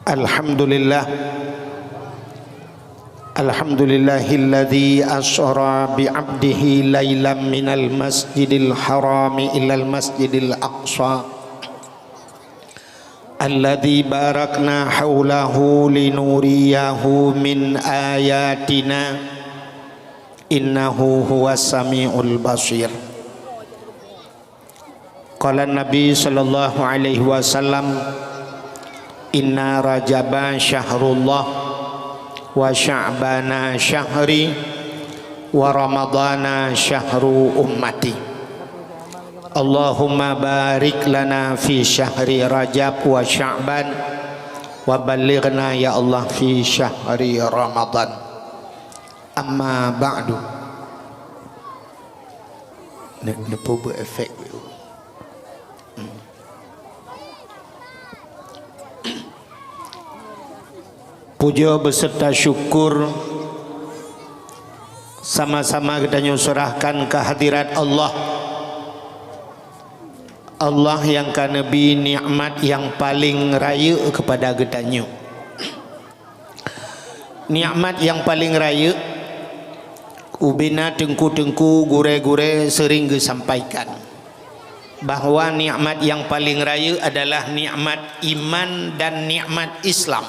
Alhamdulillah. Alhamdulillahilladzi asra bi'abdihi lailam minal masjidil harami ilal masjidil aqsa alladzi barakna haulahu linuriyahu min ayatina innahu huwas samiul basir. Qala Nabi sallallahu alaihi wasallam, inna rajaba syahrullah wa sya'bana syahri wa ramadana syahru ummati. Allahumma barik lana fi syahri rajab wa sya'ban wa balighna ya Allah fi syahri ramadan. Amma ba'du. Nepo berefek. Puja beserta syukur sama-sama kita nyusurahkan kehadirat Allah. Allah yang kanebi nikmat yang paling raya kepada kita nyu. Nikmat yang paling raya ubina tengku-tengku gure-gure sering disampaikan bahwa nikmat yang paling raya adalah nikmat iman dan nikmat Islam.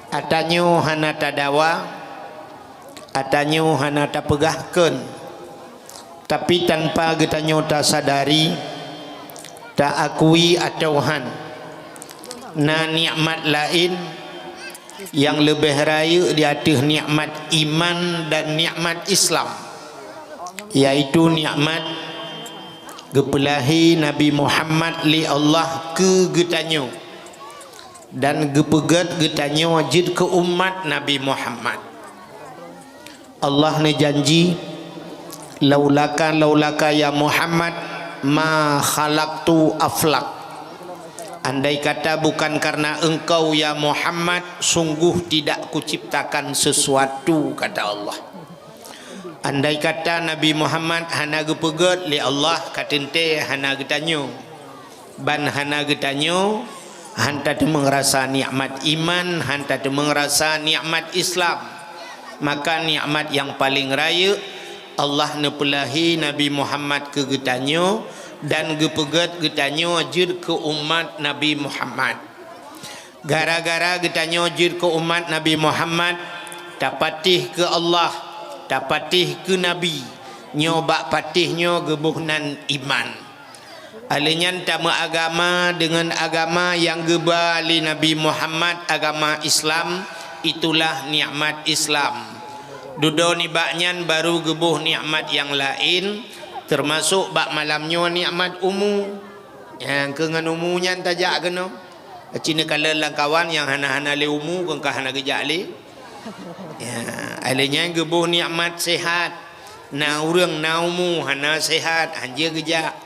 Atanyo hana tadawa, atanyo hana tapegahkeun, tapi tanpa getanyo tak sadari, tak akui atauhan na nikmat lain yang lebih raya di atas nikmat iman dan nikmat Islam, yaitu nikmat gepelahi Nabi Muhammad li Allah ke getanyo dan gepegat getanya wajib ke umat Nabi Muhammad. Allah ni janji, laulaka ya Muhammad ma khalaqtu aflak. Andai kata bukan karena engkau ya Muhammad, sungguh tidak kuciptakan sesuatu, kata Allah. Andai kata Nabi Muhammad hana gepegat li Allah, katente hana getanyo ban hana getanyo hanta tu mengerasa nikmat iman, hanta tu mengerasa nikmat Islam. Maka nikmat yang paling raya Allah nepelahi Nabi Muhammad ke getanyo dan gepegat getanyo jir ke umat Nabi Muhammad. Gara-gara getanyo jir ke umat Nabi Muhammad, tapatih ke Allah, tapatih ke Nabi, nyobak patihnya gebuhnan iman. Alinyan tamu agama dengan agama yang gebali Nabi Muhammad, agama Islam, itulah nikmat Islam. Dudo ni baknyan baru gebuh nikmat yang lain, termasuk bak malamnya nikmat umu. Yang kengan umunya tajak kena. Cina kala langkawan yang hana-hana le umu kengkah hana gejak le. Ya, alinyan gebuh nikmat sehat. Na urang na umu hana sehat, hanja gejak.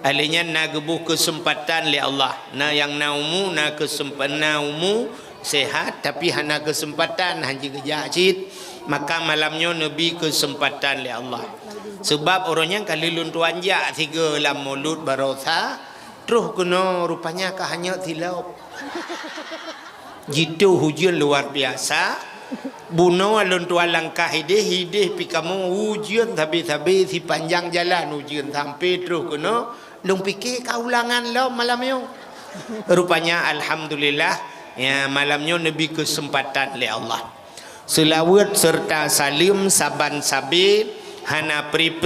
Alinya na gebuh kesempatan li Allah. Na yang naumu na kesempatan naumu sehat tapi hana kesempatan hanya kejak cit. Maka malamnya Nabi kesempatan li Allah. Sebab orangnya kali luntuan jak tiga lam mulut barotha terus kena rupanya ka hanya tilau. Jitu hujan luar biasa. Buno alun tua langkah hidih pi kamu ujian tapi si panjang jalan ujian sampai terus kena lung fikir kaulangan lo malamnya. Rupanya alhamdulillah ya malamnya Nabi kesempatan oleh Allah. Selawat serta salim saban sabi hana pri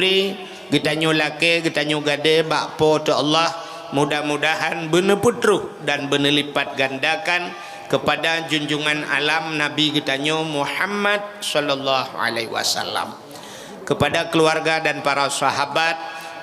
getanyo lake getanyo gade bakpo tu Allah, mudah-mudahan bener putruh dan bener lipat gandakan kepada junjungan alam Nabi getanyo Muhammad sallallahu alaihi wasallam, kepada keluarga dan para sahabat,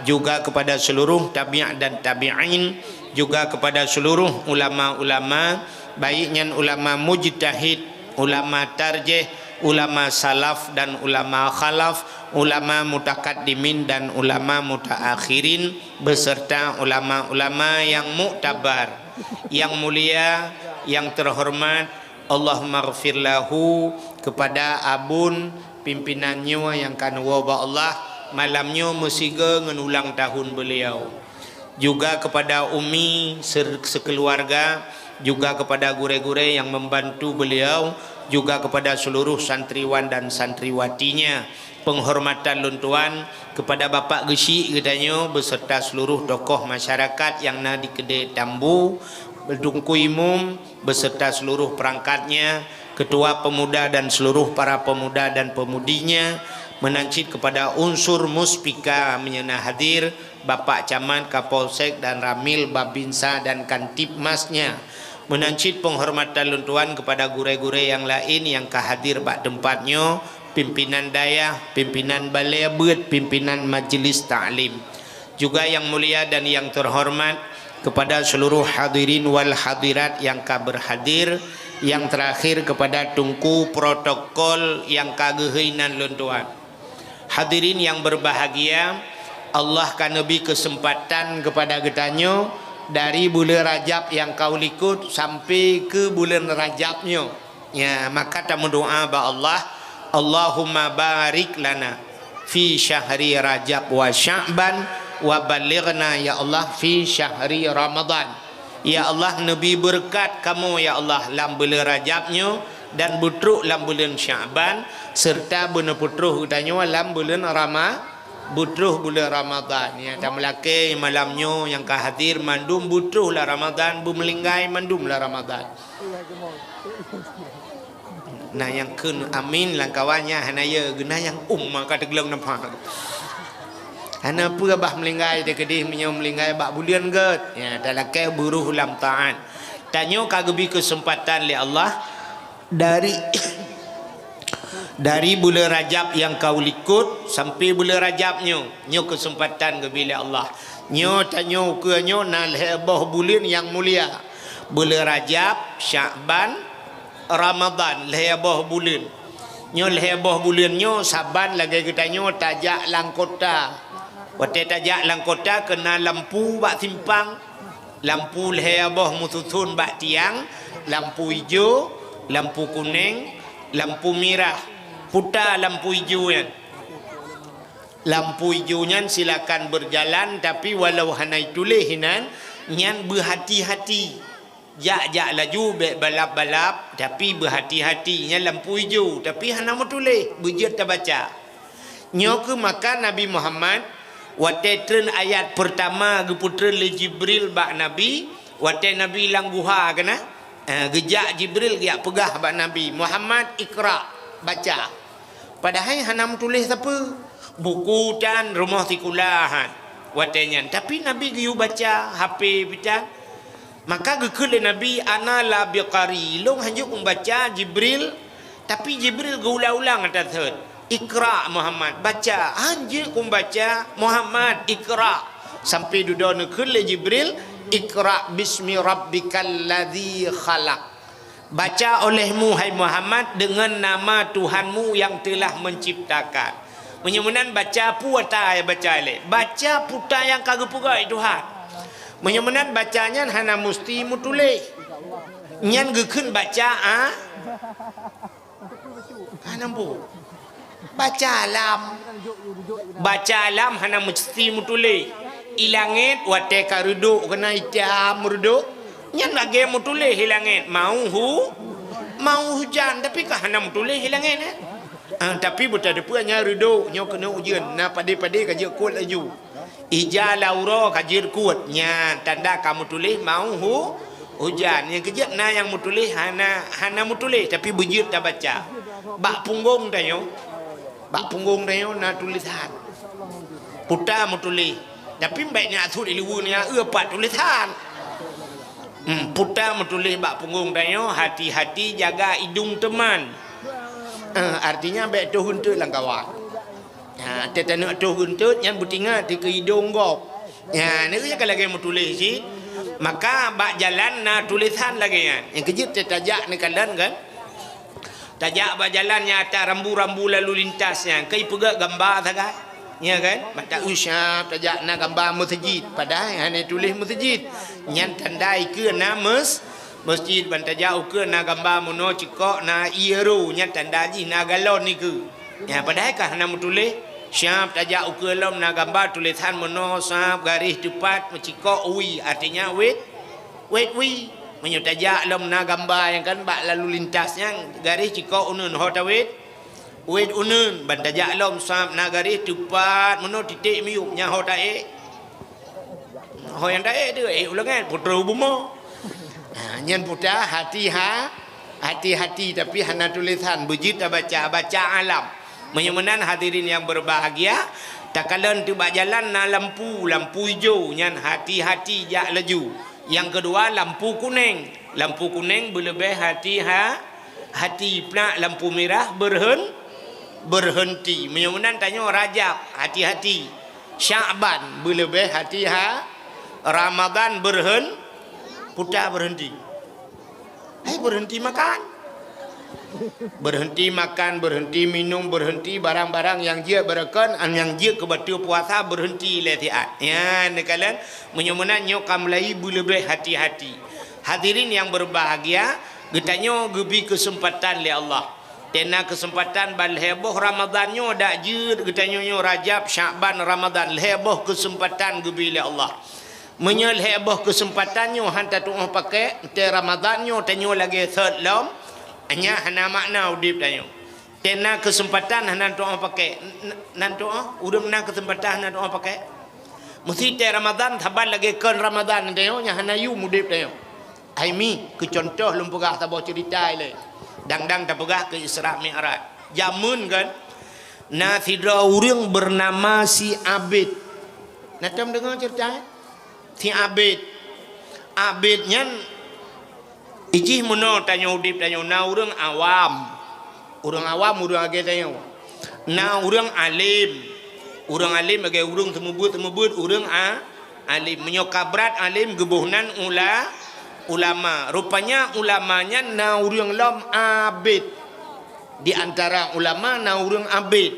juga kepada seluruh tabi'in dan tabi'in, juga kepada seluruh ulama-ulama, baiknya ulama mujtahid, ulama tarjih, ulama salaf dan ulama khalaf, ulama mutakaddimin dan ulama mutaakhirin, beserta ulama-ulama yang muktabar, yang mulia, yang terhormat. Allahumma ghfir lahu, kepada abun pimpinannya yang kan wabah Allah malamnya mesiga ngenulang tahun beliau, juga kepada umi sekeluarga juga kepada guru-guru yang membantu beliau, juga kepada seluruh santriwan dan santriwatinya. Penghormatan luntuan kepada Bapak Gesi katanya beserta seluruh tokoh masyarakat yang ada di Kedai Tambu, Bendungku Imum beserta seluruh perangkatnya, ketua pemuda dan seluruh para pemuda dan pemudinya, menancit kepada unsur muspika menyena hadir Bapak Camat, Kapolsek dan Ramil Babinsa dan Kantipmasnya, menancit penghormatan luntuan kepada gure-gure yang lain yang kehadir bak tempatnya, pimpinan dayah, pimpinan balai abad, pimpinan majlis ta'lim, juga yang mulia dan yang terhormat kepada seluruh hadirin wal hadirat yang berhadir, yang terakhir kepada tungku protokol yang kagehinan luntuan. Hadirin yang berbahagia, Allah kan lebih kesempatan kepada getanya dari bulan Rajab yang kau likut sampai ke bulan Rajabnya. Ya, maka tamu doa ba Allah, Allahumma barik lana fi syahri Rajab wa Sya'ban wa balighna ya Allah fi syahri Ramadan. Ya Allah, Nabi berkat kamu ya Allah dalam bulan Rajabnya dan butruk dalam bulan Sya'ban serta benar putruh katanya dalam bulan bulan Ramadan. Ya, tak melaki malamnya yang kehadir mandum butuh lah Ramadan, bumelinggai mandum lah Ramadan. Nah yang kun amin lang kawannya hanaya guna yang kata gelang nampak. Hana pura bah melinggai de kedih menyom melinggai bak bulian get. Ya dalam ke buruh lam taat. Tanyo kagebi kesempatan li Allah dari bulan Rajab yang kau likut sampai bulan Rajabnya, nyo kesempatan gebila Allah. Nyo tanyo ke nyo nal hebah bulan yang mulia. Bulan Rajab, Sya'ban, Ramadan lebah bulan. Nyo lebah bulan nyo Saban lagi kita nyo tajak langkota. Waktu tajak langkota kena lampu bak simpang. Lampu lebah mututun bak tiang, lampu hijau, lampu kuning, lampu merah. Putar lampu hijau kan. Lampu hijau nyan silakan berjalan, tapi walau hanai tulis hinan nyan berhati-hati. Jak laju balap-balap tapi berhati-hati. Nya lampu hijau tapi hana mau tulis bujur tak baca. Nyoku maka Nabi Muhammad watetren ayat pertama geputren le Jibril bak Nabi, wate Nabi lang guha kana gejak Jibril dia pegah bak Nabi Muhammad ikra baca. Padahal hana mau tulis apa buku dan rumah tikulahan watenya, tapi Nabi giu baca HP bicara. Maka gekul Nabi ana la biqari long hanjuk membaca Jibril, tapi Jibril geulang-ulang kata ikra Muhammad baca, hanjuk membaca Muhammad ikra sampai duduk nekul Jibril ikra bismi rabbikal ladzi khalaq, baca olehmu hai Muhammad dengan nama Tuhanmu yang telah menciptakan. Menyemunan baca puata ya baca le, baca puta yang kagak pugai Tuhan. Menyemenan bacanya hana musti mutuleh. Nyan gekun baca hanampu. Baca alam hana musti mutuleh. Ilangit wate karudu kena itam rudu. Nyan lagi mutuleh hilangit. Mau hujan tapi kah hana mutuleh hilangit tapi buta depuanya rudu nyo kena ujian. Nah pade-pade kaje kuat laju. Ija lauro kajir kuatnya tanda kamu tulis mau hujan yang kejap na yang mutulih hana mutulih tapi bujur tak baca bak punggung tayo na tulisan puta mutulih tapi baiknya atur ilunya pat tulisan puta mutulih bak punggung tayo hati-hati jaga hidung teman artinya baik tu untuk langkawan. Ha, teta nak tu guntut yang butinga di ke hidung gop. Ya, ni je kalau mau tulis si, maka bak jalan na tulisan lagi kan. Yang kejut tajak ni kalan kan. Tajak bak jalan yang atas rambu-rambu lalu lintasnya. Kai pegak gambar sagai. Ya kan? Mata usah tajak na gambar masjid. Padahal hanya tulis masjid. Yang tandai ke na masjid bantajak ke na gambar mono cikok na iero nya tandaji na galon ni ke. Ya padahal kah nak tulis syab tajak ukelam na gambar tulisan mono sab garis tepat mencikok ui artinya wait Menyutajak lom na gambar yang kan bak lalu lintasnya garis ciko unun hotawit wit unun bantajak lom sam na garis tupat meno titik miuk nya hotae ho yang dae tu ulangan putra bumo nyen putra hati-hati tapi hana tulisan bujit baca alam menyemenan hadirin yang berbahagia tak kala tu bak jalan na lampu hijau nyan hati-hati jak laju. Yang kedua lampu kuning berlebih hati pula lampu merah berhenti. Menyunan tanya Rajab hati-hati. Sya'ban berlebih hati Ramadan putar berhenti. Berhenti makan. Berhenti makan, berhenti minum, berhenti barang-barang yang dia berakan, yang dia kebetul puasa berhenti letiat. Ya, nekalan menyumenan nyokam lai boleh hati-hati. Hadirin yang berbahagia, getanyo gebi kesempatan le Allah. Tena kesempatan bal heboh Ramadannya dak je getanyo Rajab, Sya'ban, Ramadan heboh kesempatan gebi le Allah. Menyel heboh kesempatannya hantar tuah pakai te Ramadannya tanyo lagi third lom. Hanya hana makna udip tanyo. Tena kesempatan hana doa pakai. Nan doa udang na kesempatan hana doa pakai. Mesti te Ramadan thabal lagi kan Ramadan tanyo nya hana yu mudip tanyo. Aimi ke contoh lumpugah tabo cerita ile. Dang-dang tapugah ke Isra Mi'raj. Jamun kan na tidra urang bernama si Abid. Natam dengar cerita si Abid. Abid nyan ijih muno tanyo udip tanyo na urang awam urang age tanyo na urang alim age urang temebut urang alim menyokabrat alim gebuhnan ulama rupanya ulamanya na urang lom abid di antara ulama na urang abid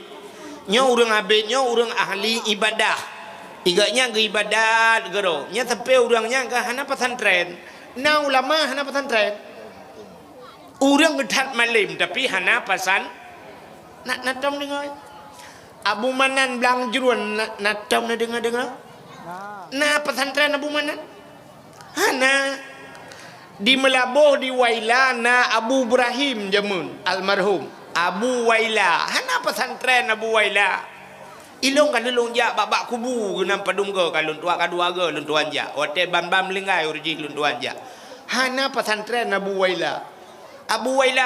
urang ahli ibadah iganya ge ibadat gero nya tepe urangnya ke hana pesantren. Na ulama hana pesantren. Urang gedat malim tapi hana pasan natom dengar. Abu Manan belang jeruan natom na dengar. Na pesantren Abu Manan. Hana di Melaboh di Waila na Abu Ibrahim jamun almarhum Abu Waila. Hana pesantren Abu Waila. Ilong kan lung ja babak kubu genam padungga kalun tua kadua ga lun tuan ja ote bam lengai urji lun tuan ja hana pesantren Abu Waila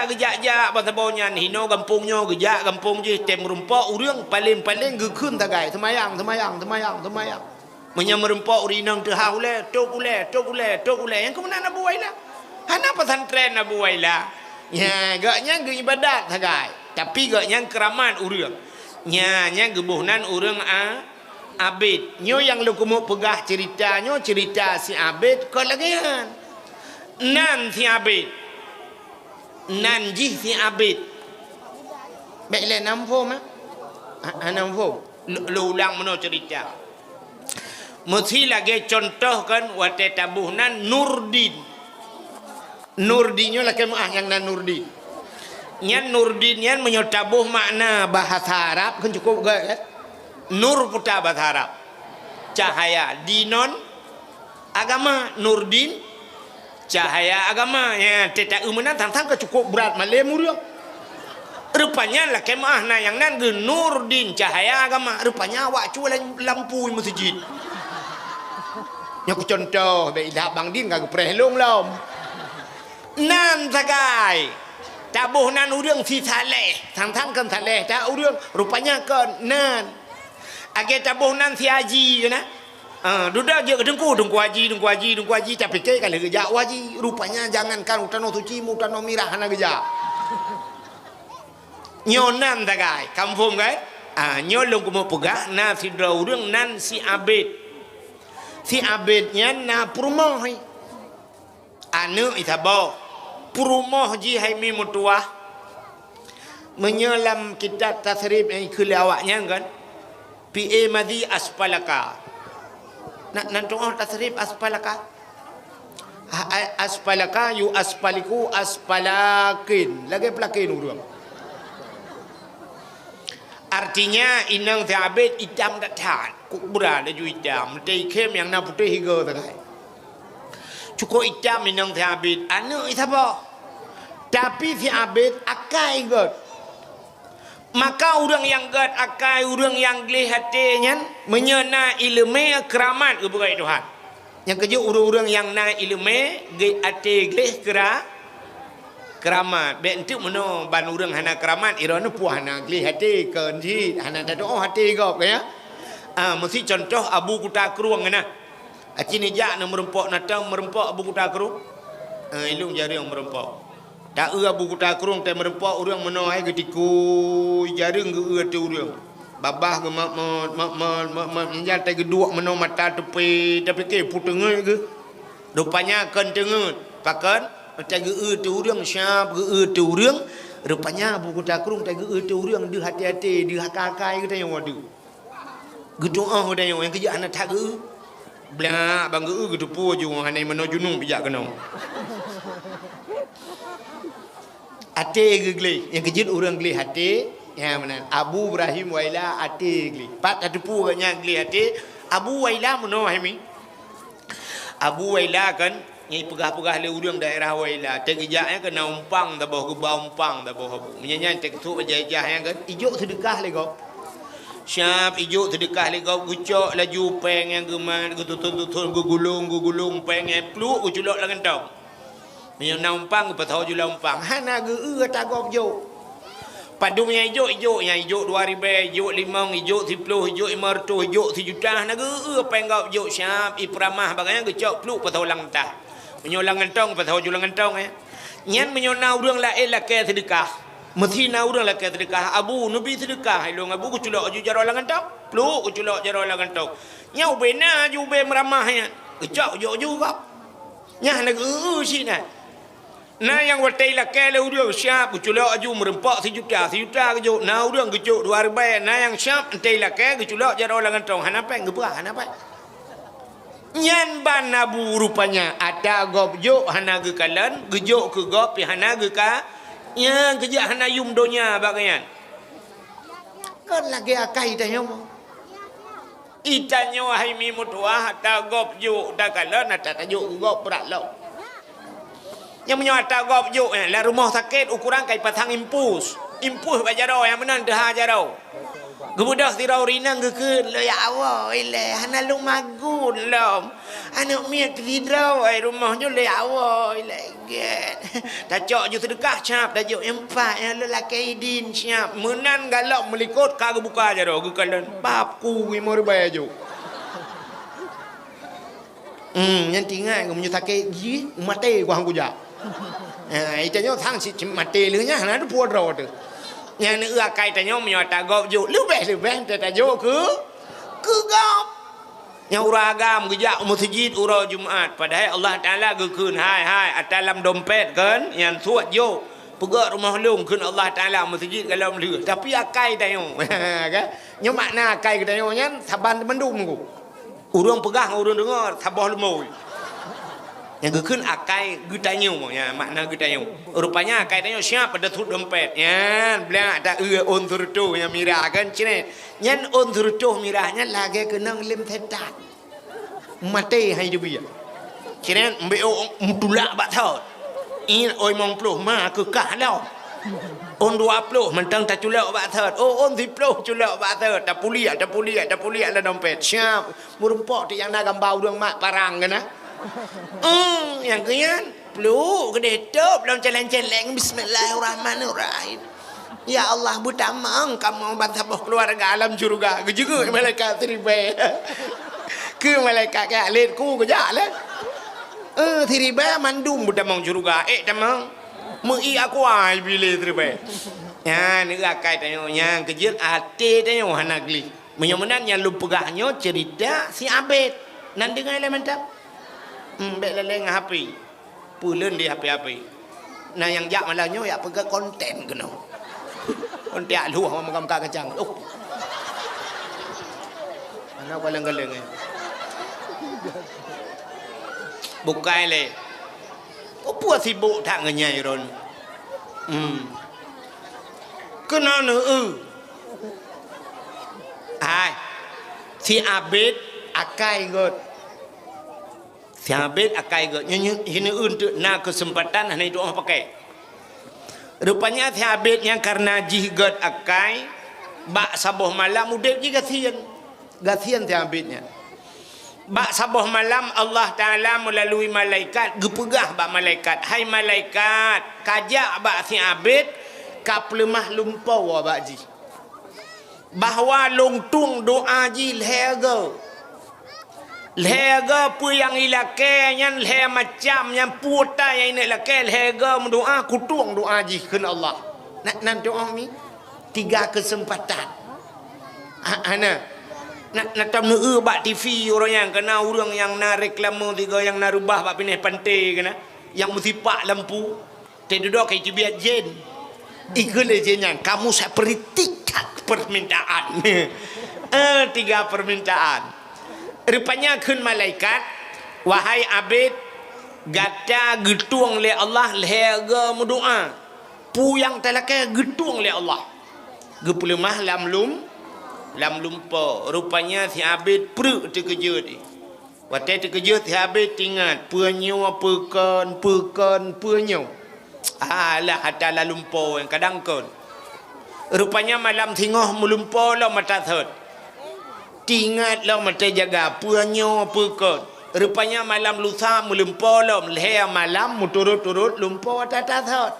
gejak-jak batabonya hino kampungnya gejak kampung je tem rumpok urang paling geukun tagai semayang menyam rumpok urinang teu haule tok ule yang kemenan Abu Waila hana pesantren Abu Waila nya gaknya ge ibadat tagai tapi gaknya keramat urang nya gebuhnan urang Abid nyo yang lu kumu pegah ceritanya cerita si Abid kau lagian nan si Abid nan jih si Abid baiklah nampu mah nampu lu ulang meno cerita mesti lagi contoh kan wate tabuhnan Nurdinnya lagi mah yang nan Nurdin nyan Nurdin nyan menyotabuh makna bahasa Arab kan cukup kan nur putar bahasa Arab cahaya dinon agama Nurdin cahaya agama ya teta umunan tantang ke cukup berat malem urang rupanya lah kemah na yang nan ge Nurdin cahaya agama rupanya awak cuan lampu masjid nya ku contoh be dah bang din ka prehlong lom nan sagai tabuh nan urang si saleh tang kan saleh ta urang rupanya kan nan age tabuh nan si haji na duda je dengku haji tapi ke kan geja haji rupanya jangankan utano suci utano mirah na geja nyonan tagai kampung kai nyolong kumo pegah na si urang nan si abidnya na purmoh anu itabo Purumoh ji haimi mutuah menyelam kitab tasrif yang kelawaknya kan PA madhi asfalaka nak doa tasrif asfalaka yu asfaliku asfalakin lagi pelakin urang artinya inang tiabet hitam tak tahan kubra laju hitam tei kem yang na putih higa takai cukup hitam minang si Abid anak siapa tapi si Abid akai god maka orang yang god akai orang yang gelih hatinya menyena ilmu keramat ke bukan Tuhan yang kerja orang-orang yang na ilmu gelih hati gelih keramat bentuk mana ban orang hana keramat irana puah hana gelih hati ke nanti hana tak doa hati god ya mesti contoh Abu Kuta Keruang kena Acini jak nak merempok natang merempok Abu Kuta Kerung. Ilung jari yang merempok. Tak Abu Kuta Kerung tak merempok orang menoi ketiku jari ke tu orang. Babah ke menjal tak kedua menoi mata tepi tapi ke putengai ke. Rupanya akan tengut. Pakan tak ke tu orang siap ke tu orang. Rupanya Abu Kuta Kerung tak ke tu orang dia hati-hati dia hakai-hakai kita yang wadu. Gedoa kita yang kerja anak tak ke. Belak bangga gitu pu je hanai menuju nung bijak kena. Ate gegle yang kejut orang geli hati ya mana Abu Ibrahim Waila ate geli. Pat atu pu nya geli hati Abu Waila meno hemi. Abu Waila kan nyai pegah-pegah le urang daerah Waila tegijaknya kena umpang da bawah gebau umpang da bawah bu. Menyanyi tek tu bajajah yang kan ijuk sedekah le kau. Siap ijuk sedekah le kau gucok laju peng yang geman gututun gugulung peng yang peluk guculok langan tau. Menyo nampang patau jula umpang. Hana ge tagop jo. Padumnya ijuk nya ijuk 2000 ijuk 5 ijuk 10 ijuk 500 ijuk 1 juta na ge peng gop jo siap ipramah baganya gucok peluk patau lang tah. Menyo langan tong patau jula langan tong Nyan menyo na urang lain la ke sedekah. Mesti na urang laki sedekah Abu Nabi sedekah ilung Abu kuculok ju jaro langan tau peluk kuculok jaro langan tau nyau bena ju be meramahnya kecok jo juga nyah nak sina na yang watai laki le urang siap kuculok ju merempak 1 juta ke jo na urang kecok 2000 na yang siap entai laki kuculok jaro langan tau hanapai ngepa hanapai nyan ban Abu rupanya ada gop jo hana ge kalan gejok ke gop hana ge ka yang kerja hana yum donya bagian. Kan lagi akai tanya mo. Itanyo hai mi mutua ta gop ju da kala na ta ju gop berat lo. Yang menyo ta gop ju la rumah sakit ukuran kai patang impus. Impus ba jaro yang menan dah jaro. Gebudak tirau rinang ke lo ya Allah ile hana lu magun lom. Anak miak tidrau ai rumahnya le Allah ile get. Tak cok ju sedekah cap dah ju empat yang lelaki din siap. Menan galak melikut kagak buka jaro ke kalan bab ku imor baju. Yang tinggal aku menyo sakit gi mate ku hang ku ja. Itanya thang si mate le nya hana tu puat ro tu. Yang ni akai tanya menyo ta gop ju lebih ta ju ke gop. Yang uragam gejak masjid ura Jumaat padahal Allah Taala gekeun hai dalam dompet kan yang suat jo pegak rumah lung keun Allah Taala masjid kalau leu tapi akai tayo kan nya makna akai tayo nya saban mendum ku urang pegah urang dengar sabah lemoy yang gekeun akai getanyo nya makna getanyo rupanya akai tayo siap pada tut dompet nya bla tak on turtu yang mirah kan cine nyan on turtu mirahnya lagi kenang lim tetat mate hai dia biar kira mbeo mutulak bak thot in oi mong ploh ma ke kah lao on 20 mentang tak culak bak thot on 10 culak bak thot tak puliak la dompet siap murempok ti yang na gambau urang mak parang kan yang kian plu gede top dalam celeng-celeng bismillahirrahmanirrahim. Ya Allah buta mang kamu bantah keluarga alam surga juga malaikat ribe ke malaikat ke alit ku ke jalan ribe mandum buta mang surga tamang mui aku ai bile ribe ya ni akai tanyo yang kejir ate tanyo hanagli menyomenan yang lu pegahnya cerita si Abed nan dengar elemen tap bek leleng HP pulen di HP nah yang jak malahnya ya pegang konten kena konten lu sama makam kacang mana galeng-galeng bukai le apa sibuk tak ngenyai ron kena hai si Abed akai got Tiabit akai ge ini untuk na kesempatan hanya itu orang pakai. Rupanya tiabitnya karena jihgat akai bak sabuh malam udip je gasian tiabitnya. Bak sabuh malam Allah Taala melalui malaikat gepegah bak malaikat. Hai malaikat, kajak bak tiabit ka pelemah lumpau bak ji. Bahawa longtung doa ji Lega pu yang ilake nyan le macam yang puta yang ini lake lega mendoa kutung doa ji kepada Allah. Nak doa ni 3 kesempatan. Ana nak tam nu bak TV orang yang kena orang yang na reklame tiga yang na rubah bak pindah pantai kena yang mesti pak lampu te duduk kai cibiat jen. Ikut je yang kamu saya beri 3 permintaan. 3 permintaan. Rupanya kun malaikat, wahai abid, gata getuang le Allah lega mendoa. Pu yang telaka getuang le Allah. Gepelemah lam lumpa. Rupanya si abid perut terkejut. Waktu terkejut si abid ingat penyo pekan penyo. Alah hata la lumpa yang kadang kon. Rupanya malam tengah melumpa lah mata thot. Tingat lah mata jaga puanyo pukul. Rupanya malam lusa melumpa lah leher malam muturut-turut lumpa tata thot.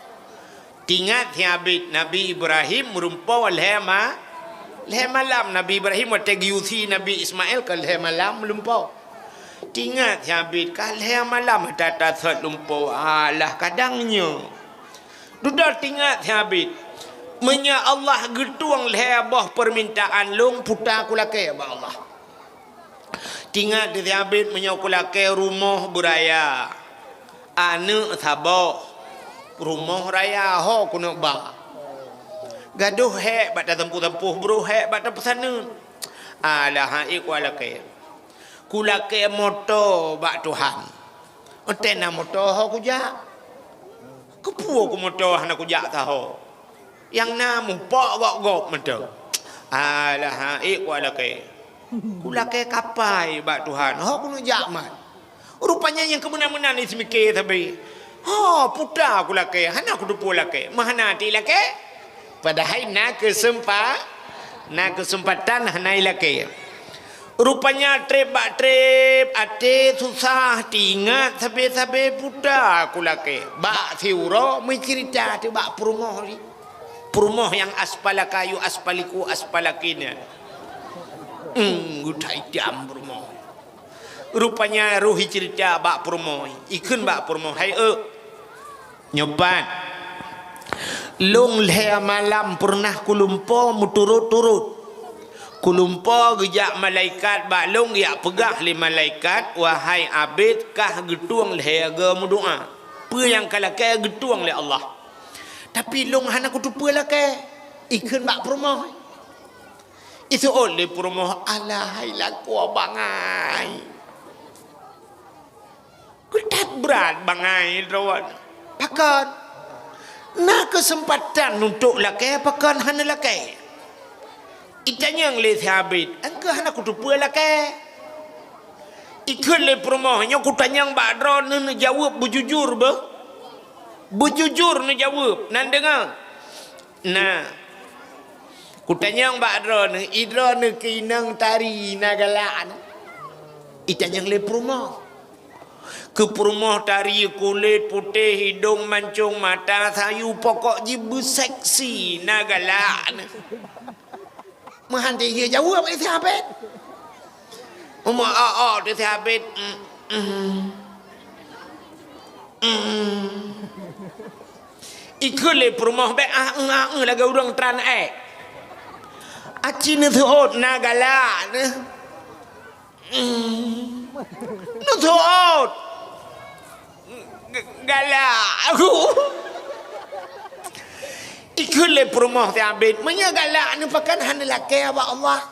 Tingat habis Nabi Ibrahim merumpa leher malam Nabi Ibrahim waktu giusi Nabi Ismail ke leher malam melumpa. Tingat habis ke leher malam tata thot lumpa. Alah kadangnya. Dudak tingat habis. Menya Allah getuang lebah permintaan long puta kulake ba Allah. Tingat di habis menya kulake rumah beraya. Anu sabah rumah raya ho kuno ba. Gaduh he bata tempuh bro he bata pesana. Alah hai kulake. Kulake moto ba Tuhan. Otena moto ho kuja. Kepuo ku moto hana kuja taho. Yang namu pok gok mentu. Alah haik walake. Kulake kapai bak Tuhan. Ho kuno jakman. Rupanya yang kebenar-benar ni semikir tapi. Ha puta kulake. Hana aku dupu lake. Mahana ti lake. Padahal na kesempatan hana lake. Rupanya trip ate susah tingat sampai puta kulake. Bak siuro mencerita tu bak perumoh ni. Perumoh yang aspala kayu aspaliku aspalakinya. Gutai diam perumoh. Rupanya ruhi cerita bak perumoh. Ikun bak perumoh. Hai nyobat. Long leh malam pernah kulumpo muturut-turut. Kulumpo gejak malaikat bak long ya pegah li malaikat. Wahai abid kah getuang leh ga mudoa. Apa yang kalake getuang le Allah. Tapi long hana kutupu lah ke ikun bak perumoh itu oleh perumoh alahai laku bangai kutat berat bangai rawan pakan na kesempatan untuk lake pakan hana lake itanya yang leh habit angka hana kutupu lah ke ikun le perumohnya kutanya bak dron ni jawab bujujur Bujujur ni jawab nan dengar. Nah. Kutanya mbak Adron, Idron kinang tari nagalaan. Itanya le perumah. Ke perumah tari kulit putih hidung mancung mata sayu pokok jibu seksi nagalaan. Mahanti dia jawab itu habis. Dia habis. Ikule perumah be laga urang tran aci ne thot nagala no thot gala aku ikule perumah te abid menyagala ne pakan han lake ba Allah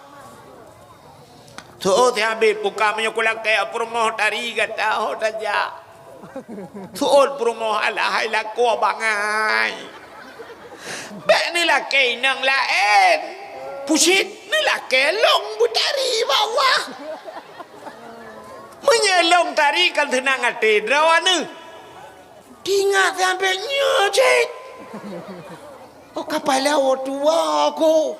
thot te abid buka menyokulake perumah tari gata ho taja Tuol promo alahai laku bangai. Bek ni laki nang lain. Pusit ni laki long butari bawah. menyelong tarikan tenang hati drawana tinggal sampai nyecet oh kapal laut tua aku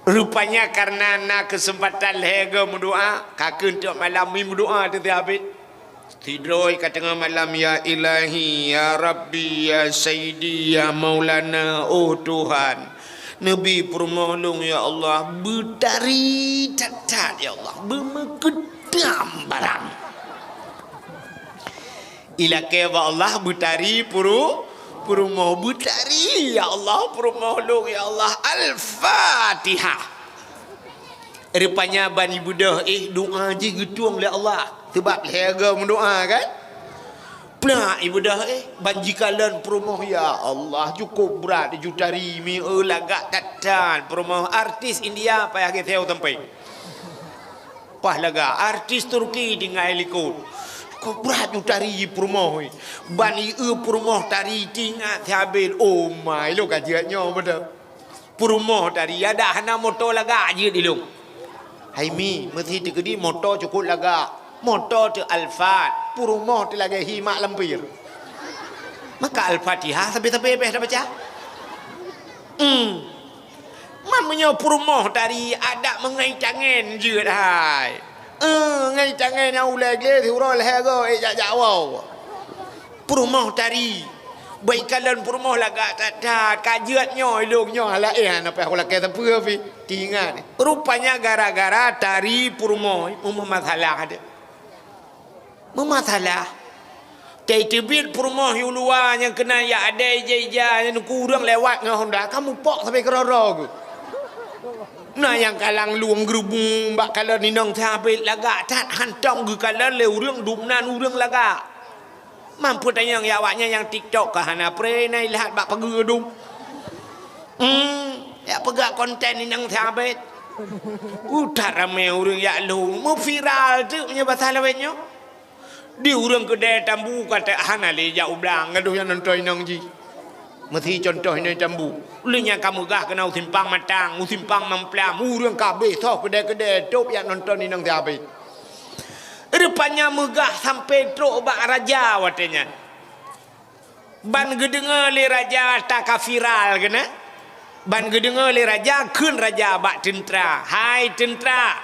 rupanya karena nak kesempatan lega berdoa kakak untuk malam ni berdoa tu habis tidroi kat tengah malam ya ilahi ya rabbi ya sayyidi ya maulana oh Tuhan Nabi permolong ya Allah bertari tatat ya Allah bermegedam barang ila keba Allah bertari mau bertari ya Allah permolong ya Allah al-fatihah rupanya bani budah doa je getuang oleh Allah sebab lega mendoa kan pula ibu dah banjikalan promoh ya Allah cukup berat jutari mi lagak tatan promoh artis India payah ke theo tempai pah laga artis Turki dengan likut kau berat jutari promoh bani promoh tari tingat habil oh my lo kajiannya betul promoh tari ada hana motor laga je dilung hai mi mesti digedi motor cukup laga motor tu Al-Fat purumoh tu lagi himak lempir maka Al-Fatihah sampai-sampai dah baca mamanya purumoh dari ada mengai tangan je dah ngai tangan au lagi thurol hago jak wow purumoh dari baik kalian purumoh lagak tak kajiatnya ilungnya ala apa aku lagi tapi api tingat rupanya gara-gara dari purumoh masalah ada memasalah tebit perumahan yang luar yang kena ya ada ija yang kurang lewat dengan Honda kamu pok sampai keroro nah yang kalang luang gerubung bak kalau ni nong thabit lagak tak hantong ge kalau le urang dumnan urang lagak mampu tanya yang awaknya yang TikTok ke hana pre nai lihat bak pegedum ya pegak konten ni nong thabit udah ramai urang ya lu mau viral tu punya bahasa lawennya di urang kedai tambu kata hana le jauh belang gaduh yang nonton nang ji mesti contoh ini tambu lunya kamu gah kena utimpang matang utimpang memplam urang kabeh tok kedai-kedai top yang nonton ni nang habis rupanya megah sampai trok bak raja watenya ban gedenga le raja tak viral kena ban gedenga le raja keun raja bak tentera hai tentera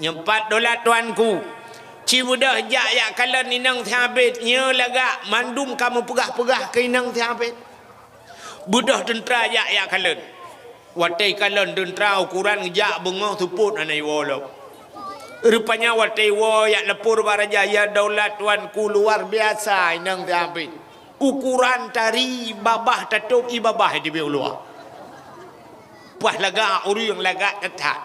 nyempat dolat tuanku cibudah jak kalian inang thabit nya lagak mandum kamu pegah-pegah ke inang thabit budah tentera jak kalian watai kalian tentera ukuran jak bengah tuput anai wolo rupanya watai wo yak lepur baraja ya daulat tuanku luar biasa inang thabit ukuran tari babah tatuk ibabah di luar puah lagak urang lagak ketat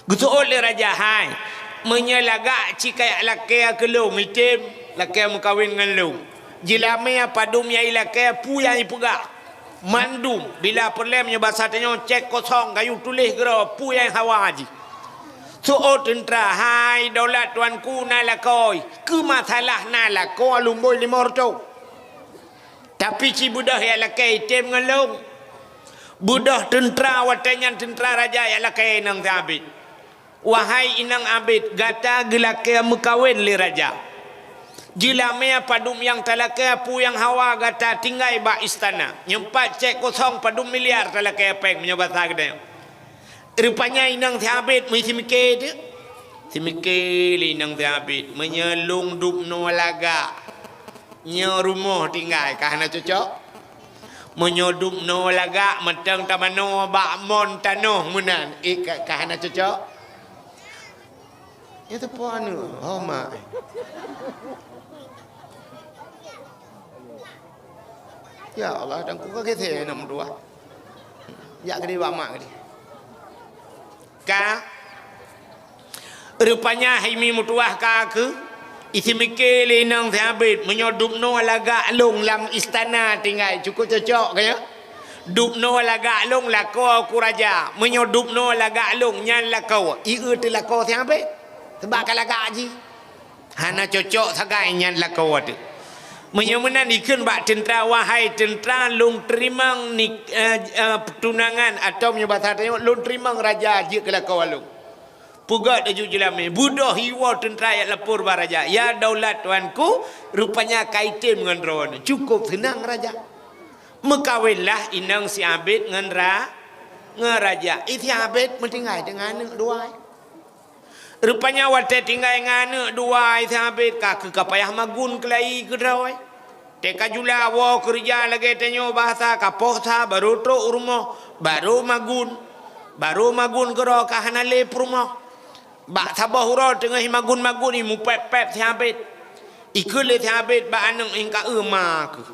gitu oleh raja hai menyelagak cikai laki kelung itim laki mengkawin dengan lu jilame padum yai laki puyai pegak mandum bila perlemnya bahasa tanya cek kosong kayu tulis gera puyai hawa haji so tentera hai daulat tuanku nalakoi ke masalah nalako lumboi limorto tapi ci budah ya laki itim dengan lu budah tentera watanya tentera raja ya laki nang tabit wahai inang abid gata gelake mekawin li raja jilame padum yang talake pu yang hawa gata tinggai ba istana nyempat cek kosong padum miliar talake peng menyobat sagde rupanya inang thabit mesti mikir tu si mikir inang thabit menyelung dup no laga nya rumah tinggal kahana cocok menyodup no laga meteng tamano ba mon tanoh munan kahana cocok itu puan oh mak ya Allah dan ku kaget nak dua ya gede ba mak gede ka rupanya haimi mutuah ka ke isi mikir lenang thabit menyodup no laga long lam istana tinggal cukup cocok kaya dup no laga long lako ku raja menyodup no laga long nyan lako ieu te lako thabit sebab kalau gaji hana cocok sagai nyan lakau tu menyemenan ikun bak tentera wahai tentera long terimang ni tunangan atau menyebut hatanya long terimang raja je ke lakau alung Pugat aju jelami. Budah hiwa tentera ayat lapor baraja. Ya daulat tuanku. Rupanya kaitim dengan rawan. Cukup senang raja. Mekawinlah inang si Abid dengan raja. Isi Abid mentinggal dengan anak dua. Rupanya waktu tinggal dengan anak dua. Isi Abid kaki kapayah magun kelai ke rawai. Teka jula awa kerja lagi tanya bahasa kapoh sa baru truk rumah. Baru magun kera kahana lep rumah. Bak sabah hurau tengah magun ni mu pep si Abid. Ikut le si Abid bak anak hingga emak.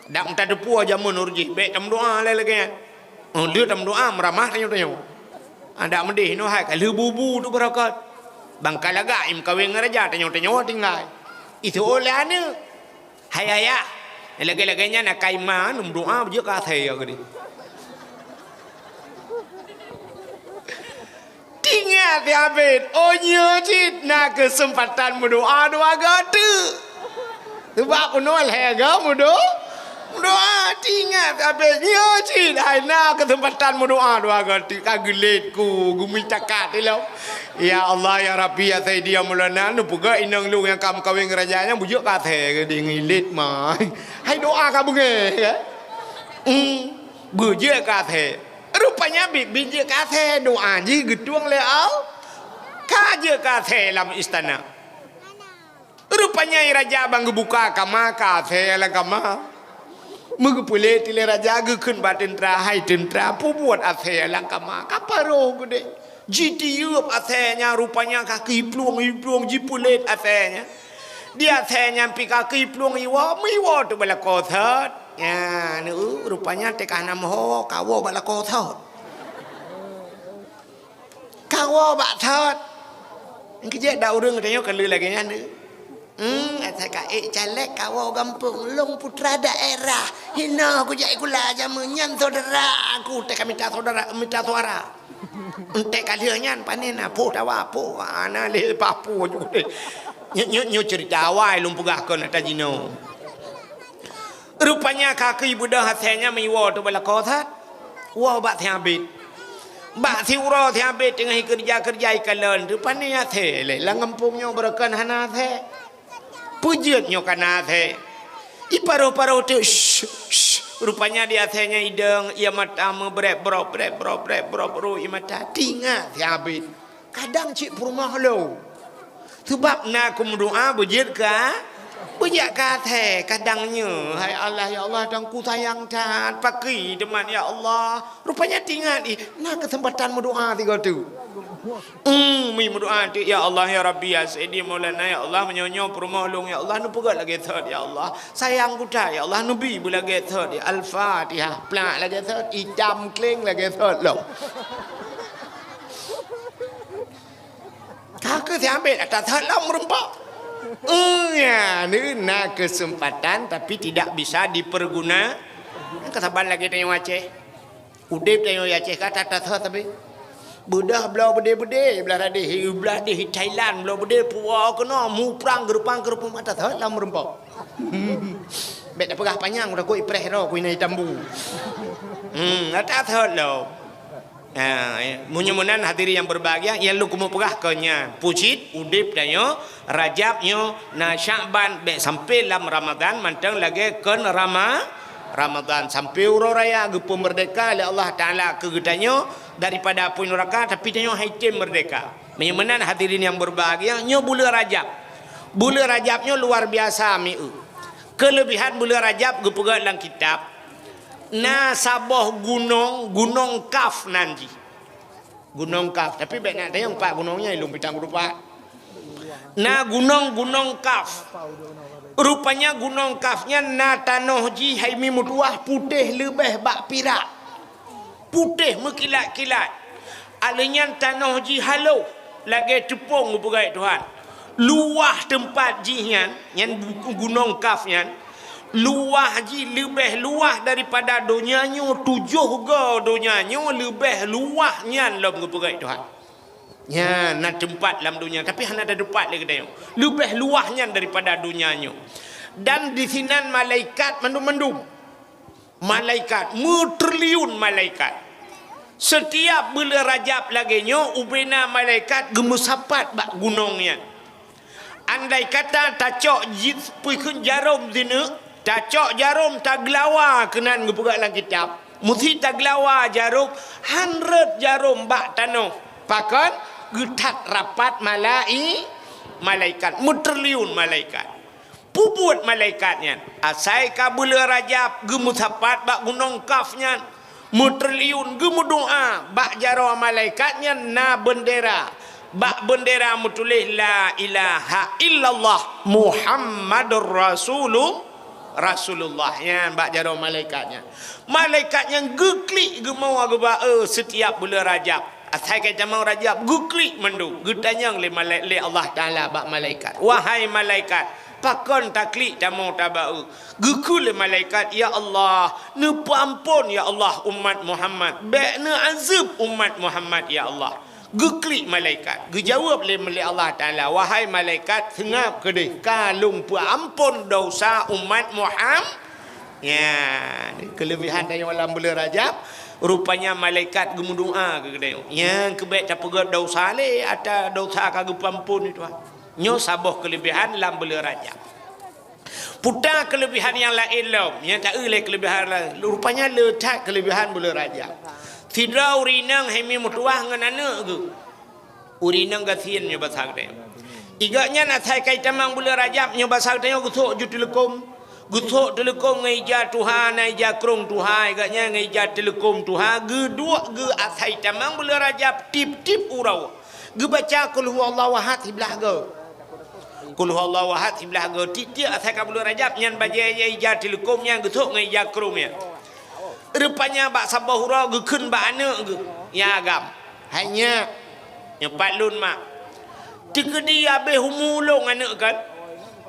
Dak minta depu aja menurji. Baik tam doa lagi kan. Dia tam doa meramah tanya. Ada mendih no hai kalau bubu tu berakat. Bangkal agak im kawin raja tanya tinggal. Itu oleh ane. Hai ya. Lagi-laginya nak kaima num doa je ka thai agak ni. Ingat ya Abid. Oh nyejit nak kesempatan berdoa doa gatu. Sebab punol hega doa ingat Abid nyejit nak kesempatan berdoa doa gatu kageletku gumita kat lo. Ya Allah ya Rabbi ya Sayyidi ya Maulana nu puga inang lu yang kam kawin kerajanya bujuk ka the ke ngilit mah. Hai doa ka bunge ke. Bujuk ka the. Rupanya biji kathe doa ji getuang leau kaje kathe dalam istana. Rupanya raja bang buka kama kathe la kama. Mugupule tile raja gekun batentera hai tentera pu buat athe la kama. Kaparo gede. GTU athenya rupanya kaki pluang jipulet athenya. Dia athenya pi kaki pluang iwa tu bala kothat. Ya, nu rupanya tekah nama ho kawo bala kothot. Kawo bak thot. Kerja dah urang katanya kalau lagi nya nu. Saya caleg kawo gampung long putra daerah. Hina aku jadi kula jamu nyan saudara aku teka minta suara. Entek kalian panen apa tawa apa ana le papu juga. Nyo cerita awal lumpugahkeun eta jino. Rupanya kaki budak hatenya miwa tu bala kothat. Wah bak Abid. Bak siuro Abid tengah kerja ikalan. Rupanya the le langampungnya berakan hana the. Pujutnya kana the. Iparo-paro tu rupanya dia thenya ideng ia mata mebrek brop imata tinga Abid. Kadang cik rumah lo. Sebab nak kumdoa bujut ka banyak kata kadangnya hai Allah ya Allah dangku sayang tat pagi teman ya Allah rupanya tinggal ni nak kesempatan berdoa tiga tu mi berdoa tu ya Allah ya Rabbi ya Sayyidi Maulana ya Allah menyonyo perumah long ya Allah nu pegat lagi third ya Allah sayang kuda ya Allah nabi boleh lagi third ya Al-Fatihah plak lagi third idam kleng lagi third lo kakak sampai atas third lo merempak. Ya, ni nak kesempatan tapi tidak bisa diperguna. Kesabaran lagi tanya Aceh. Udip tanya Aceh kata tak tapi. Budah belau bede belah di Thailand belau bede puak kena mu perang gerupang mata tak lam rempok. Bet pegah panjang udah ko ipreh ro ko inai tambu. Tak thot lo. Munyumunan hadiri yang berbahagia yang lu kumu pegah kenya pucit udip danyo rajabnyo na Sya'ban be sampai lam Ramadan mantang lagi ken Ramadan sampai uro raya gepu merdeka oleh Allah Taala kegedanyo daripada api neraka tapi danyo haitim merdeka. Munyumunan hadirin yang berbahagia nyo bulan Rajabnyo luar biasa miu. Kelebihan bulan Rajab gepu dalam kitab na sabah gunung Kaf nanti. Gunung Kaf tapi baik nak tanya empat gunungnya ilmu pitang rupa. Na gunung Kaf. Rupanya gunung Kafnya na tanah ji haimi mutuah putih lebih bak pirak. Putih mekilat-kilat. Alanya tanah ji halau lagi tepung bugai Tuhan. Luah tempat jihan yang gunung Kafnya luah ji lebih luah daripada dunianya 7 ga dunianya lebih luahnya dalam kepegai Tuhan. Ya, nak tempat dalam dunia tapi hanya ada tempat lagi dia. Lebih luahnya daripada dunianya. Dan di sinan malaikat mendum-mendum. Malaikat, triliun malaikat. Setiap bulan Rajab lagi nyo ubena malaikat gemusapat bak gunungnya. Andai kata tacok pui kun jarum dina, tacok jarum taglawa kenan gepegak lang kitab. Musi taglawa jarum 100 jarum bak tanoh. Pakan getat rapat malaikat mutriliun malaikat. Puput malaikatnya. Asai ka bulan Rajab gemusapat bak gunung Kafnya. Mutriliun gemudoa bak jaro malaikatnya na bendera. Bak bendera mutulis la ilaha illallah Muhammadur Rasulullah ya bak jaro malaikatnya. Malaikatnya geklik gemau geba setiap bulan Rajab. Asai kata mau Rajab geklik mendu. Getanyang le Allah Taala bak malaikat. Wahai malaikat, pakon taklik tamu tabau. Gekul malaikat ya Allah, ne ampun ya Allah umat Muhammad. Be ne azab umat Muhammad ya Allah. Geklik malaikat, gejawab oleh Allah Ta'ala, wahai malaikat sengap kedih kalung ampun dosa umat Muhammad. Ya, kelebihan dari malam bulan Rajab, rupanya malaikat gemudua ke kedai. Yang kebaik tak pegat dosa le, ada dosa kagak ampun itu. Nyo saboh kelebihan dalam bulan Rajab. Putar kelebihan yang lain lom, yang tak oleh kelebihan lain. Rupanya letak kelebihan bulan Rajab. Tidak urinang hemi mutuah dengan anak ke. Urinang kasihan nyoba sakde. Igaknya nak saya kaitan mang bulan Rajab nyoba sakde gusuk ju telekom. Gusuk telekom ngeja Tuhan ngeja krong Tuhan. Igaknya ngeja telekom Tuhan. Gedua ge asai tamang bulan Rajab tip-tip urau. Ge baca qul huwallahu ahad hiblah ge. Qul huwallahu ahad hiblah ge. Tip-tip asai ka bulan Rajab nyan baje ngeja telekom nyan gusuk ngeja krongnya. Rupanya bak sabah hurau gekun bak anak ke ya agam hanya nyepat lun mak tikedi habis humulung anak kan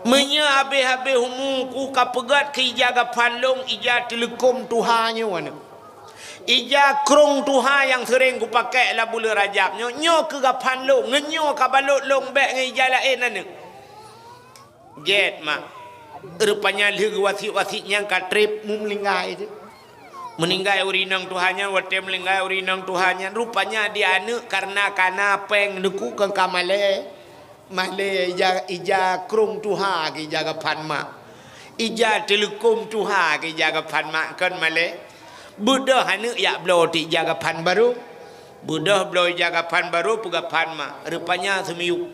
menya habis humu ku kapegat ke ijaga panlong ija telekom Tuhannya anak ija krong Tuhan yang sering ku pakai lah bulan Rajab nyo ke gapan long ngenyo ka balot long bek ngai ija lain anak jet mak rupanya leh wasi-wasi yang ka trip mu melinggai itu meninggai urinang Tuhannya wate melinggai urinang Tuhannya rupanya dia anak karena peng deku ke kamale male ija krung Tuhan ke jaga panma ija telekom Tuhan ke jaga panma kan male budah anak ya blo ti jaga pan baru budah blo jaga pan baru puga panma rupanya semiyuk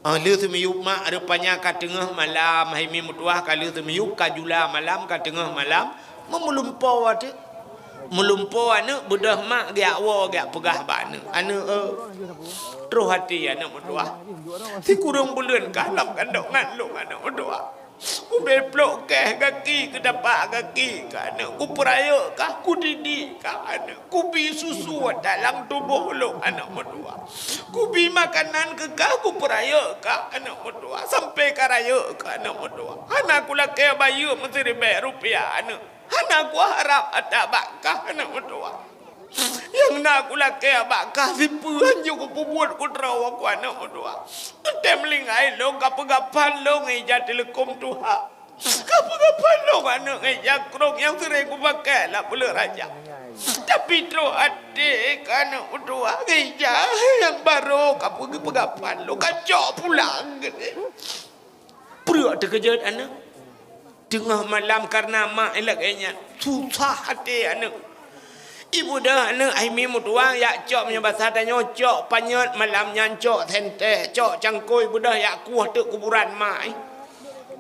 lu semiyuk mak rupanya ka tengah malam hemi mutuah kalau semiyuk ka jula malam ka tengah malam memelumpau tu melumpau anak budah mak gak wa gak pegah ba anak terus hati anak mutuah si kurang bulan kalam kandok ngalung anak mutuah ku beplok ke kaki ke dapak kaki ka anak ku peraya kah ku didik ka anak ku bi susu dalam tubuh lu anak mutuah ku bi makanan ke kah ku peraya ka anak mutuah sampai karaya ka anak mutuah anak ku laki bayu mesti ₹1 anak anak ku harap ada bakah anak mutuah yang nak aku laki bakah sipuan juga puput ku terau aku anak mutuah tem lingai lo gapan lo ngeja telekom Tuhan gapan lo anak ngeja krong yang sering ku pakai lah bulan Rajab tapi terus adik anak mutuah ngeja yang baru gapan lo kacau pulang perut terkejut anak tengah malam karena mak elaknya susah hati anak ibu dah anak aimi mutuang ya cok punya bahasa tanya cok panyot malam nyancok tente cok cangkoi budah ya kuah tu kuburan mak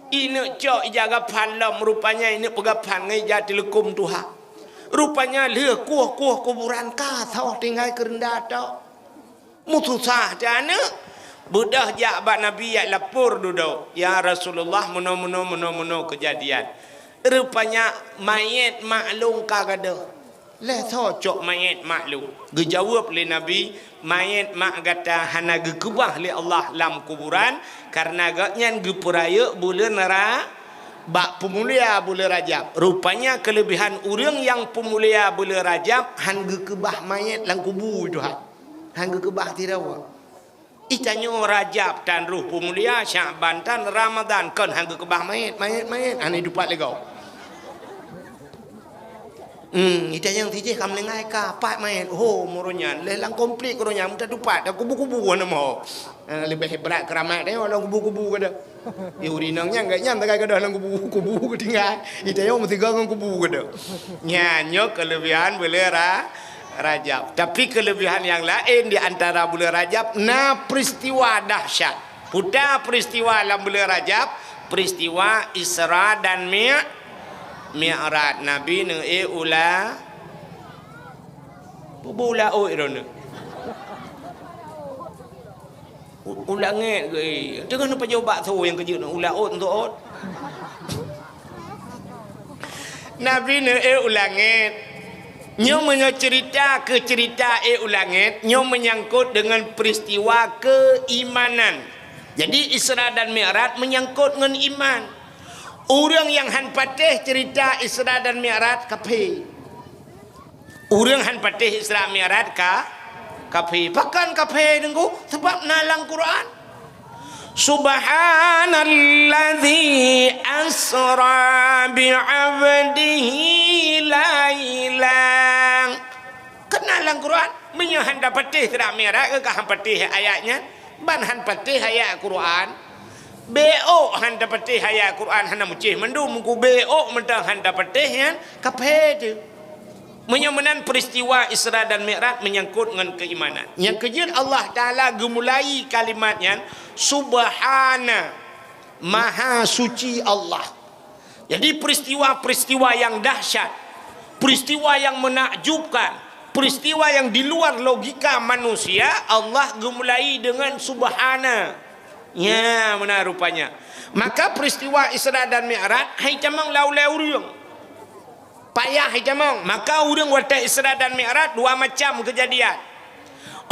ini cok jaga palam rupanya ini pegapan ngeja telekom Tuhan rupanya le kuah kuburan ka tahu tinggal kerendah tau mutusah anak budah jabat Nabi ya lapor duduk ya Rasulullah mono kejadian rupanya mayat maklum kagada leh cocok mayat maklum gejawab oleh Nabi mayat mak kata hana gekubah li Allah lam kuburan karena gaknya gepuraya bulan nara bak pemulia bulan Rajab rupanya kelebihan orang yang pemulia bulan Rajab han gekubah mayat lang kubu itu han gekubah tirawa Itanyo Rajab dan ruh pemulia Syaban dan Ramadan kan hangga kebah mayat ani dupat legau Ita yang tije kam lengai ka pat main. Oh moronya lelang komplit koronya muta dupat dah kubu-kubu ana mo. Lebih hebat keramat dia orang kubu-kubu kada. Dia urinangnya enggak nyam tak kada lang kubu-kubu ketinggal. Ita yang mesti gang kubu kada. Nyanyo kelebihan boleh Rajab. Tapi kelebihan yang lain di antara bulan Rajab na peristiwa dahsyat. Putar peristiwa dalam bulan Rajab, peristiwa Isra dan Mi'raj Nabi ne ula bula irona ulange jangan lupa jawab tu yang kerja ula untuk Nabi ne ulange nyo cerita ke cerita ulange nyo menyangkut dengan peristiwa keimanan. Jadi Isra dan Mi'raj menyangkut dengan iman. Orang yang han patih cerita Isra dan Mi'raj kafir. Orang han patih Isra Mi'raj kafir. Pakan kafir nengku sebab nalang Quran. Subhanalladzi asra bi'abdihi lailang. Kenalang Quran. Menyo han patih Isra Mi'raj ke han patih ayatnya. Ban han patih ayat Quran. BO han dapatih ayat Quran hana mucih mendu muku BO mentang han dapatih yan kaphe menyamanan peristiwa Isra dan Mi'raj menyangkut dengan keimanan. Yang kejut Allah Taala gemulai kalimatnya subhana maha suci Allah. Jadi peristiwa-peristiwa yang dahsyat, peristiwa yang menakjubkan, peristiwa yang di luar logika manusia, Allah gemulai dengan subhana. Ya, benar rupanya. Maka peristiwa Isra dan Mi'raj hai camang lau-lau urang. Payah hai camang. Maka urang wata Isra dan Mi'raj dua macam kejadian.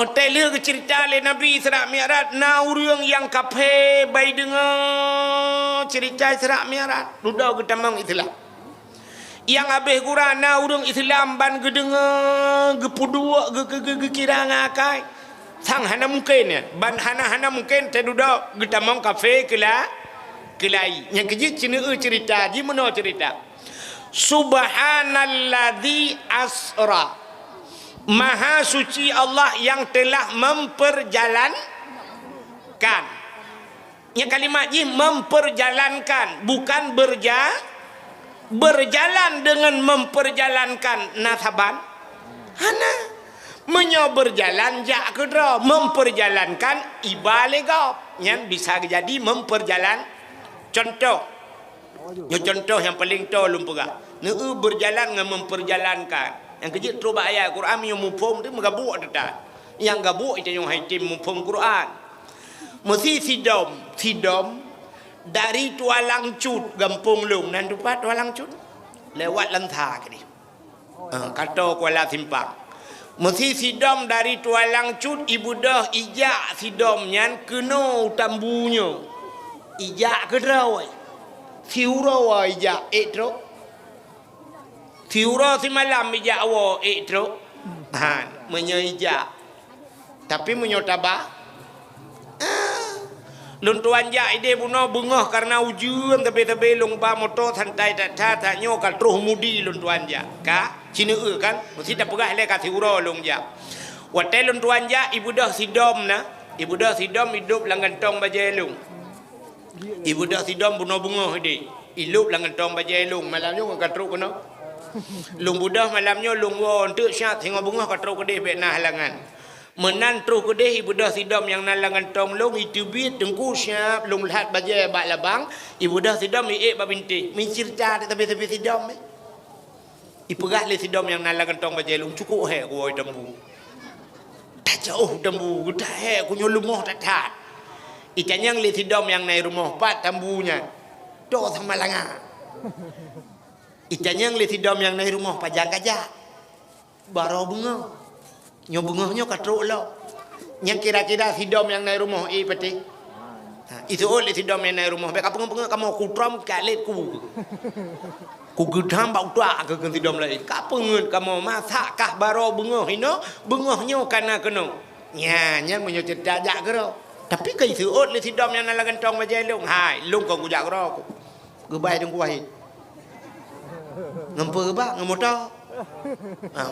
Otai le cerita le Nabi Isra Mi'raj na urang yang kafe bai dengar cerita Isra Mi'raj. Dudau getamang itulah. Yang habis Quran na urang Islam ban gedengar gepudua ge kira ngakai. Sang hana mungkin ya, ban hana mungkin teduda getamang kafe kelai. Yang kejut cerita, ji meno cerita. Subhanalladzi asra. Maha suci Allah yang telah memperjalankan. Yang kalimat ji memperjalankan, bukan berjalan dengan memperjalankan nasaban. Hana menyo berjalan jak kedra memperjalankan ibalegap yang bisa jadi memperjalan contoh yang paling tolong pega berjalan dengan memperjalankan yang kejut coba ayat Quran yang mufhum tu megabuk dah yang gabuk itu yang haitim mufhum Quran mesti sidom dari Tualang Cut Gampung Lung nan tupat Tualang Cut lewat lentah ke ni kata Kuala Simpang. Mesti sidom dari Tualang Cut ibu dah ijak sidom nyan kena tambunya. Ijak ke rawai. Fiura ijak etro. Fiura si malam ijak wa etro. Menyo ijak. Tapi menyo tabah. Lun tuan jak ide buno bengah karena ujian tapi lung ba motor santai tak nyo kal terus mudi lun tuan jak. Ka Cina kan mesti dah pegah le kasih uro lung ja. Watai lun tuan ja ibu dah sidom na. Ibu dah sidom hidup lang gantong bajai lung. Ibu dah sidom bunuh bunga dia. Hidup lang gantong bajai lung. Malamnya kan katruk kena. Lung budah malamnya lung wo untuk syat hingga bunga katruk kedih be nah halangan. Menan terus kedih ibu dah sidom yang nalang gantong lung itu bit tengku syap lung lihat bajai bak labang. Ibu dah sidom iik ba binti. Mencirta tapi sidom ipegah le sidom yang nalang gantong bajai lung cukup he ko dembu. Tak jauh dembu dah he ko nyolungoh tak. Ikan yang le sidom yang naik rumah pat tambunya. Do sama langa. Ikan yang le sidom yang naik rumah pajang gajah. Baro bunga. Nyo bungahnya katruk lo. Yang kira-kira sidom yang naik rumah peti. Itu le sidom yang naik rumah. Bek apa kamu kutram kaletku. Ku gedam bau tua ke tidom lain. Ka pengen kamu masak kah baro bengah ino bengahnya kana kena. Nya menyo cerita jak gero. Tapi kai suot le tidom yang nala gantong bajai lung. Hai lung ko gujak gero. Gebai deng kuai. Ngempe ba ngemoto.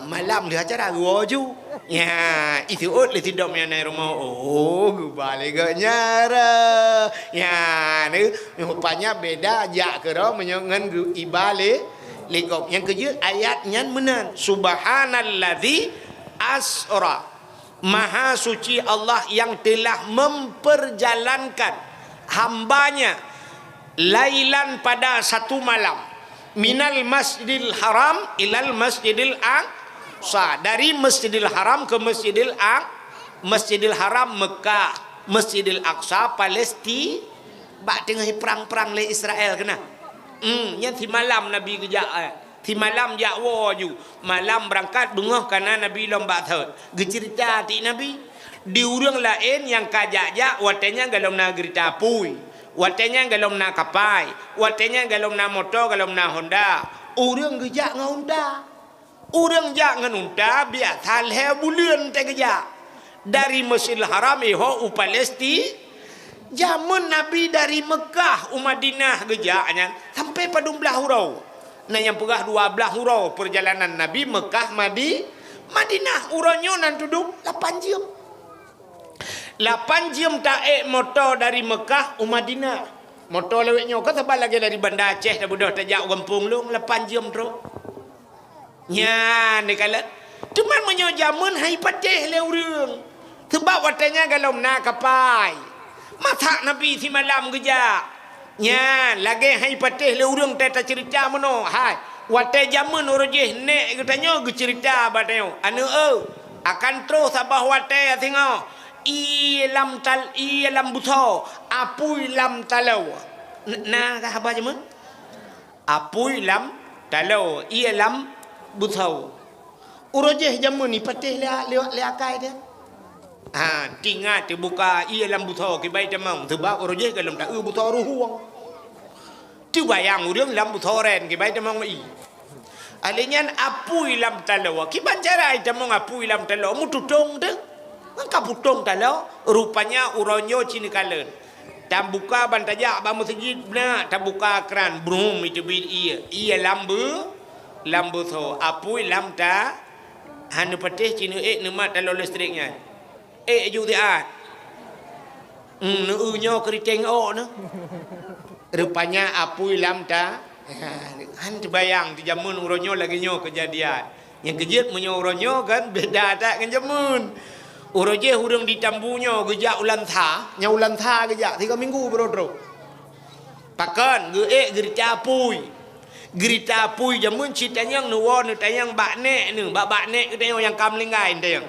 Malam dia acara roju. Ya, itu le tidak mengenai rumah. Oh, balik ke nyara. Ya, ni rupanya beda jak ke ro menyengan ibale likop. Yang kedua ayatnya menan. Subhanalladzi asra. Maha suci Allah yang telah memperjalankan hambanya lailan pada satu malam. Minal masjidil haram ilal masjidil aqsa, dari masjidil haram ke masjidil haram Mekah, masjidil aqsa Palestina. Bak tengah perang-perang le Israel kena. Yang ti malam Nabi kejak ti malam jakwa ju malam berangkat dengah kana Nabi lomba thot gecerita ti Nabi di urang lain yang kajak-jak watenya galom na gerita pui. Watenya galom na kapai, watenya galom na motor, galom na Honda. Urang gejak ngan Honda. Urang jak ngan Honda biar thal he bulan te gejak. Dari Masjidil Haram ho Palestina. Zaman Nabi dari Mekah Madinah gejaknya sampai pada 12 hurau. Nah yang pegah 12 hurau perjalanan Nabi Mekah Madinah uranyo nan duduk 8 jam. 8 jam taek motor dari Mekah Madinah. Motor lewetnya kau tebal lagi dari Bandar Aceh dah budak tajak kampung lu 8 jam terus. Nya ni kala cuman menyo jamun hai pateh le urang. Sebab watanya galom na kapai. Mata Nabi si malam gejak. Nya lagi hai pateh le urang tata cerita mano. Hai wate jamun urujih nek katanya ge cerita bateo. Anu akan terus sabah wate tengok. Ialam buto apui lam talau na ka apa je mun apui lam talau ialam buto urojeh jamun ni patih le akai dia tingat buka ialam buto ke bai tamang sebab urojeh galom tak buto ruhuang tu bayang urang lam buto ren ke bai tamang mai alinyan apui lam talau ki banjarai tamang apui lam talau mu tutong de Angka putong talo rupanya uronyo cini kalen. Tak buka bantajak ba masjid na tak buka keran brum itu bil ia lambu so apui lam ta hanu patih cini nemat talo listriknya. Ju dia. Nyo keriteng no. Rupanya apui lam ta han bayang di jamun uronyo lagi nyo kejadian. Yang kejut menyo uronyo kan beda tak kan jamun. Uroje hurung ditambunya gejak ulan tha, nya ulan tha gejak 3 minggu bro. Pakan gerita pui. Gerita pui jamun citanya yang nuwo nu tayang bak nek nu, bak nek katanya yang kamlingai tayang.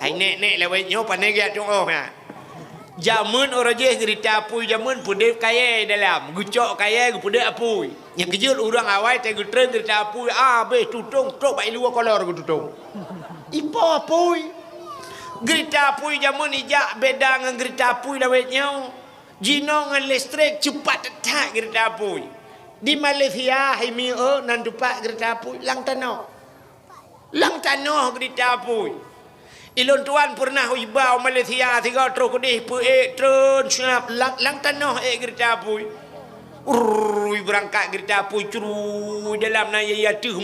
Ai nek lewe nyo pane ge tu ya. Jamun uroje gerita pui jamun pude kaya dalam, gucok kaya pude apui. Yang kejut urang awai te getreng gerita pui be tutung tok bai luar kolor tutung. Ipo apui gerita apui jamun ijak beda dengan gerita apui lawetnya jino dengan listrik cepat tak gerita apui di Malaysia himi nan dupak gerita apui lang tanah gerita apui ilon tuan pernah ibau Malaysia 3 terus kedih tren siap lang tanah gerita apui berangkat gerita apui curu dalam naya yatuh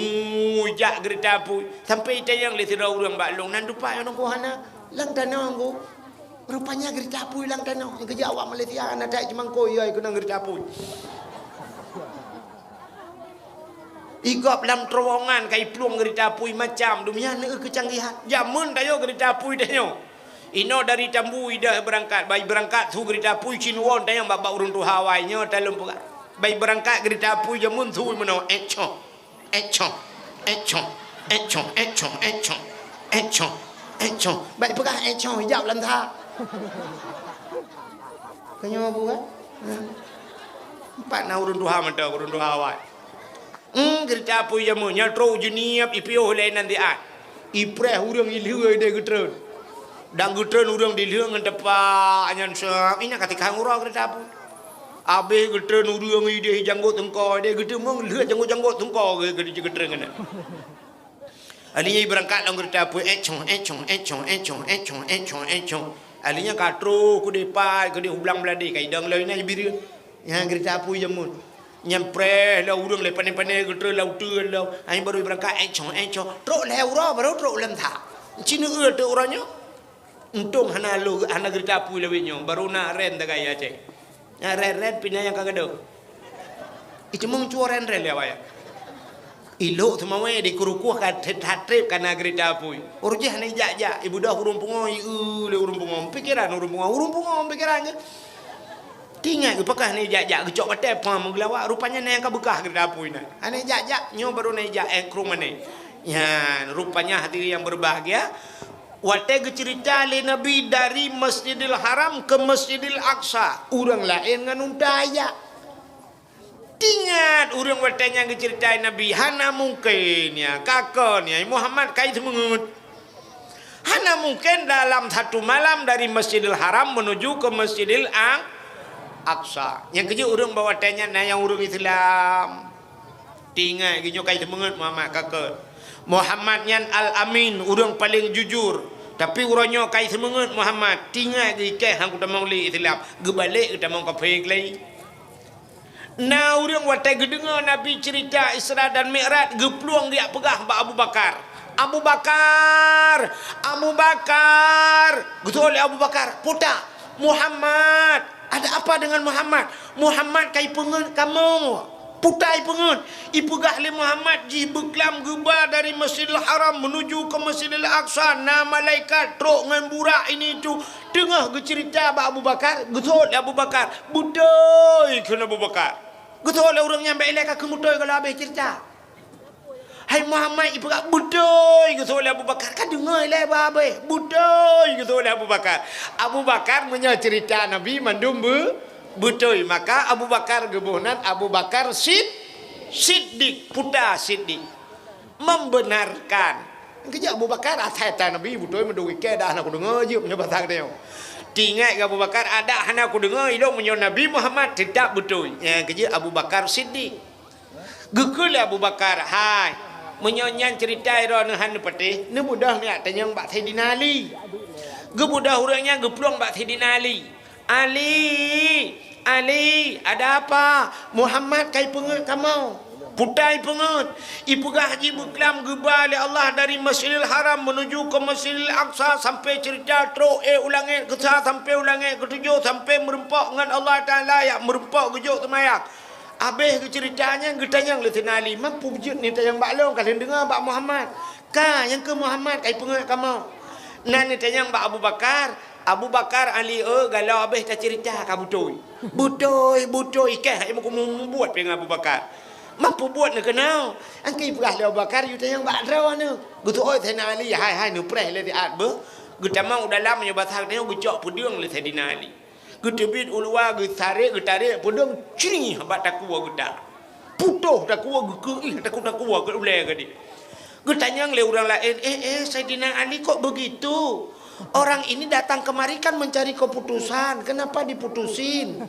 jak gerita apui sampai tayang le tira urang baklong nan dupa yang hana lang tanah nggo rupanya gerita apui lang tanah yang kerja awak Malaysia ana tak jemangko yai kena gerita apui igop lam terowongan kai pluang gerita apui macam dunia ne kecanggihan jamun tayo gerita apui tayo ino dari Tambu ida berangkat bayi berangkat tu gerita apui cinwon tayang bab urun tu Hawaii nya talum puga bayi berangkat gerita apui jamun tu meno echo baik pegah echo hijab lantha kanyo buat 4 urun tu ha mata urun tu Hawaii gerita apui jamun nya tro juniap ipio le nanti ipreh urang ilheu de getreun dan getreun urang dilheu ngan tepa anyan sap ina katika ngura gerita apui abe getreun urang ide janggut tengko de getreun mong leu janggut tengko ge getreun ngana alinya berangkat lang gerita apui echo alinya katro ku depan ku di hublang beladi kai dang lain aja biru yang gerita apui jamun nyempre lah urang le pandai-pandai geter lau tu lau ai baru berangkat enco trok leu ro baru trok lem tha cina tu orangnya untung hana lu hana gerita pu lewinyo baru na ren ta gaya cek ren pindah yang kagado itu mung cuaren ren lewa ya ilo tu mawe di kurukuh ka trip kana gerita pu urje hana ja ibu dah urung pungoi le urung pungom pikiran urung pungom pikiran tinggal upakah ni ja gecok batai pam mengelawak rupanya na yang ka bekah gerita pu na ane ja nyo baru na ja krung mane ya rupanya hati yang berbahagia. Watega cerita le Nabi dari Masjidil Haram ke Masjidil Aqsa. Orang lain ngan undaya. Tingat orang watanya cerita Nabi hana mungkin ya kakon ya Muhammad kait mengut. Hana mungkin dalam satu malam dari Masjidil Haram menuju ke Masjidil Aqsa. Yang keju orang bawa tanya na yang orang Islam. Tingat ginyo kait mengut Muhammad kakon. Muhammad yan al-amin orang paling jujur. Tapi urangnya kai semangat Muhammad tinggal di keh hang kita mau li Islam gebalik kita mau kafir lagi. Nah urang watai gedengar Nabi cerita Isra dan Mi'raj gepluang dia pegah Abu Bakar. Betul Abu Bakar. Puta Muhammad. Ada apa dengan Muhammad? Muhammad kai pengen kamu. Putai pengen ipegah le Muhammad ji beklam geba dari Masjidil Haram menuju ke Masjidil Aqsa na malaikat trok ngan burak ini tu tengah cerita Abu Bakar getol Abu Bakar budoi kena Abu Bakar getol orang nyampe elak ke mudoi kalau habis cerita hai Muhammad ipegah budoi getol Abu Bakar kan dengar le babe budoi getol Abu Bakar menyo cerita Nabi mandum betul maka Abu Bakar gebunan Abu Bakar Siddiq putra Siddiq membenarkan kerja Abu Bakar asal Nabi betul menduwi ke dah aku dengar je punya batang dia tinggal Abu Bakar ada hana aku dengar hidup punya Nabi Muhammad tidak betul yang kerja Abu Bakar Siddiq gekul Abu Bakar hai menyonyan cerita ira han peti ne mudah ni tanya Mbak Saidina Ali gebudah urangnya gepluang Mbak Saidina Ali, ada apa? Muhammad kai pengut kamu. Putai pengut. Ibu haji beklam gebal Allah dari Masjidil Haram menuju ke Masjidil Aqsa sampai cerita teruk ulangi ke sampai ulangi ke tujuh sampai merempak dengan Allah Taala ya merempak gejuk temayak. Habis ke ceritanya getanya Lieutenant Ali mampu wujud ni tayang baklong kalian dengar Pak Muhammad. Yang ke Muhammad kai pengut kamu. Nan tayang Pak Abu Bakar Ali galau habis tak cerita kamu butoi keh mau buat dengan Abu Bakar mampu buat nak kenal angkai perah Abu Bakar you tayang bak raw ne betul Saidina Ali hai nu preh le diat be getamang dalam menyebab hak dia gejok pudung le Saidina Ali getebit ulwa getarik pudung cini habat takua gedak putuh takua ge takua ge ule gadi getanyang le orang lain Saidina Ali kok begitu. Orang ini datang kemari kan mencari keputusan. Kenapa diputusin?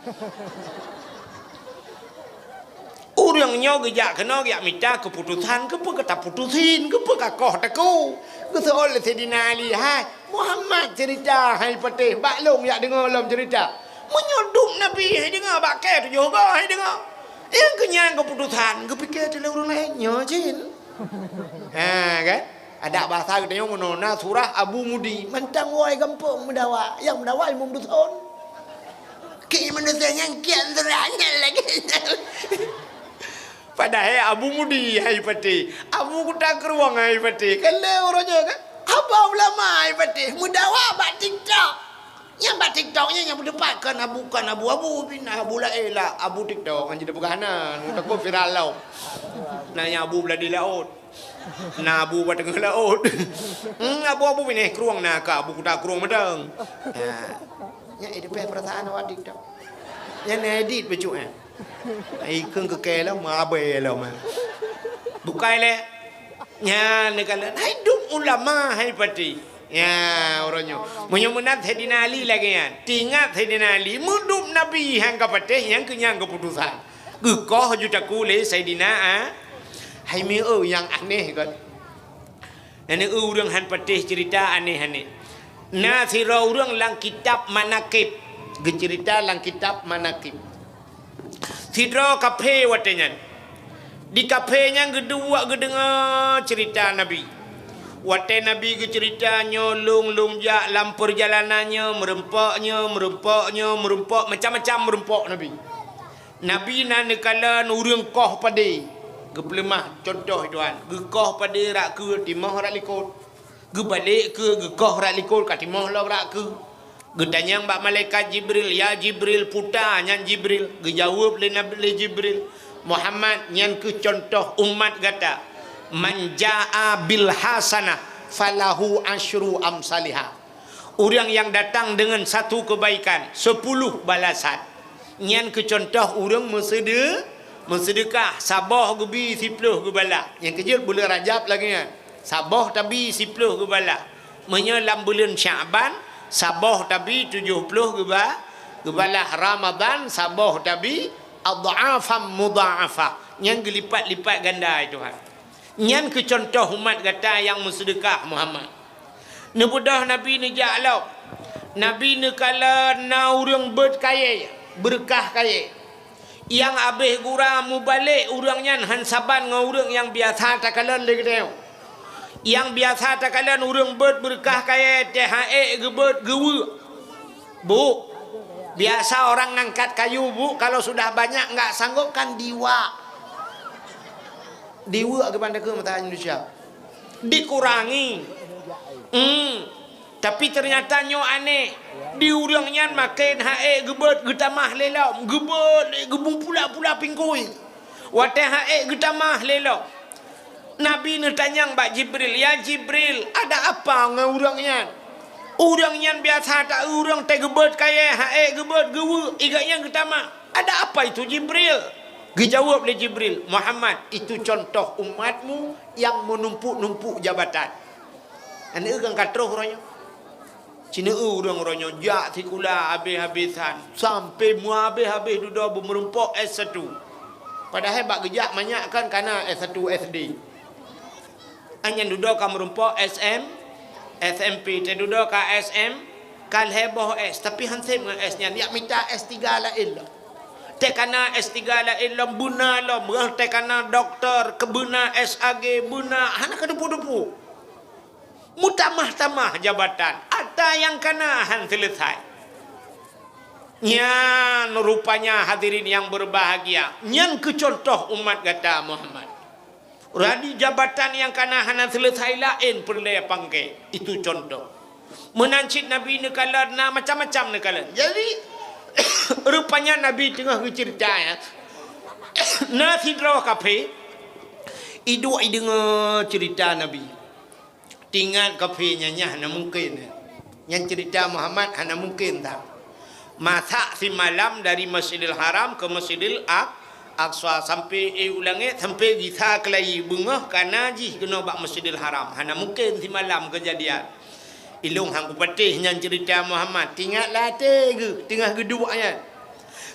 Orangnya gejak kena gejak minta keputusan. Kepa kata putusin. Kepa kakoh taku. Kata oleh Saidina Ali. Hai Muhammad cerita. Hai patih. Baklong ya dengar dalam cerita. Menyoduk Nabi. Hai dengar. Bakal tu juga. Hai dengar. Yang kenyang keputusan. Kepikir adalah orang lainnya. Cil. Kan? Ada bahasa kita yang menona surah Abu Mudi mentang wai gampung mendawa yang mendawa ilmu betul ki manusia yang kian teranya lagi padahal Abu Mudi hai pati Abu kuta keruang hai pati kalau orangnya kan apa ulama hai pati mendawa bak TikTok yang bak TikToknya yang berdepatkan bukan Abu bin Abu Laila Abu TikTok kan jadi pegahanan takut viral lau nanya Abu beladi laut Nabu pada tengah laut. Abu ini keruang nak Abu kuda keruang medang. Ya edit perasaan awak dik dak. Yang edit baju ikeng kekelah mabe lah mah. Bukai le. Ya negala hidup ulama hai pati. Ya orangnya. Menyumunat Saidina Ali lagi ya. Tingat Saidina Ali mudup Nabi hang kapateh yang kenyang keputusan. Gekoh jutaku le Saidina hai mi yang aneh kan. Ini orang han patih cerita aneh-aneh. Nah sira orang lang kitab manakib. Cerita lang kitab manakib. Tidra kafe watenya. Di kafenya gedua gedengar cerita Nabi. Wate Nabi ke cerita nyolong jak lampur jalanannya merempok macam-macam merempok Nabi. Nabi nak nekala urang koh pade. Gepelemah contoh tuan. Gekoh pade rak ke timah rak likut. Gebalik ke gekoh rak likut kat timah lah rak ke. Getanyang bak malaikat Jibril, ya Jibril putar nyan Jibril. Gejawab le Nabi le Jibril. Muhammad nyan ke contoh umat kata. Man jaa bil hasanah falahu asyru amsalihah. Orang yang datang dengan satu kebaikan 10 balasan. Nyan ke contoh orang bersedekah sabah gebi 10 gebala. Yang kecil bulan Rajab lagi kan. Sabah tapi 10 gebala. Menyelam bulan Syaban sabah tapi 70 gebala. Ramadan sabah tapi adha'afam mudha'afah. Yang gelipat-lipat ganda itu kan. Nyan ke contoh umat kata yang bersedekah Muhammad. Nebudah Nabi ni ja'lau. Nabi ni kala na urang berkaya, berkah kaya. Yang habis gurang mu balik urang nyan hansaban dengan urang yang biasa takalan lagi teu. Yang biasa takalan urang berkah kaya THE gebet gewe. Bu. Biasa orang ngangkat kayu bu, kalau sudah banyak enggak sanggup kan diwa. Diwa kepada ke mata Indonesia dikurangi. Tapi ternyata nyo aneh di urangnya makin hae gebet getamah lelau gebet gebung pula pingkui wate hae getamah lelau. Nabi ni tanyang bak Jibril, ya Jibril ada apa dengan urangnya biasa tak urang teh gebet kaya hae gebet gewe iganya getamah ada apa itu Jibril? Dijawab oleh Jibril, Muhammad itu contoh umatmu yang menumpuk-numpuk jabatan. Anda kan katroh orangnya. Cina orang-orangnya jak tikula habis-habisan sampai mu habis-habis duda bermerumpok S1. Padahal bak gejak banyak kan karena S1 SD. Hanya duda kan merumpok SM, SMP, te duda ka SM, kal heboh S, tapi hansip dengan S-nya dia minta S3 lain lah. Tekana S3 la ilam buna la berah tekana doktor kebuna SAG buna hana kedepu-depu mutamah-tamah jabatan ada yang kena han selesai. Nyan rupanya hadirin yang berbahagia nyan ke contoh umat kata Muhammad radi jabatan yang kena hana selesai lain perle pangke itu contoh menancit Nabi ni kala na macam-macam ni kala. Jadi rupanya Nabi tengah cerita ya. Nasi draw kafe. Idu dengar cerita Nabi. Tinggal kafenya nya hana mungkin. Yang cerita Muhammad hana mungkin tak. Masak si malam dari Masjidil Haram ke Masjidil Aqsa sampai ulangi sampai bisa kelai bungah kana ji kena bak Masjidil Haram. Hana mungkin si malam kejadian. Ilung hang kupatih yang cerita Muhammad tinggallah tengah geduanya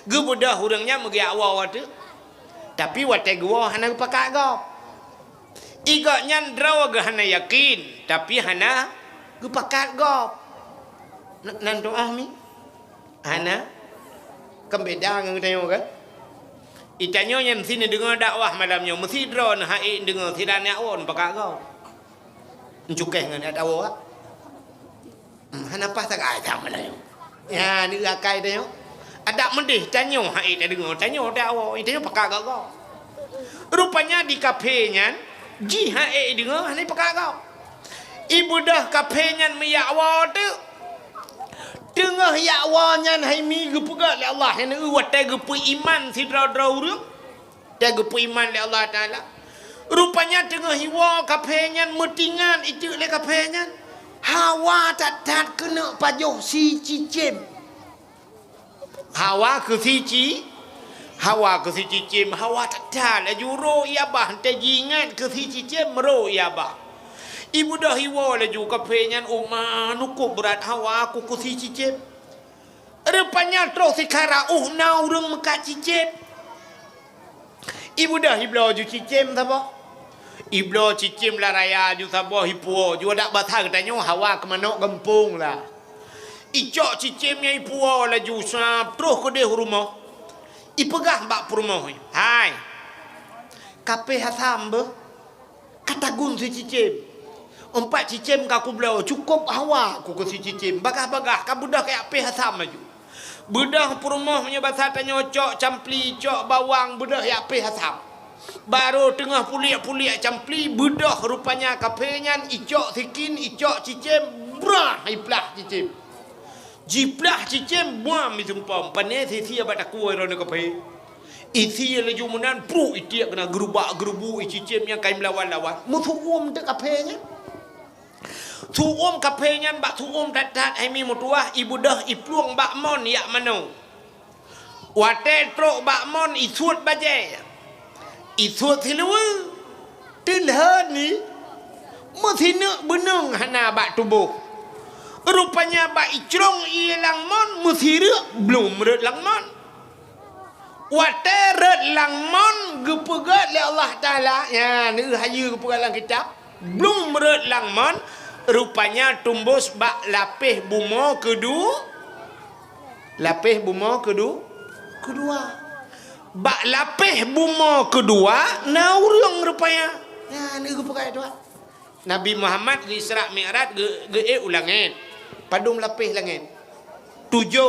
ge budah urangnya megi awal tu tapi wate gua hana pakak go iganya draw ge hana yakin tapi hana ge pakak go nan doa mi hana kembeda ngang tayo kan itanyo yang sini dengar dakwah malamnya mesti draw nah hai dengar sidane awon pakak go encukeh ngan dakwah. Hana pas tak ada Melayu. Ya ni akai dia. Ada mendih tanyo hai dia dengar tanyo dak awak itu pakak kau. Rupanya di kafenya ji hai dengar hani pakak kau. Ibu dah kafenya meyakwa tu. Tengah yakwanya hai mi gepegat le Allah yang uwat teh gepu iman sidra-dra urang. Teh gepu iman le Allah Taala. Rupanya tengah hiwa kafenya metingan itu le kafenya. Hawa tak kena pajuh si cicim. Hawa ke si cicim. Hawa tak la juro ia bah te jingat ke si cicim mero ia bah. Ibu dah hiwa la ju kafenya umah nuku berat hawa aku ke si cicim. Rupanya terus sekarang na urang mekat cicim. Ibu dah hiblau ju cicim apa? Iblo cicim lah raya ju sabah hipuo ju dak batang tanyo hawa ke manok gempung lah. Icok cicimnya hipuo lah ju sap terus ke dia rumah. ipegah bak purmoh hai kape hasam be katagun si cicim empat cicim kaku belau cukup hawa ku si cicim bagah-bagah ka budak kayak ape hasam maju budak purmoh nya bahasa tanya cok campli cok bawang budak ya ape hasam baru tengah puliak-puliak campli budak rupanya kapenyan icok sikin icok cicim brah iplah cicim jiplah cicim buam misumpam pane sia badak kuai rona kape isi laju menan pru itiak kena gerubak gerubu cicimnya kain lawan-lawan musuum dek kapenya tuum kapenya bak tuum dadat ai mi mutuah ibu dah ipluang bak mon yak mano wate trok bak mon isut baje isut silewe tilhan ni mesina beneng hana bak tubuh rupanya bak icrong ilang mon mesira belum meret lang mon wateret lang mon gepegat le Allah Taala ya ni hayu gepegat lang kitab belum meret lang mon rupanya tumbus bak lapih bumo kedua bak lapih bumo kedua naurung rupanya ya ni gepegat tu Nabi Muhammad di Isra Mi'raj ge ulangin padung lapih langit 7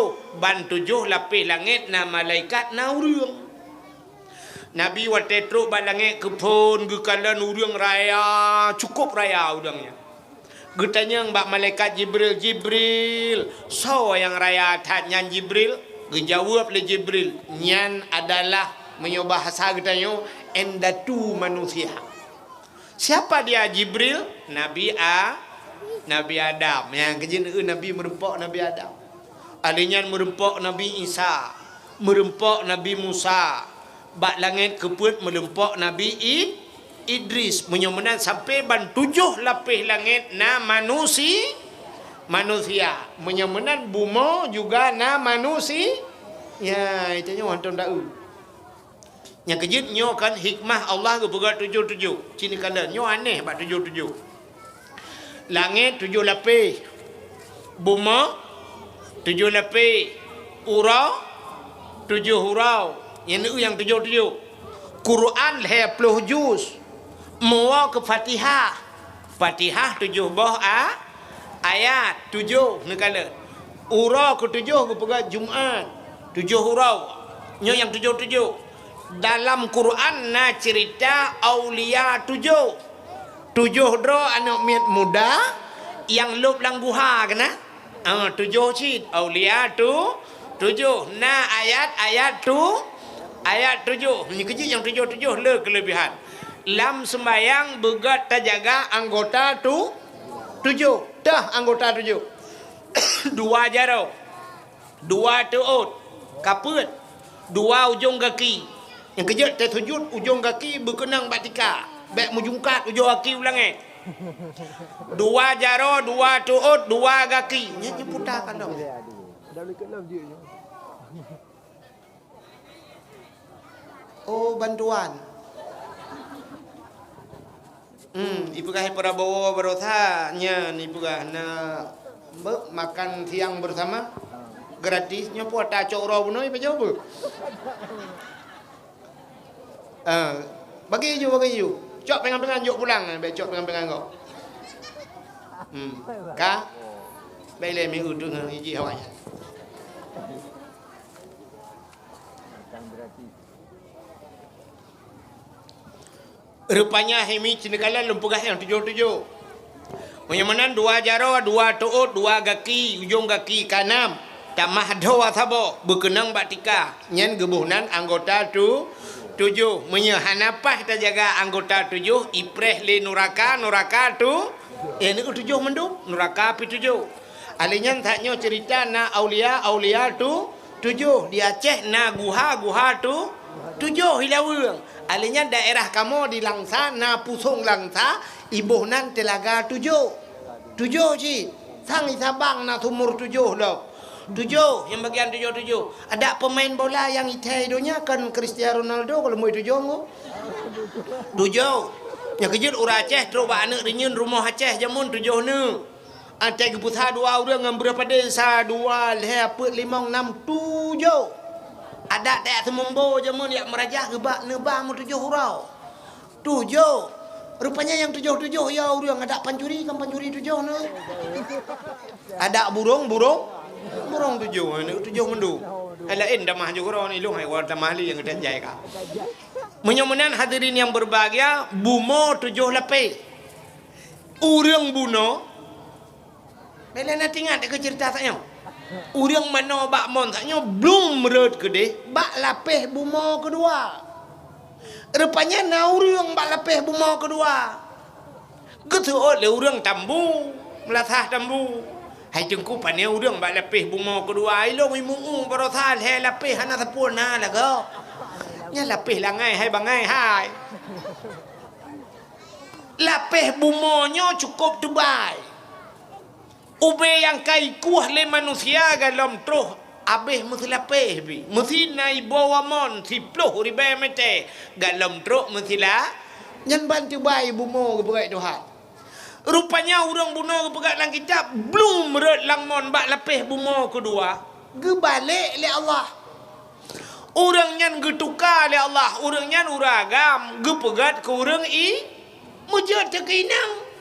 lapis langit na malaikat na urang Nabi wate truk ba langit kepun gekalan urang raya cukup raya udangnya getanya mbak malaikat Jibril so yang raya tat nyan Jibril gejawab le Jibril nyan adalah menyobah bahasa getanya endatu manusia siapa dia Jibril Nabi Adam yang kejin Nabi merempok Nabi Adam alinyan merempok Nabi Isa merempok Nabi Musa bak langit keput merempok Nabi Idris menyomenan sampai ban 7 lapis langit na manusia menyomenan bumo juga na manusia ya itu nya wanton dau yang kejut nyo kan hikmah Allah ke berat 7 cini kala nyo aneh bak 7 langit 7 lapis bumo 7 lapis urau 7 hurau yang 7 Quran 20 juz muwa ke Fatihah 7 boh ayat 7 negala urau ke 7 ke pegat Jumaat 7 hurau nyo yang 7 dalam Quran na cerita aulia 7 dro anak miat muda yang lop lang guha kena 7 cid aulia 7 nah ayat 7 ni kecil yang 7 le kelebihan lam sembayang begat terjaga anggota 7 dah anggota 7 dua jaro 2 tuut kaput 2 ujung kaki yang kejut tersujud ujung kaki berkenang batika baik mujungkat ujung kaki ulangnya 2 jaro 2 tuut 2 kaki nya diputarkan dong oh bantuan ipugah Prabowo berotanya ni pugah na makan siang bersama gratisnya po ta coro bunoi pa jauh bagi you cok pengan-pengan yuk pulang cok pengan-pengan kau ka baile mi udu nang hiji hawanya rupanya hemi cinekala lumpugah yang 7 menyamanan 2 jaro 2 tuut 2 kaki ujung kaki kanam tamah doa sabo berkenang batika nyen gebuhnan anggota 7 menyehanapah terjaga anggota 7 ipreh le nuraka tu ni 7 mendung nuraka pi 7 alinyan taknyo cerita na aulia tu 7 di Aceh na guha tu 7 hilaweng alinyan daerah kamu di Langsa na pusung Langsa ibuhnan telaga 7 ci sang Sabang na tumur 7 lo 7 yang bagian 7 ada pemain bola yang itaidonya kan Cristiano Ronaldo kalau mau 7 yang kejut ura Aceh terus ba anak rinyun rumah Aceh jamun 7 ne Aceh geputha 2 orang dengan berapa desa 2 5 6 7 Ada tak semumbo je mun yak merajah gebak nebah mu 7 hurau. 7. Rupanya yang 7 ya urang ada pancuri kan pancuri 7 ne. Ada burung 7 ni 7 mendu. Lain dah mah juga ni lu hai war tamali yang dah jai ka. Menyomunan hadirin yang berbahagia, bumo 7 lapis. Urang buno. Bela nak ingat ke cerita taknya. Urang mano bak mon taknya belum mereut gede, bak lapis bumo kedua. Rupanya na urang bak lapis bumo kedua. Ketuot le urang tambu, melatah tambu. Hai jengku pane urang bak lapis bumo kedua, ai long imu barothan he lapis hana sapuna lah go. Nya lapis langai hai bangai hai. Lapis bumonyo cukup tebal. Ube yang kai kuah le manusia galom troh abeh mesti lapis bi. Mesti nai bawa mon 10 ribu mete galom troh mesti la nyan bantu bai bumo ke perai Tuhan. Rupanya urang buno ke pegat lang kitab belum mereut lang mon bak lapis bumo kedua. Ge balik le Allah. Urang nyan ge tukar le Allah, urang nyan uragam ge pegat ke urang mujud te kinang.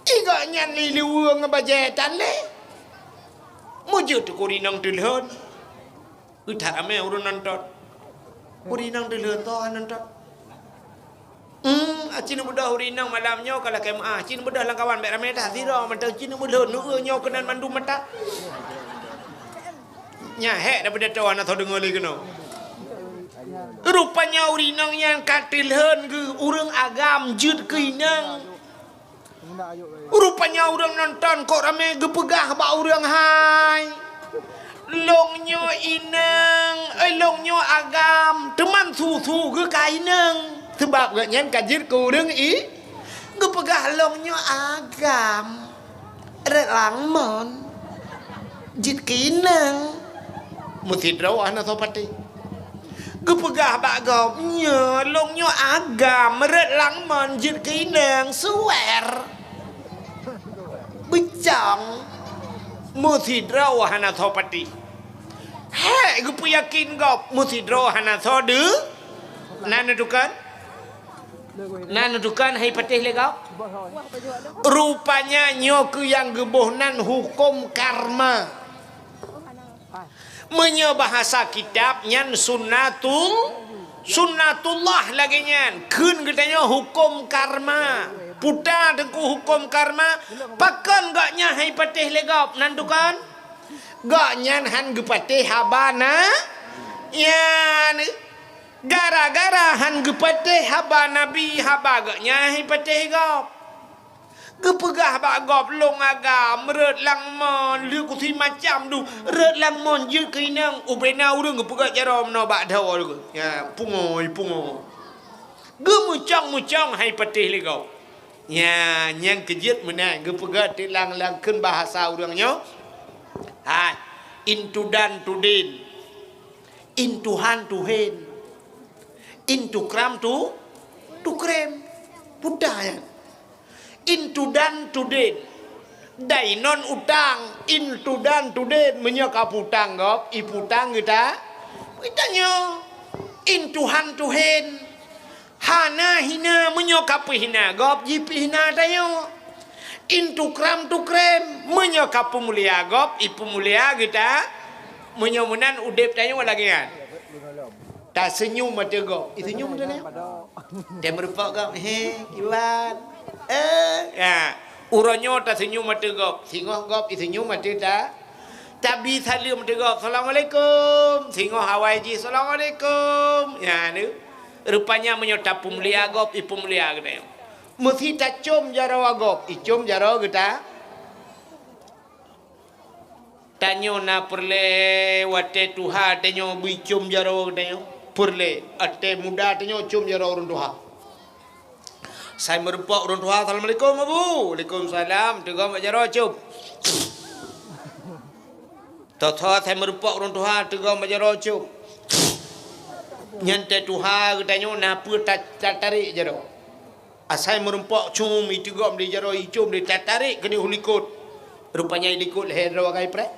Iga nyan li liwang ngabajetan le. Mujud te kurinang tilhon. Uthak ame urang nonton. Kurinang tilhon to nonton. Cina mudah urinang malamnya kalau kemah. Cina mudah lang kawan mek ramai dah zira mantau cina mudah nu nyo kenan mandu mata. Nya hek daripada tuan atau dengar lagi kena. Rupanya urinang yang katilhon ke urang agam jut keinang. Rupanya urang nonton kok ramai gepegah bak urang hai. Longnyo inang, longnyo agam, teman susu ke kainang. Sebab gaknya kajir kurang gepegah longnyo agam. Relang mon. Jit kinang. Mesti draw ana sopati. Gepegah bak gopnya longnyo agam, relang mon jit kinang suwer. Becang. Mesti draw ana sopati. Hei gepu yakin gop mesti draw ana sode. Nana dukan? Nan dukan hai patih le kau. Rupanya nyoku yang gebohnan hukum karma. Menyo bahasa kitab nyan sunnatullah lagi nyan. Kun katanya hukum karma. Puta dengku hukum karma. Pakan gaknya hai patih le kau. Nan dukan? Gak nyan han gepatih habana. Yan gara-gara han gepatih haba nabi haba gaknya hi patih gop. Gepegah bak gop long agam mereut lang mon lu kusi macam du reut lang mon je keinang ubena urang gepegah jarom no bak daw lu. Ya pungoi. Gemucang hai patih le gop. Ya nyang kejit menang gepegah tilang-lang keun bahasa urangnya. Ha into dan to din. Into han to hen. Into kram to krem pudaya. Into dan to den. Dai non utang into dan to den menyaka putang gop iputang kita. Itanya into han to hen. Hana hina menyaka hina gop jipi hina tayo. Into kram to krem menyaka pemulia gop ipu mulia kita. Menyomunan udep tayo lagi kan. Tak senyum mata kau. Senyum macam mana? Dia merupak kau. Kiwan. Ya. Urangnya tak senyum mata kau. Singoh kau senyum mata tak. Tapi salam mata kau. Assalamualaikum. Singoh Hawaii ji. Assalamualaikum. Ya ni. Rupanya menyota pemulia kau. Ipu mulia kita. Mesti tak cium jarawa kau. Cium jarawa kita. Tanyo na perle wate tuha. Tanyo bui cium jarawa kita. Perle ate muda tanya cium jara orang tua. Saya merupak orang tua. Assalamualaikum Abu. Waalaikumsalam. Tengok mak jara cium. Tata saya merupak orang tua. Tengok mak jara cium. Nyante tuha tanya napa tak tarik jara. Asai merupak cium itu gom di jara cium di tarik kena hulikut. Rupanya hulikut leher rawa kai pre.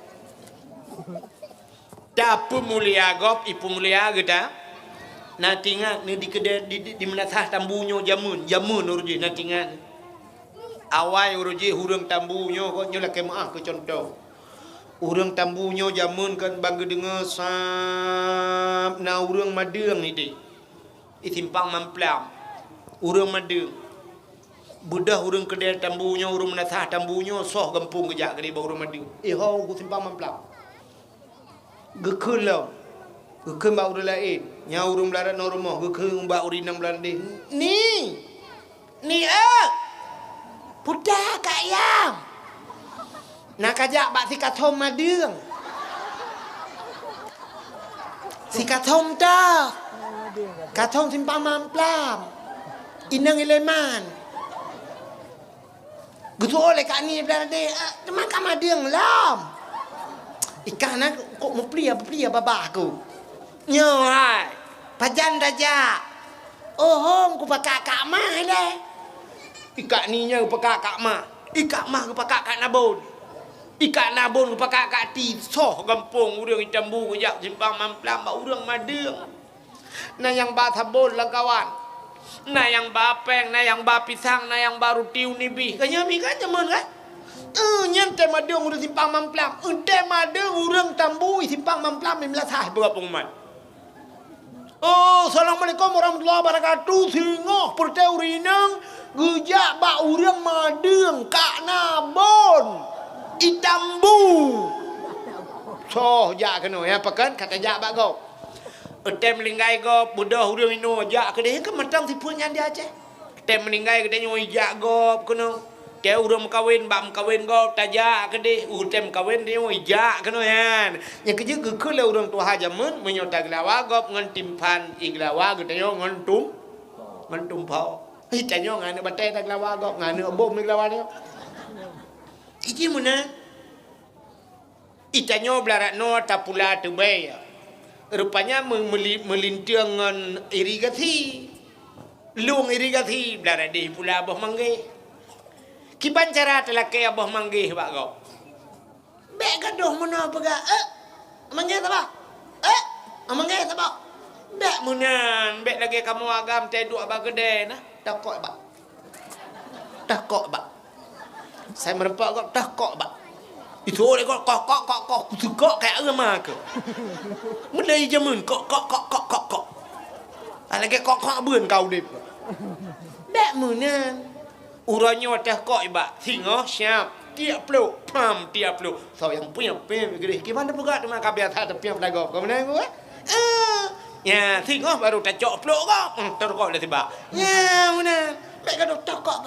Tapi mulia gop ipu mulia kita. Nanti ingat ni di kedai di menatah tambunya jamun uruji nanti ingat. Awai uruji hurung tambunya kok nyola kemaah ke contoh. Urang tambunya jamun kan bangga dengar sap na urang madeng ni dek. Isimpang mamplam. Urang madeng. Budah urang kedai tambunya urang menatah tambunya soh gampung kejak ke dia urang madeng. Hau ku simpang mamplam. Gekun lah. Gekun ba urang lain. Nya urang belarat no rumah gekun ba urinang belarat dia. Ni Pudah kak yang. Nak kajak bak si kathom madeng. Si kathom dah. Kathom simpang mamplam. Inang ileman. Gitu oleh kak ni belajar dia. Teman kak madeng lam. Ikan nak kok mau pelia babah aku. Nyo hai. Pajan raja. Oh ku pakak kak mah leh. Ikan ni nya pakak kak mah. Ikan mah ku pakak kak nabon. Ikat nabun pakai kat ti soh gampung urang jambu kejak simpang mamplam ba urang madeng. Na yang ba sabun lah kawan. Na yang ba peng, na yang ba pisang, na yang ba rutiu nibi. Kanya mi kan jaman kan? Nyen te madeng urang simpang mamplam. Te madeng urang tambu simpang mamplam mi melasah berapa umat. Assalamualaikum warahmatullahi wabarakatuh. Singoh perte urinang gejak ba urang madeng kak nabon. Itambu. So jak kena ya pakan kata jak bak go. Tem linggai go budah urang ino jak ke dia ke matang tipu nyan dia aje. Tem linggai ke dia nyoi jak go kena. Dia urang kawin bak kawin go tajak ke dia. Tem kawin dia nyoi jak kena yan. Yang kerja ke le urang tuha jamun menyota glawa go ngan timpan iglawa ke dia ngan tum pau. Hi tanyo ngan batai ta glawa go ngan bom iglawa dia. Iki mana? Itanyo belarat no tapula tebay. Rupanya melintang dengan irigasi. Lung irigasi belarat di pula abah manggih. Kiban cara telake abah manggih bak kau. Bek gaduh mana pega? Manggih tak apa? Manggih tak apa? Bek munan, bek lagi kamu agam teduk abah gede nah. Takok bak. Saya merempak kau takok bak. Itu oleh kok kok kayak apa ke? Mulai jamun kok. Lagi kok buen kau dip. Dak munan. Uranya dah kok bak. Singo siap. Tiap peluk, pam tiap peluk. So yang punya gede. Gimana buka dengan kabiasa tapi yang pelago. Kau mana gua? Ya, singo baru tak cok peluk kau. Terkok dah tiba. Ya, munan. Mereka dah takok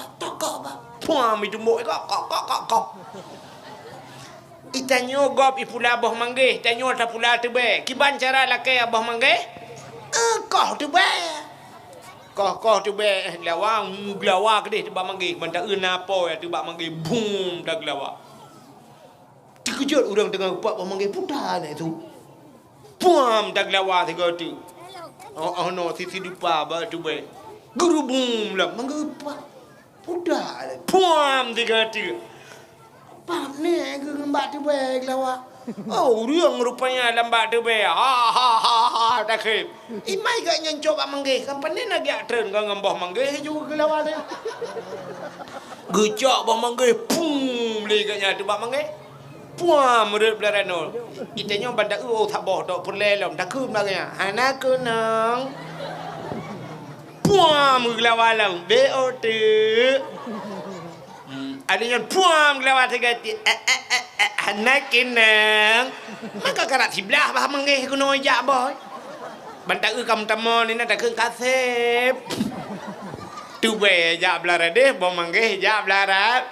bak. Puam itu mbok kok. Itanyo gop ipula abah manggih, tanyo ta pula tebe. Kiban cara lakai abah manggih? Kau tebe. Kau tebe glawa kedih teba manggih. Benda apa ya teba manggih boom dak glawa. Dikejut orang tengah buat abah manggih putar itu. Puam dak glawa tiga tu. No sisi dupa ba tebe. Guru boom lah manggih putar. Puam tiga tu. Pam ni ke lambat tu baik lawa. Orang rupanya lambat tu baik. Ha tak kep. Imai gak nyen coba manggih. Kapan nak dia tren kau ngambah manggih juga ke lawa dia. Gejak bah manggih pum le gaknya tu bah manggih. Puam murid belarano. Itanya bandak tak boh tok perlelom tak kum lagi. Anak kunang. Puam lawa lau. BOT. Adanya puam lewat tegati anak kenang maka karat sebelah bah manggih kuno jak boy bantak kam tamon ni nak ke kasep tu be jak belarat deh bo manggih jak belarat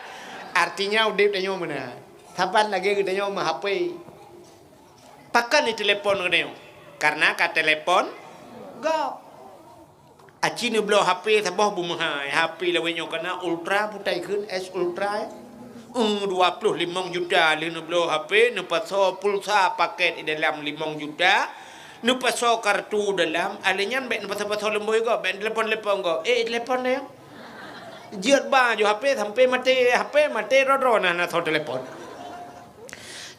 artinya udip tanyo mana saban lagi ke tanyo mah HP pakan ni telefon ke karena ka telefon go aci ni belah HP sabah bumahai HP lawenya kena ultra putai kun S ultra 25 juta le ni belah HP ni paso pulsa paket di dalam 5 juta ni paso kartu dalam alenya bet ni paso lemboy go bet telefon go telefon dia jiat ba jo HP sampai mati HP mati ro nah telefon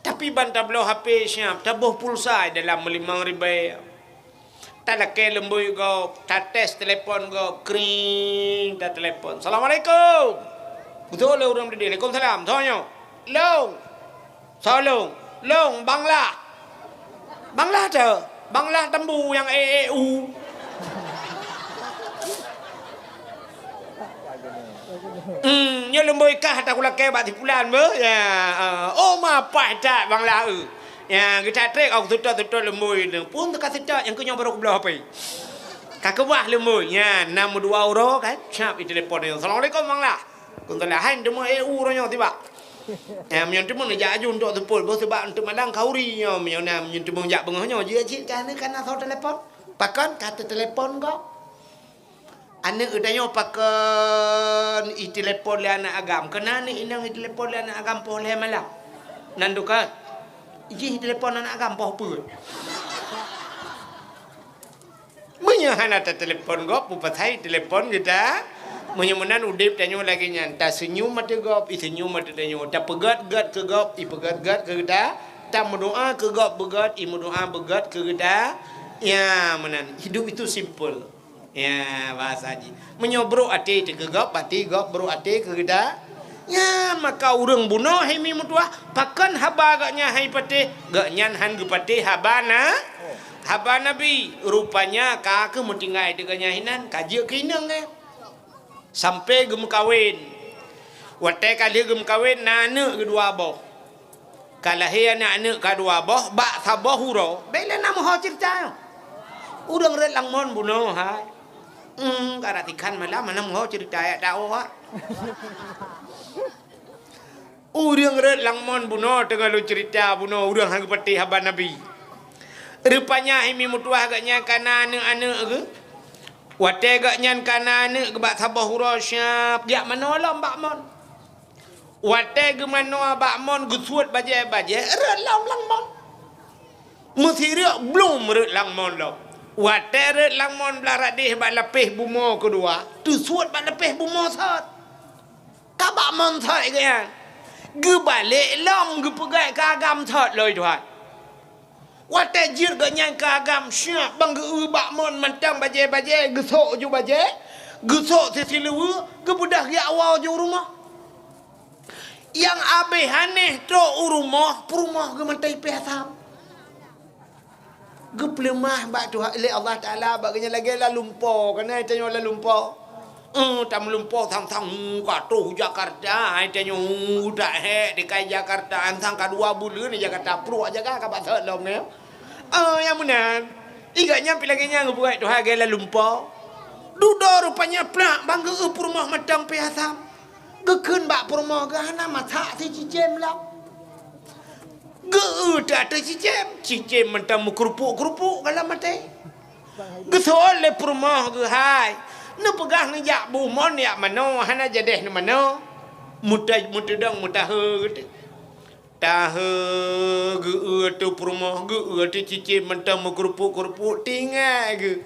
Tapi bantah belah HP siap, tabuh pulsa dalam 5,000. Tak laki lembui go, tak tes telefon go, kring, tak telefon. Assalamualaikum. Betul lah orang berdiri. Waalaikumsalam. Tanya. Long. Salong. Long. Bangla. Bangla tu. Bangla tembu yang EEU. Nya lembui kah tak kula ke bak tipulan ber. Ya. Oh ma pai tak Bangla ya kita trek aku tutur lembui pun dekat sedak yang kenyang baru belah apa. Kakewah lembui ya 62 euro kan. Siap di telefon dia. Assalamualaikum Bangla. Kuntalahan demo EU ronyo tiba. Mian temu nak jaju untuk tepul bos sebab untuk madang kauri nyo mian mian temu jak bengohnyo dia cik kan kana sau telefon. Pakan kata telefon kau. Ane udanyo pakan i telefon le anak agam. Kena ni inang i telefon le anak agam poh le malam. Nandukan. Iji telefon anak agam poh apa? Menyahana telefon kau pupatai telefon kita. Menyemunan udip tanyo lagi nyan ta senyum mata gop i senyum mata tanyo ta pegat gat ke gop i pegat gat ke kita ta berdoa ke gop begat i berdoa begat ke kita ya menan hidup itu simple ya bahasa haji menyobro ati ke gop bro ati ke kita ya maka urang bunuh hai mi mutua pakan haba gaknya hai pate gaknyan han ge pate habana haba nabi rupanya ka ke mutingai deganya hinan kaje ke inang sampai gem kawin. Watai kali gem kawin nana kedua boh. Kalau hia anak kedua boh bak saboh huro. Bela nama ho cerita. Udang red langmon bunuh hai. Karatikan malam mana ho cerita ya tahu ha. Udang red langmon bunuh tengah lu cerita bunuh udang hang peti haban nabi. Rupanya imi mutuah agaknya kana anak-anak ke. Watai gak nyan kana anak gebak sabah hurau siap giak manolom bakmon. Watai ge mano bakmon gusuat baje-baje ret lang-langmon. Mesti ret belum ret langmon lo. Watai ret langmon belah radih bak lepih bumo kedua. Tu suat bak lepih bumo sat. Ka bakmon sat ge yan. Ge balik lom ge pegai kagam sat loi tuan. Watai jir gak nyan kagam siap bang ge bakmon mentang baje-baje gesok ju baje gesok sesilewu ge budak ya awal ju rumah yang abe haneh to rumah perumah ge mentai pesam ge plemah bak tu le Allah Taala baganya lagi la lumpo kana tanyo la lumpo tam lumpo thang ka tu Jakarta ai tanyo udah he di kai Jakarta antang ka 2 bulan ni Jakarta pro jaga ka bat lom ne yang benar. Igaknya pilagnya ngebuat tu harga la lumpur. Dudo rupanya plak bangga rumah matang piasam. Gekun bak rumah gahana masak si cicem lah. Ge tak ada cicem mentang kerupuk kalau mati. Gesol le rumah ge hai. Nu pegang ngejak bumon ya mano hana jadeh nu mano. Mutadang mutahe gitu. Tahu ge tu rumah ge tu cicim mentang kerupuk tinggal ge.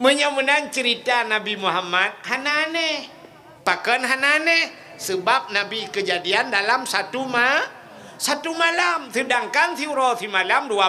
Menyamunan cerita Nabi Muhammad hanane. Pakan hanane sebab Nabi kejadian dalam satu malam sedangkan siurau si malam 20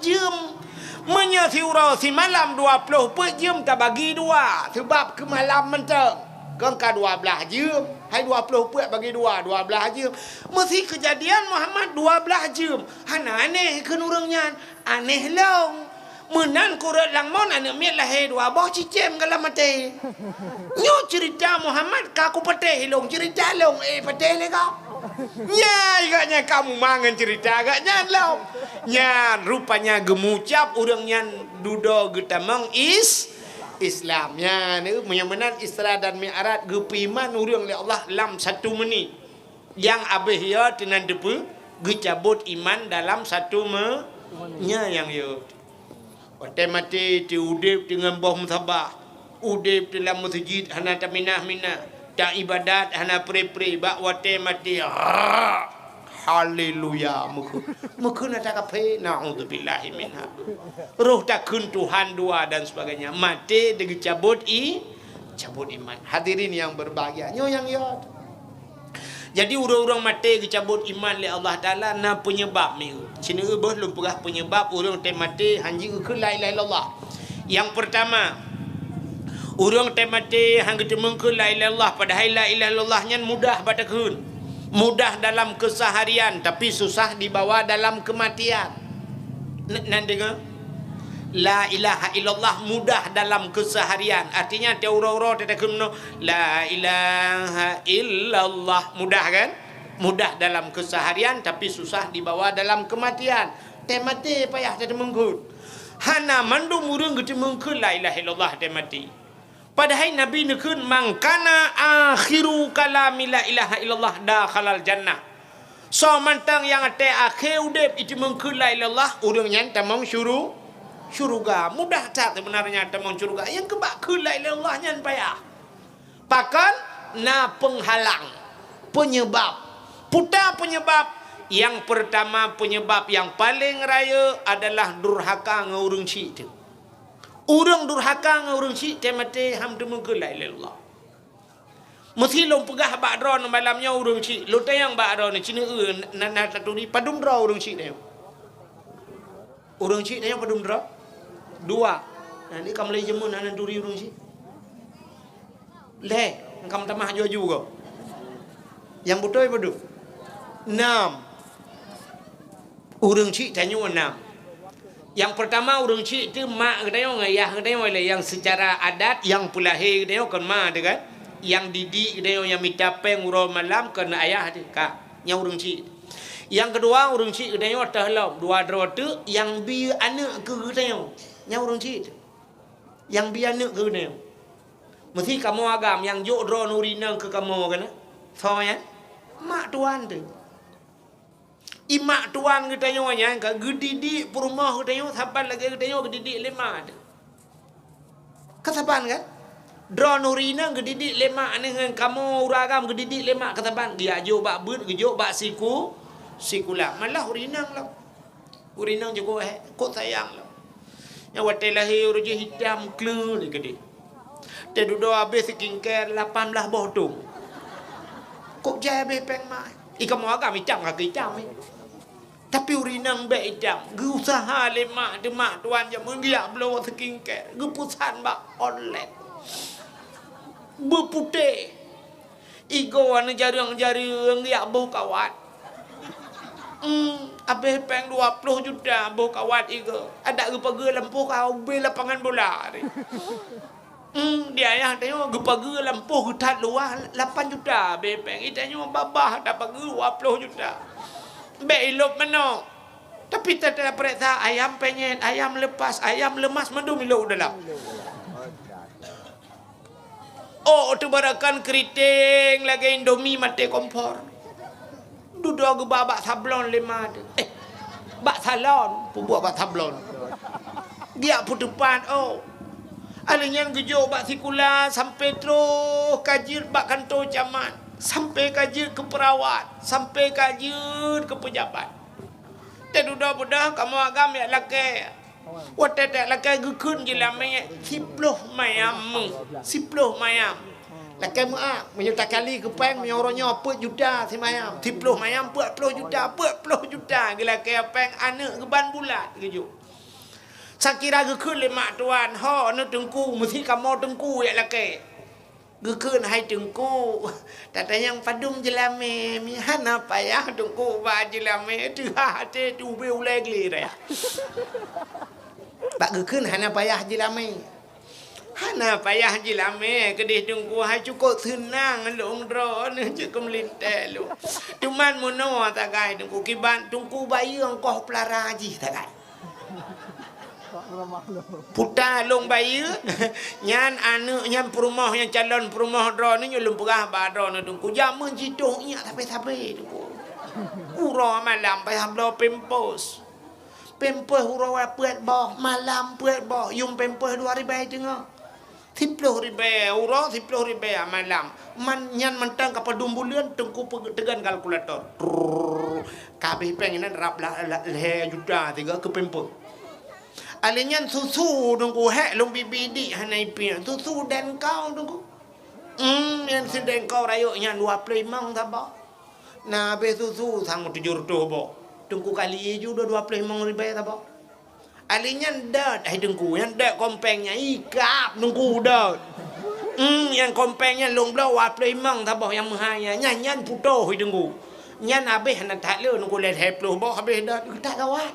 jam. Menya siurau si malam 20 jam tak bagi dua sebab ke malam mentang. Kan ka 12 jam. Hai 20 puak bagi 12 jam. Mesti kejadian Muhammad 12 jam. Hana aneh kan orangnya. Aneh long. Menan kurat langmon anak miat lahir 2 boh cicem kalau mati. Nyo cerita Muhammad kaku patih long cerita long patih le kau. Nya agaknya kamu mangan cerita agaknya long. Nya rupanya gemucap orangnya dudo getamang Islamnya ni menyamanan Isra dan Mi'raj gepiman urang li Allah dalam 1 menit. Yang abih ya tenan depu gecabut iman dalam 1 nya yang yo. Watai mati ti udip dengan boh musabah. Udip dalam masjid hana taminah tak ibadat hana pre bak watai mati. Haleluya muka nak kape naudzubillahi minha roh takun Tuhan dua dan sebagainya mati dengan cabut iman. Hadirin yang berbahagia nyo yang yo Jadi orang-orang mati dicabut iman oleh Allah Taala na penyebab ni. Cina ubah belum pernah penyebab orang teh mati hanji ke la ilaha illallah. Yang pertama, orang teh mati hang ketemu ke la ilaha illallah padahal la ilaha illallah nyan mudah pada keun. Mudah dalam keseharian tapi susah dibawa dalam kematian. Nan dengar? La ilaha illallah mudah dalam keseharian. Artinya dia ura-ura dia kena la ilaha illallah, mudah kan? Mudah dalam keseharian tapi susah dibawa dalam kematian. Teh mati payah dia mengkut. Hana mandum urang gede mengkut la ilaha illallah teh mati. Padahal Nabi nekun mangkana akhiru kalami la ilaha illallah dakhalal jannah. So mantang yang ate akhir udip itu mengkut la ilallah urang nyan tamang syurga. Mudah tak sebenarnya tamang syurga. Yang kebak ke la ilallah nyan payah. Pakan na penghalang, penyebab. Putar penyebab. Yang pertama penyebab yang paling raya adalah durhaka dengan urang cik tu. Urang durhaka dengan urang cik teh mati ham tu mengkut la ilallah. Mesti long pegah bak dron malamnya urang cik. Lo tayang bak dron cina nana satu ni padum dra urang cik dia. Urang cik dia padum dra. Dua. Nanti kamu lagi jemun nana duri urang cik. Le, kamu tamah jual juga. Yang betul padum. 6. Urang cik tanya 6. Yang pertama urang cik tu mak dia ngayah dia yang secara adat yang pulahir dia kan mak dia kan. Yang didik dia yang minta peng urang malam kena ayah dia kak nya urang cik. Yang kedua urang cik dia tahlau dua dro tu yang bi anak ke dia nya urang cik. Yang bi anak ke dia. Mesti kamu agam yang jok dro nurina ke kamu kan. So ya. Mak tuan tu. Imak tuan kita nya ka gedidik perumah kita saban lagi kita gedidik lima tu. Kesaban kan? Dro nurina gedidik lemak dengan kamu uragam gedidik lemak kataban dia jo bak beut gejo bak sikula malah urinang lah urinang juga kok sayang lah yang wate lahir uruji hitam kleu ni gede te duduk habis skincare 18 botung kok jaya be peng mai kamu agam hitam kaki hitam tapi urinang be hitam ge usaha lemak demak tuan jam dia blow skincare ge pusan bak online berputih igo ane jarang ya bau kawat habis peng 20 juta bau kawat igo ada gepage lampu kau be lapangan bola dia yang tanya gepage lampu hutan luar 8 juta be peng itanya babah dapat 20 juta be ilop mano tapi tak ada periksa ayam penyet ayam lepas ayam lemas mandum ilok dalam. Oh, tu barakan keriting lagi Indomie mati kompor. Duduk ke bak sablon lima tu. Bak salon, buat bak sablon. Dia pun depan Alanya gejo bak sikula sampai terus kajir bak kantor camat, sampai kajir ke perawat, sampai kajir ke pejabat. Te duduk budak kamu agam ya laki. Wate tak lakai gukun je lah mayat 10 mayam lakai maaf menyutak kali ke peng menyorongnya 4 juta si mayam 10 mayam 40 juta gila kaya peng anak ke ban bulat keju sakira gukun lemak tuan no tengku mesti kamu tengku ya lakai gukun hai tengku tata yang padum jelame mihan apa ya tengku ba jelame tu hati tu be ulegli ya Pak gekun hana payah jilame. Hana payah jilame kedih tunggu hai cukup senang long dro ne cukup melinte lu. Cuman mono tagai tunggu kiban tunggu bayi engkau pelara haji tagai. Putar long bayi nyan anu nyan perumah yang calon perumah dro ni nyulum perah ba dro ne tunggu jamun jidoh nya tapi tunggu. Uro malam payah blo pempos. Pempeh hurawa puat boh malam puat boh yung pempeh 2 ribai tengah 10 ribai uro 10 ribai malam man nyan mentang kapal dumbulian tengku tegan kalkulator kabeh pengen rap le juta 3 ke pempeh alinyan susu tengku hek long bibi di hanai pi susu dan kau tengku yang sedang kau rayuk nyan 25 tabak Nah besusu sang tujur tu bo. Tungku kali ju 25 ribu tak bo. Alinya ndak hai tungku yang ndak kompengnya ikap nungku dah. Yang kompengnya long blau 25 tak bo yang mahanya nyan puto hai tungku. Nyan habis nak tak le nungku le 20 bo habis dah tak kawat.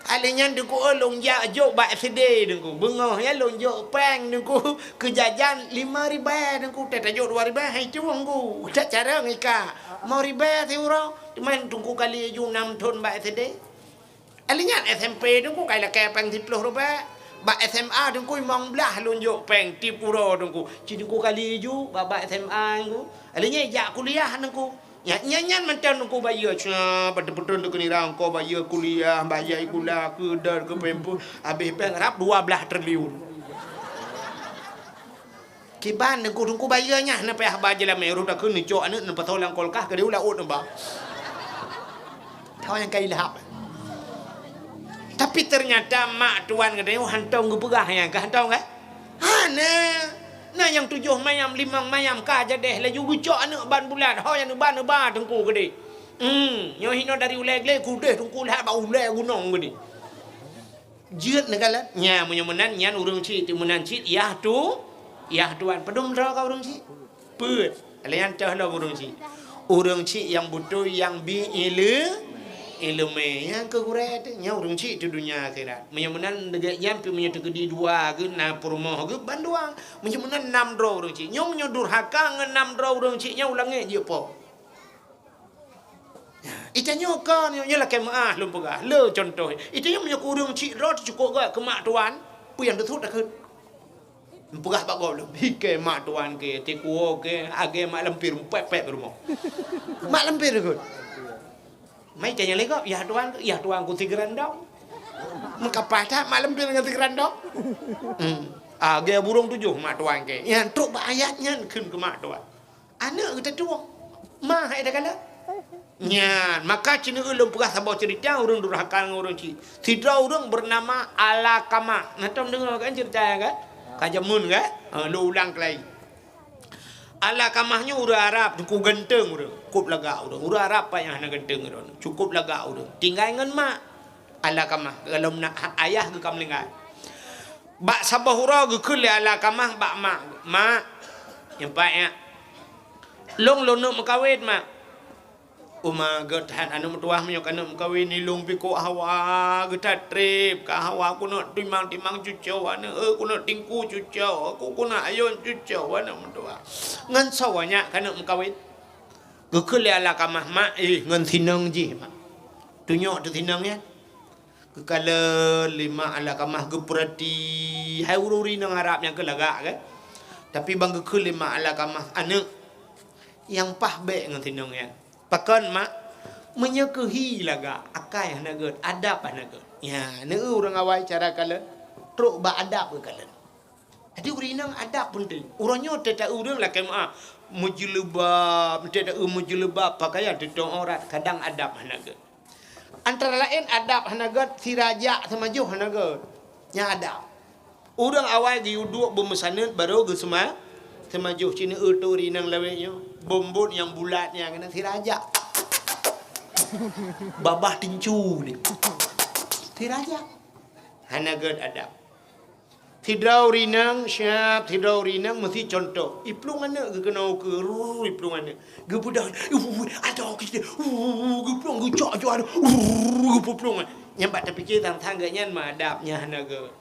Alinya tungku long ya jok ba FD tungku. Bengah ya long jok peng tungku kejajan 5 ribu tungku tak jok 2 ribu hai tungku. Tak cara ngika. Mau riba ti uro cuman tungku kali ju 6 ton ba SD alinya SMP tungku kaila ke peng 10 rupiah ba SMA tungku mong belah lunjuk peng 10 uro tungku ci tungku kali ju ba SMA tungku alinya ja kuliah tungku nyanyan mantan tungku bayar cha betul-betul tungku ni rang ko bayar kuliah bayar gula ke dar ke pempu habis peng rap 12 triliun kiban tungku bayarnya na payah baje la meru dak ni cok anu pa tholang kolkah ke dia ulah ut ba tahu yang kai lahap tapi ternyata mak tuan ke dia hantong ke pegah yang ke hantong ke na yang 7 mayam 5 mayam ka jadeh la juga cok anu ban bulan ho yang ban ba tungku ke dia nyo hino dari uleg-leg ku deh tungku lah ba uleg gunong ke dia jeut negala nya munyamunan nyan urang ci timunan ci yah tu ya tuan pedum draw kau urang ci put alian teh lah urang ci yang butuh yang bi ilmu yang ke kuret nya urang ci tu dunia akhirat menyemenan degak yang pi menye tegedi dua ke na purmoh ke banduang menyemenan 6 draw urang ci nyong nyo durhaka ngan 6 draw urang ci nya ulange je po itanya kan nya lah kemaah lum pegah le contoh itanya menye urang ci rot cukup ga ke mak tuan pu yang detut dak pegah pak gol bike mak tuan ke tikuo ke age mak lempir pepek rumah mak lempir ke mai tanya lagi ya tuan ku 3 randong mengkapata mak lempir dengan 3 randong age burung 7 mak tuan ke yang truk ba ayatnya keun ke mak tuan anak kita tuang mah ai dah kala nyan maka cina ulun pegah sabau cerita urang durhaka urang ci tidra urang bernama Alakama nah tom dengar kan cerita kan kajamun kan lu ulang lagi Alakamahnya urang Arab cukup genteng urang cukup lega urang Arab apa yang hana genteng urang cukup lega urang tinggal ngan mak Alakamah kalau nak ayah ke kamlingan bak sabah urang ke kul Alakamah bak mak yang baik long nak mengkawin mak Tahan anu tuah menyok anu kawin ni long piko hawa getat trip ka hawa aku nak timang cucau anu aku nak tingku cucau aku nak ayon cucau anu tuah ngan sawanya kana mengkawin gekele ala kamah mak ngan tinang ji mak tunyok tu tinangnya kekala 5 ala kamah geprati hai ururi nang Arab yang kelagak kan tapi bang gekele 5 ala kamah anu yang pah be ngan tinangnya pakan mak menyekehi laga akai hanaget adab hanaget ya neu urang awai cara kala truk ba adab ke kala jadi urinang adab penting uranyo teta urang lah kema mujilbab teta mujilbab pakaian teta orang kadang adab hanaget antara lain adab hanaget siraja samajuh hanaget nya adab urang awai diuduk bemesaneut baru ge semajuh cina tu rinang lawenya bombon yang bulatnya kena tiraja babah tincu ni tiraja hanaget adab tidrau rinang syap tidrau rinang mesti contoh iplung anak ke kena ke iplung anak ge budak ada kita ge plung ge cak ada ge plung nyambat terfikir tentang ganyan mah adabnya hanaget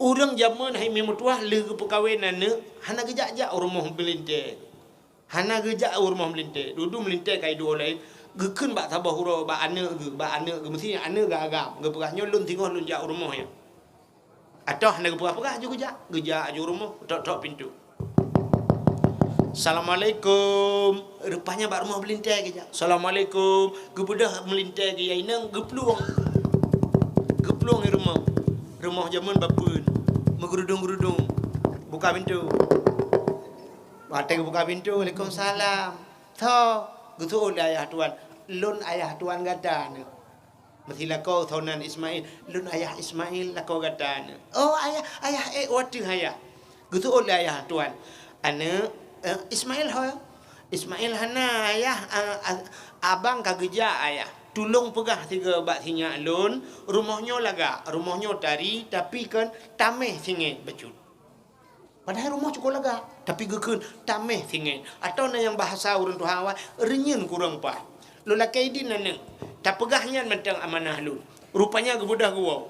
urang zaman hai memutuah le ke perkawinan hana gejak-jak rumah melinte hana gejak rumah melinte dudu melinte kai dua lain gekeun bak tabah hura bak anak ge mesti anak ge agam ge perah nyolun tinggal lun jak rumah ya atau hana ge perah juga gejak ju rumah tok pintu Assalamualaikum rupanya bak rumah melinte gejak Assalamualaikum ge budak melinte ge yainang ge pluang di rumah zaman bapun menggerudung buka pintu buka pintu Waalaikumsalam tho gitu oleh ayah tuan lun ayah tuan gadan mesti lakau thonan Ismail lun ayah Ismail lakau gadan oh ayah waktu ayah gitu oleh ayah tuan ane Ismail ho Ismail hana ayah abang kageja ayah. Tolong pegah 3 bat sinyak lun, rumahnya laga, rumahnya tari tapi kan tameh singit becut. Padahal rumah cukup laga, tapi gekun tameh singit. Atau na yang bahasa urang tu hawa renyen kurang pa. Lu lakai din nang tak pegahnya mentang amanah lu. Rupanya gebudah gua.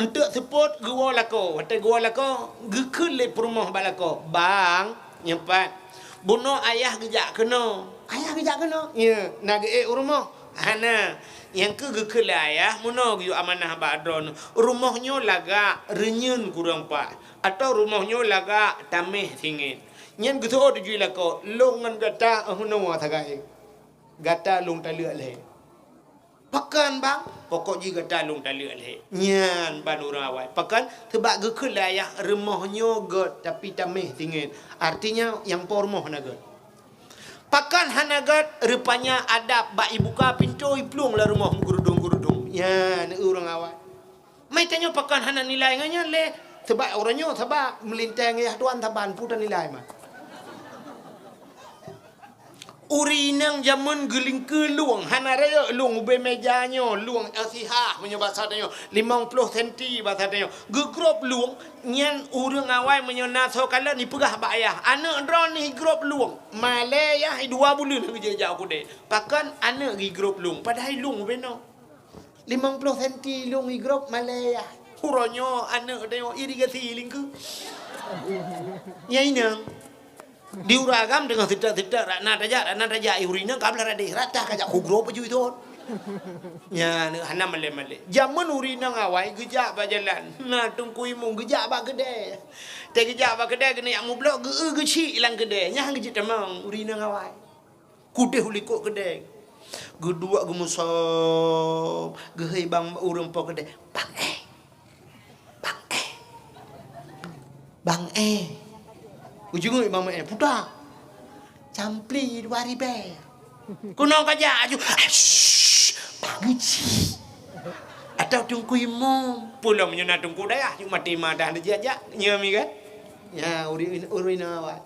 Untuk support gua lako, kata gua lako, gekun le rumah balako. Bang, nyempat. Buno ayah gejak kena. Ayah gejak kena. Ya, nak rumah. Hana yang ke ayah muno yu amanah badron rumahnya laga renyun kurang pa atau rumahnya laga tameh singit nyen gitu tu ju lako longan gata huno wa tagai gata long taluk le pakan bang pokok ji gata long taluk le nyen banura awai pakan sebab gekul ayah rumahnya god tapi tameh singit artinya yang pormoh naga. Pakan hanagat rupanya ada bak ibuka pintu iplung lah rumah gurudung. Ya, ni orang awak. Mai tanya pakan hana nilai nganya le sebab orangnya sebab melintang ya tuan taban putan nilai mah. Uri nang zaman geling ke luang hana raya luang ube mejanya luang LCH punya bahasa tanya 50 cm bahasa tanya gegrop luang nyan urang awai menyona so kala ni pegah bak ayah anak dron ni grop luang malaya 2 bulan kerja jauh aku deh pakan anak gi grop luang padahal luang ube no 50 cm luang gi grop malaya uronyo anak tanya irigasi lingku nyai nang diuragam dengan tidak rana raja urina kabla rade rata kajak kugro paju itu nya hana male zaman urina ngawai gejak ba jalan na tungkui mung gejak ba gede te gejak ba gede kena yang mublok geci lang gede nya gejak tamang urina ngawai kude huliko gede gedua gemusop gehei bang urang po gede bang ujung imam puta campli 2,000 kuno kaja aju pagici atau tungku imam pulang menyuna tungku daya cuma timah dah jajak nyami kan ya urina wa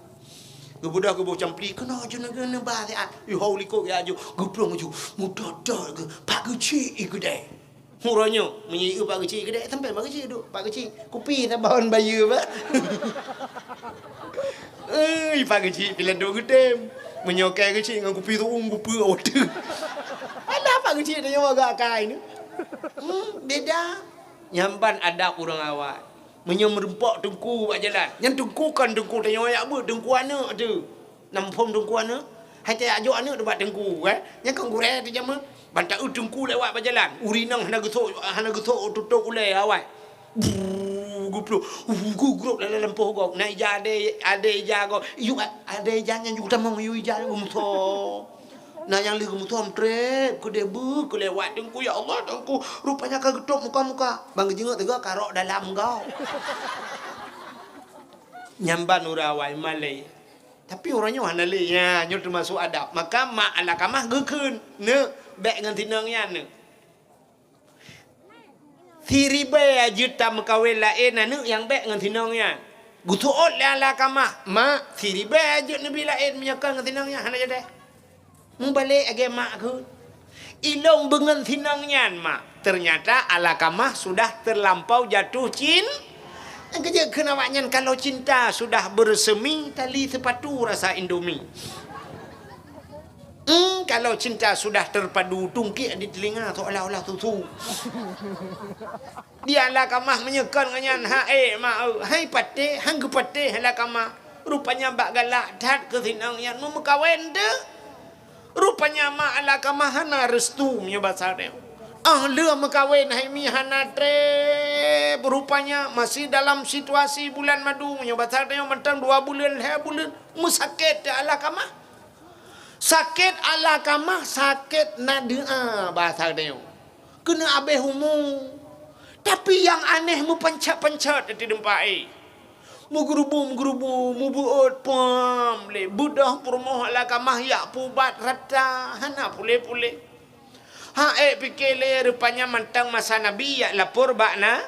gebudah gebu campli kena aju negana ba yu hauliko ya aju geprong aju mudodo ge pagici igede muronyo menyi pagici gede sampai pagici duk pagici kupi tabahon bayu ba pagi cik pilihan dua gedem menyokai ke cik dengan kupi tu kupi order alah pagi cik dia agak kai ni beda nyamban ada kurang awak menyemrempak tengku buat jalan yang tengku kan tengku tanya ayak apa tengku anak tu nampom tengku anak hati ajuk anak buat tengku yang kan gureh tu jama bantak tengku lewat berjalan urinang hana getok tutup ulai awak grup dalam pohon nak ada jago you ada jangan you tamang you jangan gumto na yang li gumto amtre ku debu ku lewat dengku ya Allah dengku rupanya kagetok muka bang jengok tegak karok dalam kau nyamban urawai malai tapi orangnya hanale ya nyu termasuk adab maka mak ala kamah gekeun ne bek ngan tinangnya ne Thiribe juta mekawin lain anu yang baik dengan tinangnya. Gutuot la kamah. Mak thiribe ajut nabi lain menyakal dengan tinangnya hana jadi. Mu balik age mak aku. Ilong dengan tinangnya mak. Ternyata ala kamah sudah terlampau jatuh kerja kenawaknya kalau cinta sudah bersemi tali sepatu rasa Indomie. Kalau cinta sudah terpadu tungkik di telinga seolah-olah susu. Dialah kamah menyekan dengan hai pate hang pate hala kamah. Rupanya bak galak dat ke sinang yang memekawin de. Rupanya mak ala kamah hana restu nya bahasa dia. Le mekawin hai mi hana tre. Rupanya masih dalam situasi bulan madu nya bahasa dia mentang 2 bulan musakit ala kamah. Sakit ala kamah sakit nadia bahasa dia. Kena abeh humu. Tapi yang aneh mu pencet-pencet di tempat mu gerubu mu buat pam le budah permoh ala kamah ya pubat rata hana pule. Fikir le rupanya mentang masa nabi ya lapor bakna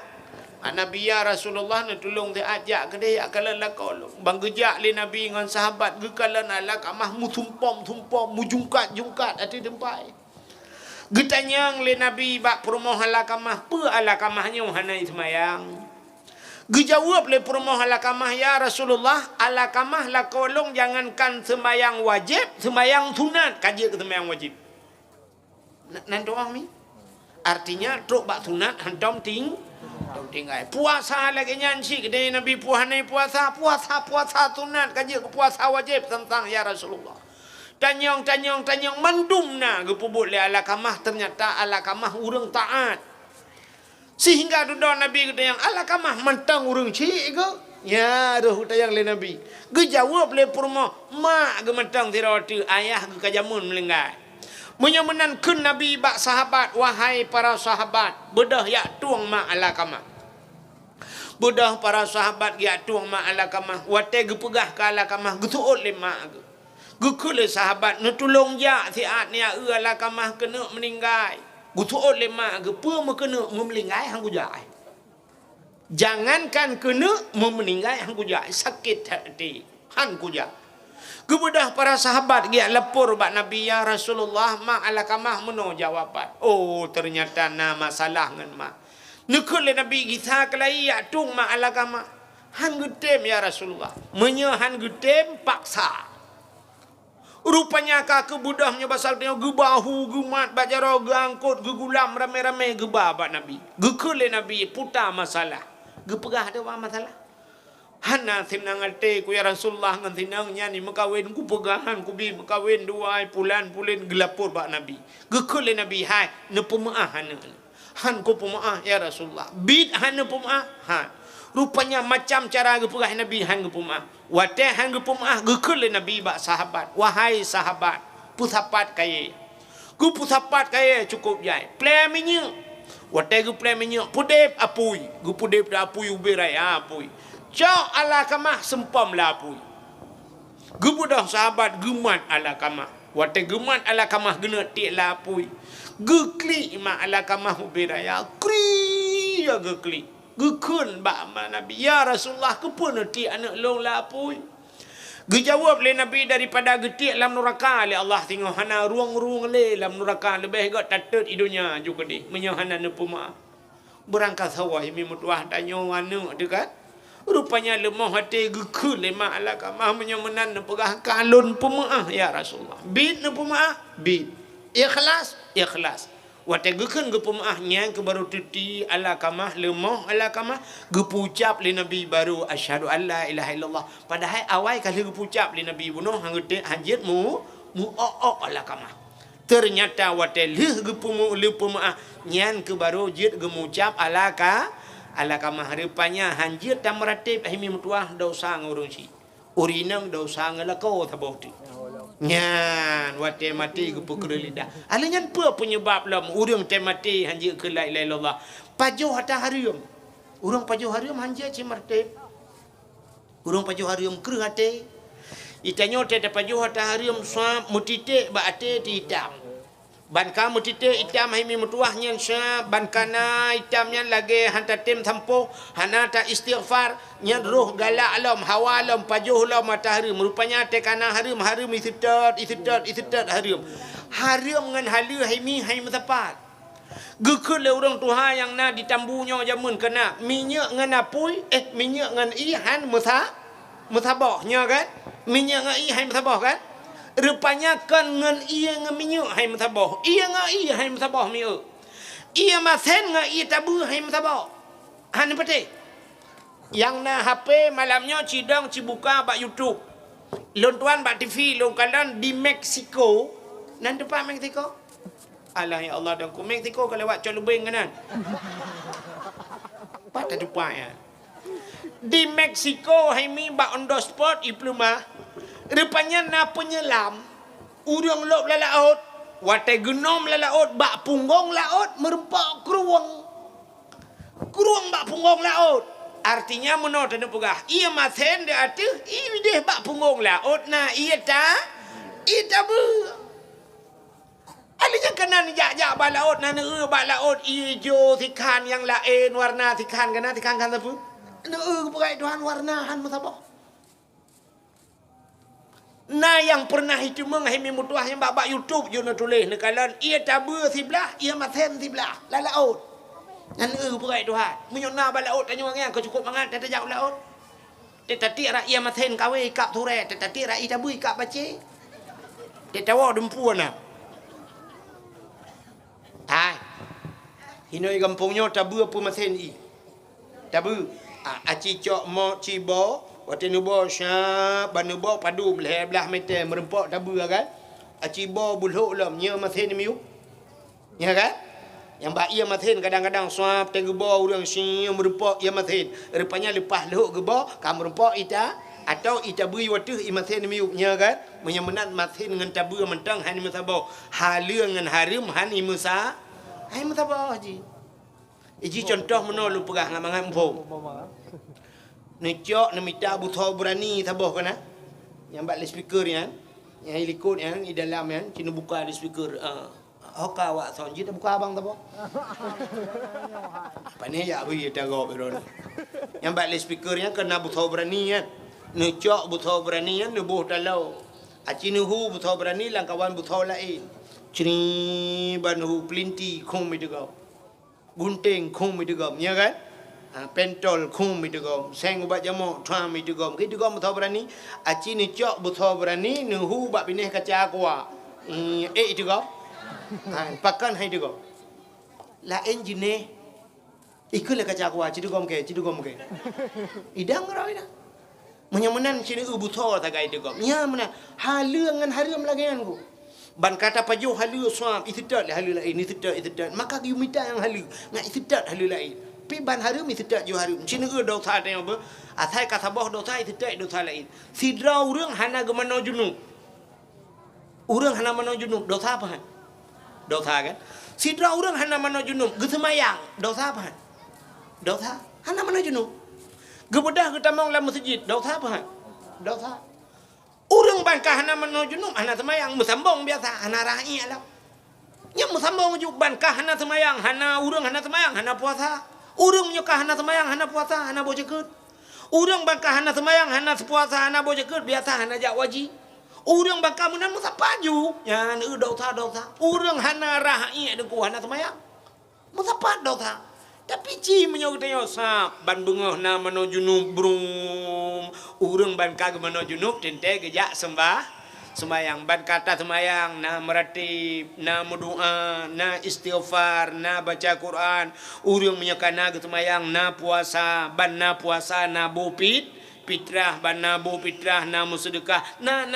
Nabi ya Rasulullah nak tolong dia ajak ke dia akalan la kolong. Bang gejak le Nabi dengan sahabat gekalan ala kamah mu tumpom mu jungkat ati dempai. Getanyang le Nabi bak perumoh ala kamah pe ala kamahnya hanai semayang. Gejawab le perumoh ala kamah ya Rasulullah ala kamah la kolong jangankan semayang wajib, semayang sunat kaji ke semayang wajib. Nan doang mi. Artinya truk bak sunat hantam tinggal puasa lagi nyanyi kedai Nabi puasa sunat kaji ke puasa wajib tentang ya Rasulullah. Tanyong mandumna ke pubuk le ala kamah ternyata ala kamah urang taat. Sehingga duduk Nabi kata yang ala kamah mentang urang cik ke? Ya dah tayang le Nabi. Gejawab le purma mak ke mentang tirawati ayah ke kajamun melenggai. Menyamanan kun Nabi bak sahabat wahai para sahabat bedah ya tuang mak ala kamah. Bedah para sahabat ya tuang mak ala kamah wate gepegah ka ala kamah getuot le mak ge. Gekule sahabat netulong ja siat ni ala kamah kena meninggal. Getuot le mak ge pe me kena meninggal hang gujai. Jangankan kena meninggal hang gujai sakit hati han gujai. Kemudah para sahabat dia lepur bak Nabi ya Rasulullah mak ala kamah meno jawapan. Oh ternyata na masalah ngan mak. Nekul Nabi kita kelai ya tung mak ala kamah. Han getem ya Rasulullah. Menye han getem paksa. Rupanya ka kebudahnya basal dia gebahu gemat bajaro geangkut gegulam rame-rame gebah bak Nabi. Gekul Nabi putar masalah. Gepegah ada masalah. Hana tinang ate ku ya Rasulullah ngan tinang nyani makawin ku pegahan ku bi makawin dua pulan gelapur bak Nabi. Gekul Nabi hai ne pemaah han ku pemaah ya Rasulullah. Bid han ne pemaah han. Rupanya macam cara gepegah Nabi han ge pemaah. Wate han ge pemaah gekul Nabi bak sahabat. Wahai sahabat, pusapat kaya. Ku pusapat kaya cukup jai. Play minyak. Wate ge play minyak pudep apui. Gu pudep da apui uberai apui. Cak ala kamah sempam lapui. Gebudah sahabat gemat ala kamah. Wate gemat ala kamah gena tik lapui. Gekli ma ala kamah ubiraya. Kri ya gekli. Gekun bak ma Nabi. Ya Rasulullah kepun tik anak long lapui. Gejawab le Nabi daripada getik lam neraka le Allah tengok hana ruang-ruang le lam neraka lebih gak tatet idunya juga di. Menyahana nepuma. Berangkat sawah mi mutuah tanya anu dekat. Rupanya lemah hati gekul lemah ala kamah menyamanan nepegah kalun pemaah ya Rasulullah. Bid ne pemaah bid. Ikhlas. Wate gekun ge pemaah nyang ke baru titi ala kamah lemah ala kamah gepucap le Nabi baru asyhadu alla ilaha illallah. Padahal awal kali gepucap le Nabi bunuh hangete hajit mu ala kamah. Ternyata wate leh ge pemaah nyang ke baru jit gemucap ala kamah rupanya hanjir dan meratib ahimi mutuah dosa ngurung si urinang dosa ngelako taboti nyan wate mati gepukul lidah alanyan apa penyebab lam urang te mati hanjir ke la ilaha illallah pajuh hata harium urang pajuh harium hanjir ci martib urang pajuh harium kreh hate itanyo te pajuh hata harium sa mutitik ba ate hitam ban kamu titik itam himi mutuahnya sya ban kana itamnya lagi hantar tim tampo hanata istighfar nya roh galak alam hawa alam pajuh alam matahari merupanya te kana harim isitat harim ngan halu himi hai matapat gekul le urang tuha yang na ditambunya jamun kena minyak ngan apui minyak ngan ihan mutabahnya kan minyak ngan ihan mutabah kan. Rupanya kan ngan ia ngan minyak hai matabah. Ia ngan ia hai matabah minyak. Ia masen ngan ia tabu hai matabah. Han pete. Yang na HP malamnya cidang cibuka bak YouTube. Lon tuan bak TV lon kalan di Mexico. Nan depan Mexico. Alah ya Allah dan ku Mexico kalau lewat colubeng kanan. Pada depan ya. Di Mexico hai mi bak on the spot diploma. Rupanya na penyelam urang lop lalaut wate genom lalaut bak punggong laut merempak keruang bak punggong laut artinya menot dan pegah ia masen de atu ini deh bak punggong laut na ia ta itabu Alinya kanan jak balaut na balaut hijau tikan yang lain warna tikan kana tikan kan apa? Pakai Tuhan warnahan musabah. Nah yang pernah itu menghimi mutuah yang babak YouTube you nak tulis nekalan ia tabu sebelah ia maten sebelah laut. Nan pakai Tuhan. Menyona balaut tanya orang kau cukup mangat tak jauh laut. Tetapi rakyat maten kawe kap ture tetapi rakyat tabu kap bace. Tetawa dempuan nah. Hai. Hinoi kampungnya tabu apa maten i. Tabu. Aci cok mo cibo wate nubo syab banubo padu belah meter merempok tabu kan. Aci bo bulhuk lam nya maten miu. Ya kan? Yang bak ia maten kadang-kadang suap tegubo urang si merempok ia maten. Rupanya lepas lehuk gebo kam merempok ita atau ita bui watu imaten miu nya kan. Menyemenat maten dengan tabu mentang han musabah. Haleu dengan harim han imusa. Hai musabah haji. Iji contoh mana lu pegah ngamangan empung. Necok nemita butuh berani tabah kana. Yang bak speaker yang helikot yang di dalam yang kena buka di speaker. Hoka awak sonji dah buka abang tabah. Pane ya bui dah go beron. Yang bak speaker yang kena butuh berani kan. Necok butuh berani yang nubuh dalau. Aci nuhu butuh berani langkawan butuh lain. Cini banhu pelinti kum itu kau. Gunting kum itu gom, ya kan? Pentol kum itu gom, seng ubat jamuk tram itu gom. Itu gom betul berani. Aci ni cok betul berani, nuhu bak pineh kaca aqua. Itu gom. Pakan hai itu gom. Lain jenis. Ikulah kaca aqua, cidu gom ke. Idang orang ina. Menyamunan cini betul tak itu gom. Ya mana? Haluangan harum lagi anku. Ban kata pajuh halu suam itidat halu lain itidat maka you minta yang halu ngak itidat halu lain pi ban haru itidat ju haru cina do tha tanya apa athai kata boh do tha itidat do tha lain sidra urang hana gemano junub urang hana mano junub do tha apa do tha kan sidra urang hana mano junub gesemayang do tha apa do tha hana mano junub gebedah kita mau dalam masjid do tha apa do tha urang bangkah hana mano junub hana semayang musambong biasa hana rakyat lah. Nya musambong juk bangkah hana semayang hana urang hana semayang hana puasa. Urang nyokah hana semayang hana puasa hana bojekeut. Urang bangkah hana semayang hana puasa hana bojekeut biasa hana jak waji. Urang bangkah munan musapaju. Nya dosa. Urang hana rakyat deku hana semayang. Musapat dosa. Tapi ci menyok tanya sap ban bengah na mano junub brum urang ban kag mano junub tente gejak sembayang ban kata sembayang na meratib na berdoa na istighfar na baca Quran urang menyokana ge sembayang na puasa ban na puasa na bopit fitrah ban na bo fitrah na mussedekah na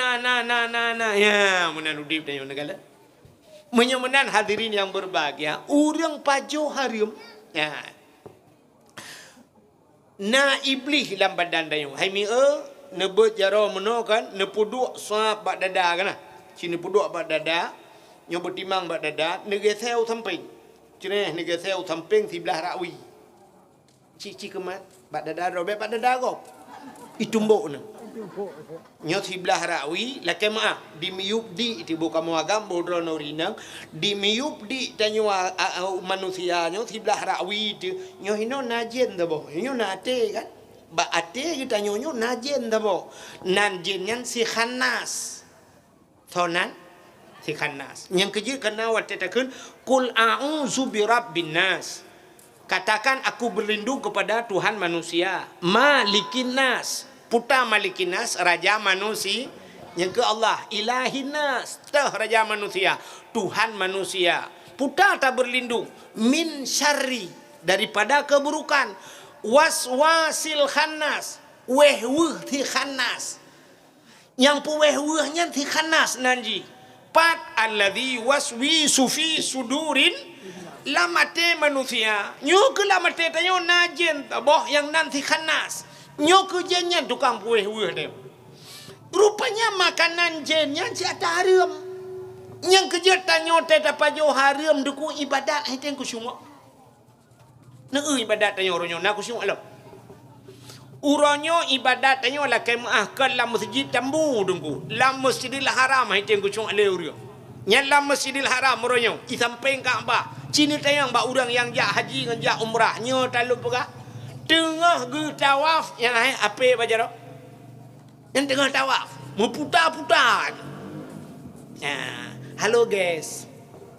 ya menan udip tanya negala menyemenan hadirin yang berbahagia urang pajo harum ya. Na iblis dalam badan dayu. Hai mi nebut jaro meno kan, nepuduk sap bak dada kan. Sini puduk bak dada, nyo bertimang bak dada, negeseu samping. Ceneh negeseu samping sebelah rakwi. Cici kemat bak dada robek bak dada kau. Itumbuk na. Nyo sebelah rakwi laki maaf di miyup di tibu kamu agam bodro norinang di miyup di tanyo manusia nyo sebelah rakwi tu nyo hino najen dabo nyo nate kan ba ate kita nyo najen dabo nan jenyan si khanas thonan si khanas yang keje kena wate takun kul a'udzu birabbin nas katakan aku berlindung kepada Tuhan manusia malikin nas puta malikinas raja manusia yang ke Allah ilahinas tah raja manusia Tuhan manusia puta tak berlindung min syarri daripada keburukan waswasil khannas wehwuh ti khannas yang puwehwuhnya ti khannas nanji pat alladhi waswisu fi sudurin lamate manusia nyuk lamate tanyo najen taboh yang nanti khannas nyok jennya tukang pueh-pueh dia. Rupanya makanan jennya si ada haram. Yang kerja tanya dapat jo haram duku ibadat hai teng kusuma. Na ibadat tanya oronyo na kusuma lo. Uronyo ibadat tanya la kemaah ke dalam masjid tambu dengku. Dalam Masjidil Haram hai teng kusuma le urio. Nyalam Masjidil Haram meronyo di samping Kaabah. Cina tayang ba orang yang jak haji dengan jak umrah nyo talu pegak. Tengah ge tawaf yang apa baca dak? Yang tengah tawaf, meputar-putar. Halo guys.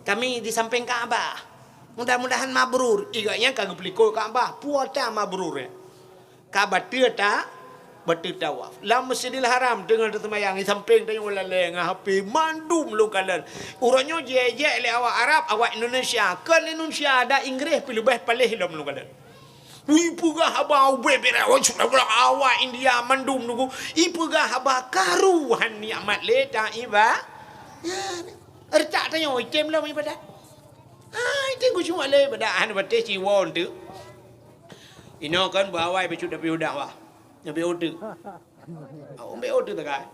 Kami di samping Kaabah. Mudah-mudahan mabrur. Igaknya kagak peliko Kaabah, puasa mabrur ya. Kaabah tak bertawaf. Lam Masjidil Haram dengan tersemayang di samping tanya wala lengah HP mandum lu kalian. Urangnya jejek le awak Arab, awak Indonesia. Kan Indonesia ada Inggris pilih palih dalam lu kalian. Ipugah haba bebera sudah awak India mandum nugu. Ipugah haba karuhan nikmat le ta iba. Ya, ertak tanya item lah ibadah. Item ku cuma le ibadah an bate ciwon tu. Ino kan bawai becu tapi udah wah. Nyabe order. Ambil order tak kan?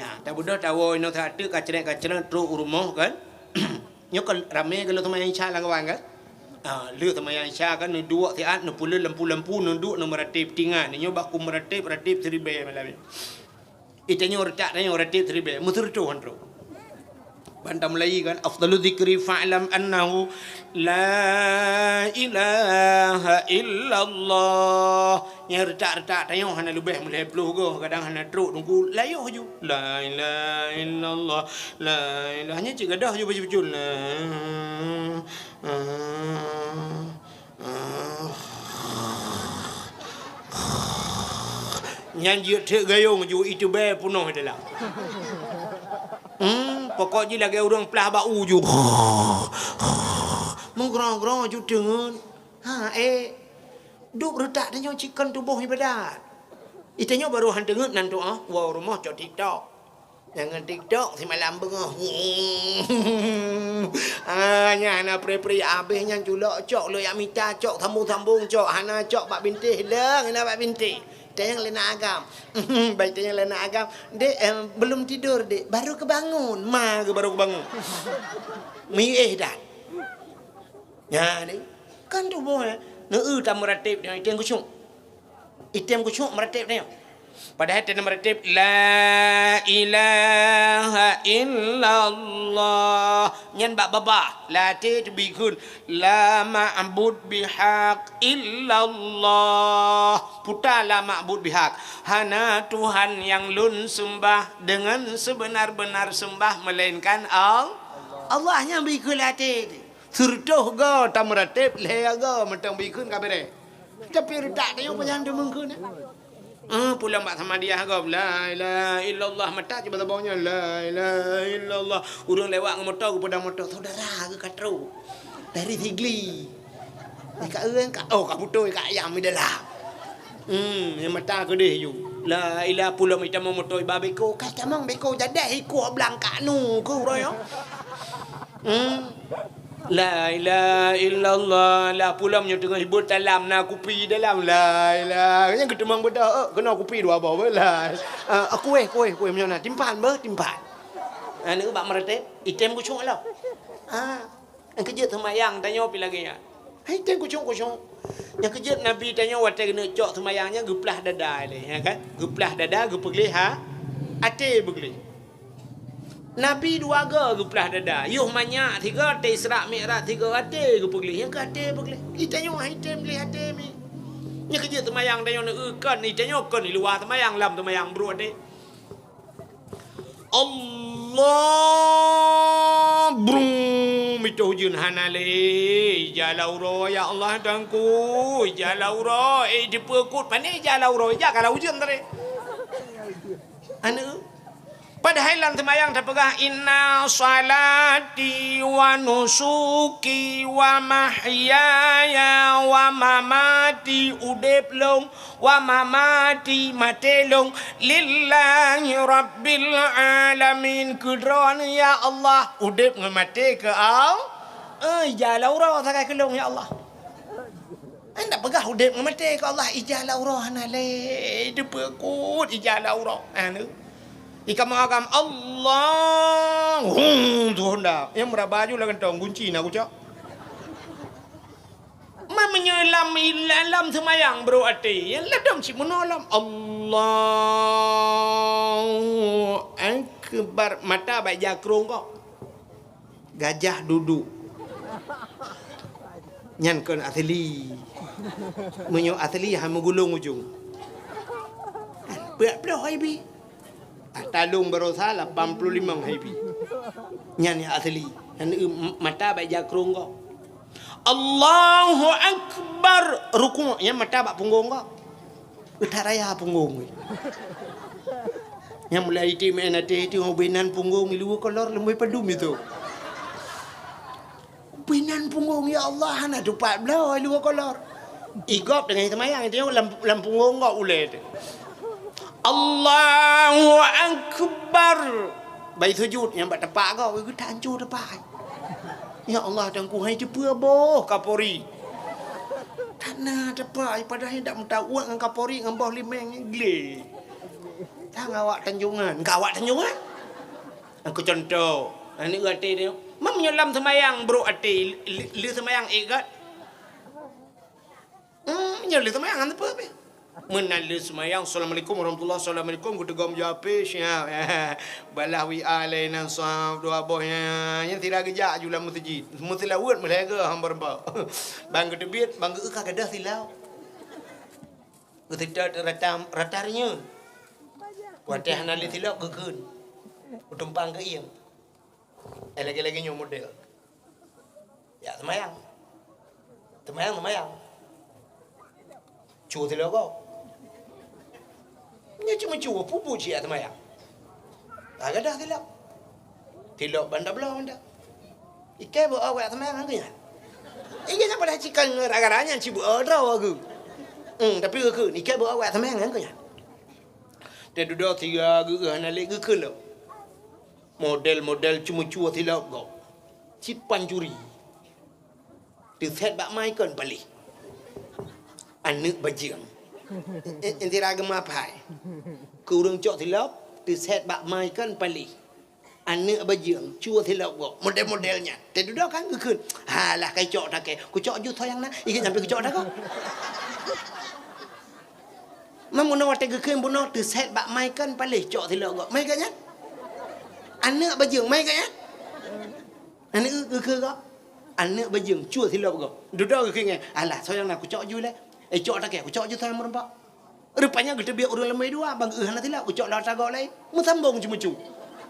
Nah, dah budak tahu ino tak ada kacang teruk rumah kan? Nyo kan ramai kalau teman yang cah kawan kan? Lu teman yang cah kan dua tiat nu pula lampu-lampu nunduk nu meratip tingan. Nyo baku meratip seribe malam. Itanya ortak tanya meratip seribe. Mutur tu kan teruk. Bantam lagi kan afdalu dzikri fa'lam annahu la ilaha illallah. Yang retak tayong hana lebih mulai peluh go kadang hana teruk tunggu layuh ju la ilaha illallah la ilahnya cik gadah ju betul nyanyi tek gayung ju itu be punuh dalam. Pokoknya lagi orang pelah bau ju. Menggerang-gerang ju dengan. Duk retak tanya cikan tubuh ibadat. Itanya baru handengan nan doa. Wah rumah cok TikTok. Jangan TikTok si malam bengah. Nya ana pre-pre habis yang culak cok lo yang minta cok sambung-sambung cok hana cok bak bintih leng ina bak bintih. Tayang lena agam. Baik tayang lena agam. Dek belum tidur dek. Baru kebangun. Baru kebangun. Dah. Ya ni. Kan tu boh. Tam meratib dia item kucuk. Item kucuk meratib dia. Padahal dia meratib la ilaha illallah. Nyan bak babah. La ti bikun la ma'bud bihaq illallah. Putar la ma'bud bihaq. Hana Tuhan yang lun sembah dengan sebenar-benar sembah melainkan Allah yang bikun la ti. Surtuh go tamratib le go mentang bikun kabere. Tapi redak dia panjang dia mengkun. Pulang mak sama dia go la ilaha illallah mata je bawahnya la ilaha illallah. Urang lewat dengan motor ke pedang motor saudara ke katro. Dari Tigli. Kak eun kak kak putoi kak ayam di dalam. Yang mata ke dia you. La ilaha pulang kita motor babeko kata mang beko jadi iko belang kak nu ke urang. La ilaha illallah la pulang nyo tengah hibur dalam na kupi dalam la ilaha yang ketemang beda kena kupi dua bawa lah kuih macam mana timpan anu bak meretep item kucung lah yang kerja semayang tanya pi lagi ya item kucung yang kerja nabi tanya watai kena cok semayangnya geplah dada le ya kan geplah dada gepegli ate begli Nabi dua ga geplah dada. Yuh banyak tiga te Isra Mi'raj tiga ate ke pergi. Yang ke ate pergi. Kita nyo item beli ate mi. Nya kerja temayang tanya kan itanya kan di luar temayang lam temayang bro ate. Allah brum itu hujun hanale jalauro ya Allah tangku jalauro dipekut pane jalauro ja kalau hujun tadi. Anu padahal dalam temayang terpegah inna salati wa nusuki wa mahyaya wa mamati udep long wa mamati matelong lillahi rabbil alamin kudron ya Allah udep ngemate ke jalau roh sakai kelong ya Allah anda pegah udep ngemate ke Allah ijalau roh nale dipekut ijalau roh anu Ika mengagam Allah. Tuhan dah. Yang merabaju lah kentong kunci nak ucap. Menyelam ilam semayang bro ati. Yang ledam si menolom Allah akbar mata baik jakrung kau. Gajah duduk. Nyan kon ateli. Menyo ateli ha menggulung ujung. Berapa haibi? Talung berosa 85 haibi. Nyan ya ateli. Mata baik jakrung kau. Allahu Akbar. Rukun. Yang mata bak punggung kau. Utaraya punggung. Yang mulai itu main nanti itu ngobinan punggung. Ilu kolor lembai padum itu. Binan punggung ya Allah nak tupat belau ilu kolor. Igop dengan semayang itu lam punggung kau ulai itu. Allahu Akbar. Baik sujud yang buat tepak kau, itu tak hancur tepak. Ya Allah tangku hai cepa boh Kapolri. Tanah tepak padahal tak minta uang dengan Kapolri dengan boh limeng gile. Tak awak tanjungan, kau awak tanjungan. Aku contoh, ini kata dia, mam nyolam semayang bro ati, li semayang ikat. Nyolam semayang apa apa? Menali semayang. Assalamualaikum warahmatullahi wabarakatuh. Assalamualaikum. Kita gom jape siap. Balah wi alainan sahab doa bohnya. Yang tidak gejak jula masjid. Mutilah word mereka hambar bau. Bang kedebit, bang ke kadah silau. Kita ratarnya. Watah nali silau kekeun. Utumpang ke iang. Lagi-lagi nyo model. Ya semayang. Semayang. Cu silau kau. Nya cuma cuba pupu cia semayang. Agak dah tilap banda belah banda. Ikai buat awak semayang angkanya. Ikai nak pada cikan ragaranya cibu draw aku. Tapi aku ikai buat awak semayang angkanya. Dia duduk tiga gugah nalik ke lo. Model cuma cuba tilap kau. Cipan curi. Di set bak mai kan balik. Anak bajang. Inti ragam apa? Kurang cok tilap, di set bak mai kan pali. Anak bajang, cua tilap kok. Model-modelnya. Dia duduk kan kekun. Halah kai cok tak ke. Ku cok jut sayang nak. Ikan sampai ku cok dah kau. Mamun awak kekun bunuh di set bak mai kan pali cok tilap kok. Mai kan ya? Anak bajang mai kan ya? Anak kekun kok. Anak bajang, cua tilap kok. Duduk kekun kan. Halah sayang nak ku cok jut lah. Cok tak ke, aku cok je tangan merempak. Rupanya kita biar orang lemai dua, bang nanti lah, aku cok lah tagak lain. Musambung cuma cu.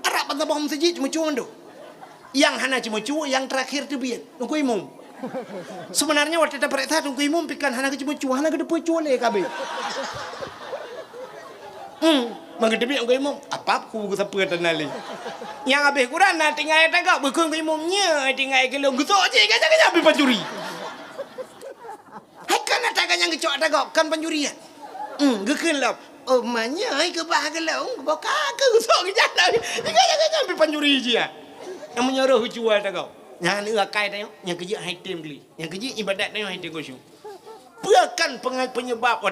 Arab sambung masjid cuma cu ando. Yang hana cuma cu, yang terakhir tu biar. Nunggu imum. Sebenarnya waktu kita periksa nunggu imum pikan hana ke cuma cu, hana ke depan cu le kabe. Bang kita biar nunggu imum. Apa aku siapa tenali. Yang habis Quran nak tinggal tagak, bukan nunggu imumnya, tinggal kelong gusok je, kacang habis pencuri. Hai kan ada yang kecok ada kan pencurian. Gekun lah. Oh manya hai ke bahagia lah. Bawa kakak usah ke jalan. Jangan sampai pencuri je. Yang menyuruh jual ada kau. Yang ni rakai dah yang kerja hai tim beli. Yang kerja ibadat dah hai tim kosong. Bukan penyebab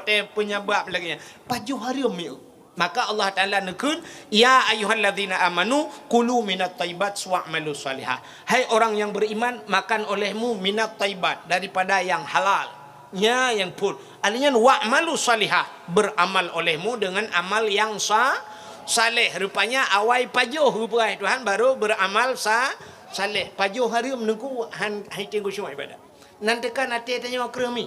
lagi. Baju haram ni. Maka Allah Taala nekun, ya ayyuhalladzina amanu kulu minat thayyibat wa'malu salihah. Hai orang yang beriman, makan olehmu minat thayyibat daripada yang halal. Ya yang pun artinya wa'malu salihah, beramal olehmu dengan amal yang saleh. Rupanya awai pajuh rupai Tuhan baru beramal saleh. Pajuh haram nengku hai tengku semua ibadah. Nanti kan hati tanya kerami.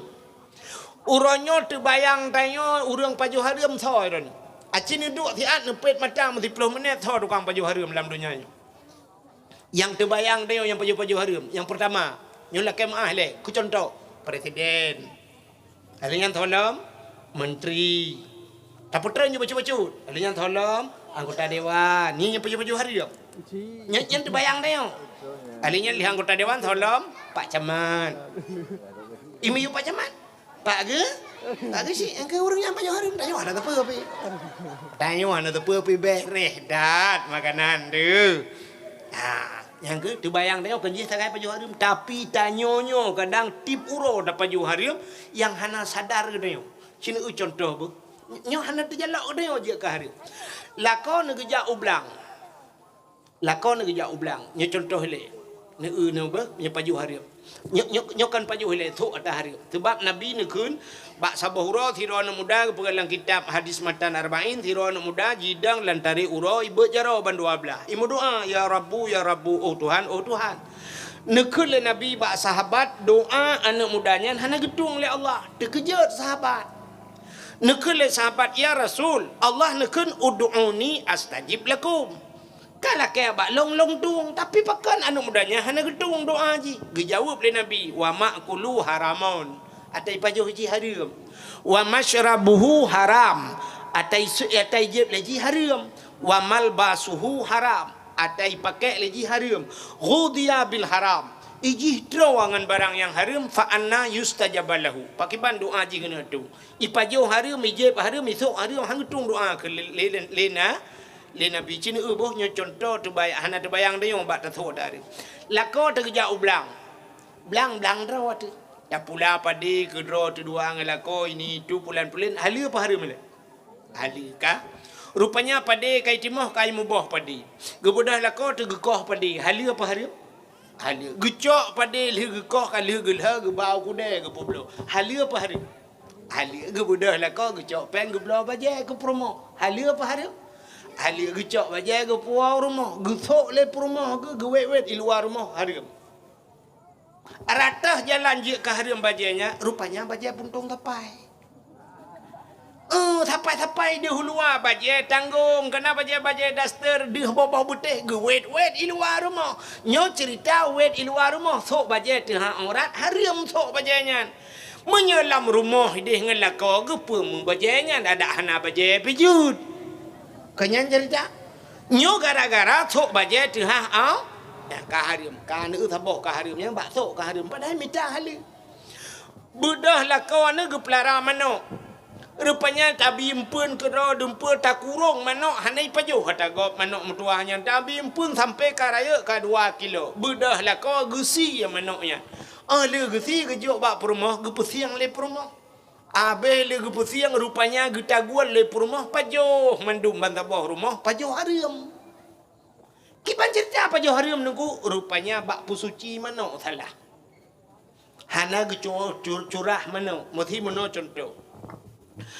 Uronyo terbayang tanya urang pajuh haram thoi ron. Acin duduk tiat nepet mata 10 minit thoi tukang pajuh haram dalam dunia ni. Yang terbayang tanya yang pajuh haram. Yang pertama, nyolak kemah le. Ku contoh presiden. Alinya tolong menteri. Tak putranya baca-baca. Alinya tolong anggota dewan. Ni yang baju-baju hari dia. Yang terbayang dia. Alinya lihat anggota dewan tolong Pak Camat. Imi Pak Camat. Pak ke? Tak ke sih. Yang ke orangnya baju hari. Tanya ada apa api? Tanya ada apa api beres dat makanan tu. Yang ke terbayang dia kerja sangat baju haram tapi tanyonyo kadang tip uro dapat baju haram yang hana sadar dia. Sini contoh bu. Nyo hana terjalak dia je ke haram. Lakon kerja ublang. Nyo contoh le. ne ne ba nya paju hari nyokan paju hele thu ata hari sebab nabi ne kun bak sabahura thirona muda pegalang kitab hadis matan arba'in thirona muda jidang lantari uro ibe jaro ban 12 imu doa ya rabbu oh Tuhan nekul le nabi bak sahabat doa anak mudanya hana gedung le Allah terkejut sahabat nekul le sahabat ya rasul Allah nekun ud'uni astajib lakum kalau kaya bak long dung tapi pakan anak mudanya hana gedung doa ji gejawab le nabi wa ma'kulu haramun atai pajuh ji haram wa mashrabuhu haram atai jeb le ji haram wa malbasuhu haram atai pakai lagi haram ghudiya bil haram ijih terawangan barang yang haram fa anna yustajabalahu pakai ban doa ji kena tu ipajo haram ijib haram esok haram hang tung doa ke lena bi cina boh nya contoh tu bayang hana tu bayang dia bak tathod dari lako terja ublang blang draw tu ya pula padi ke draw tu dua ngelako ini tu pulan-pulan halia apa haram le halia ka rupanya padi kai timah kai mubah padi gebudah lako tu gekoh padi halia apa haram halia gecok padi le gekoh kali gelha gebau kude ke poblo halia apa haram halia gebudah lako gecok pen geblo baje ke promo halia apa haram halia gecok baje ke puau rumah gesok le rumah ke gewet di luar rumah haram aratah jalan je ke haram bajenya rupanya baje puntung tapai tapai dia luar baje tanggung kena baje daster dia bawah butih gewet di luar rumah nyo cerita wet di luar rumah sok baje teh aurat haram sok bajenya menyelam rumah dia ngelako gepe mu bajenya ada hana baje pijut kenyan cerita nyo gara-gara sok baje teh ka haram ka nu thabok ka haramnya bak sok ka haram padahal minta hali budah lako ne geplara mano rupanya tabi empun kero dempur tak kurung manok hanai pajuh kata gop manok mutuahnya tabi empun sampai karaya ka 2 kilo bedah lah kau gesi ya manoknya le gesi gejok bak perumah gepesiang le perumah abe le gepesiang rupanya getaguan le perumah pajuh mandum bantabah rumah pajuh haram kiban cerita pajuh haram nunggu rupanya bak pusuci manok salah hana gecok curah manok mesti manok contoh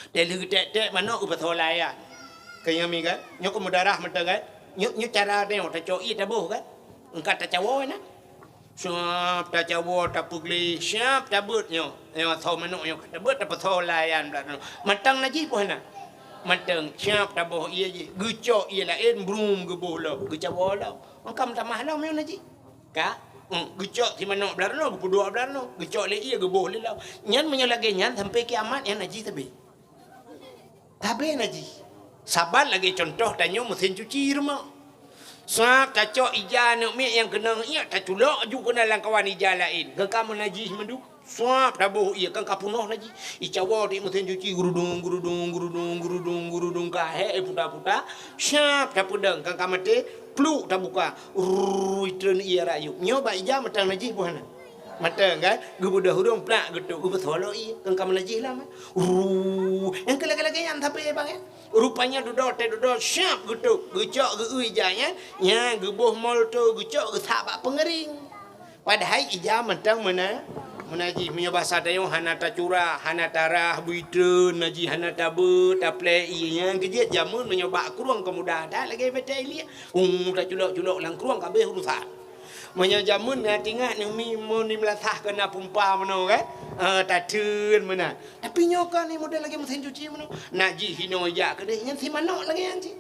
Delu tek mana upatolayan. Kaya mi kan, nyok mudarah mata kan. Nyok cara dia tak coi tak boh kan. Engkau tak cawo na. Siap tak cawo tak pugli, siap tak but nyok. Nyok thau manuk nyok tak but tak patolayan belakang. Matang lagi pun na. Matang siap tak boh iya je. Gucok iya lain brum geboh lo. Gucawo lo. Engkau tak mahal mai naji. Ka? Gucok si manuk belakang, gepudua belakang. Gucok le iya geboh le lo. Nyan menyalagi nyan sampai kiamat yang naji tapi. Tapi naji sabar lagi contoh tanya mesin cuci rumah sab cacok ija nak mi yang kena iya tak culak ju kena lang kawan ija lain ke kamu naji mendu sab tabuh iya kan kapunoh naji icawa di mesin cuci gurudung ka he puta sab tapudang kan kamate pluk tabuka itren iya rayu nyoba ija matang naji buhana mata kan gebudah hurung plak getuk gebetolo i kan kamu najih lah yang kelak-kelak yang tapi bang rupanya duduk siap getuk gecok geui janya nya gebuh mol tu gecok getabak pengering padahal ija mentang mana menaji punya bahasa dayo hana ta curah hana tarah buitreun naji hana tabe taple inya gejet jamun menyoba keruang kemudah dah lagi betai lia tak culok lang keruang kabeh urusan menyajamun ngatingat yang mi mon melasah kena pumpa mano kan tatun mana tapi nyokan ni model lagi mesin cuci mano naji hino ya kedeh ngan si manok lagi anji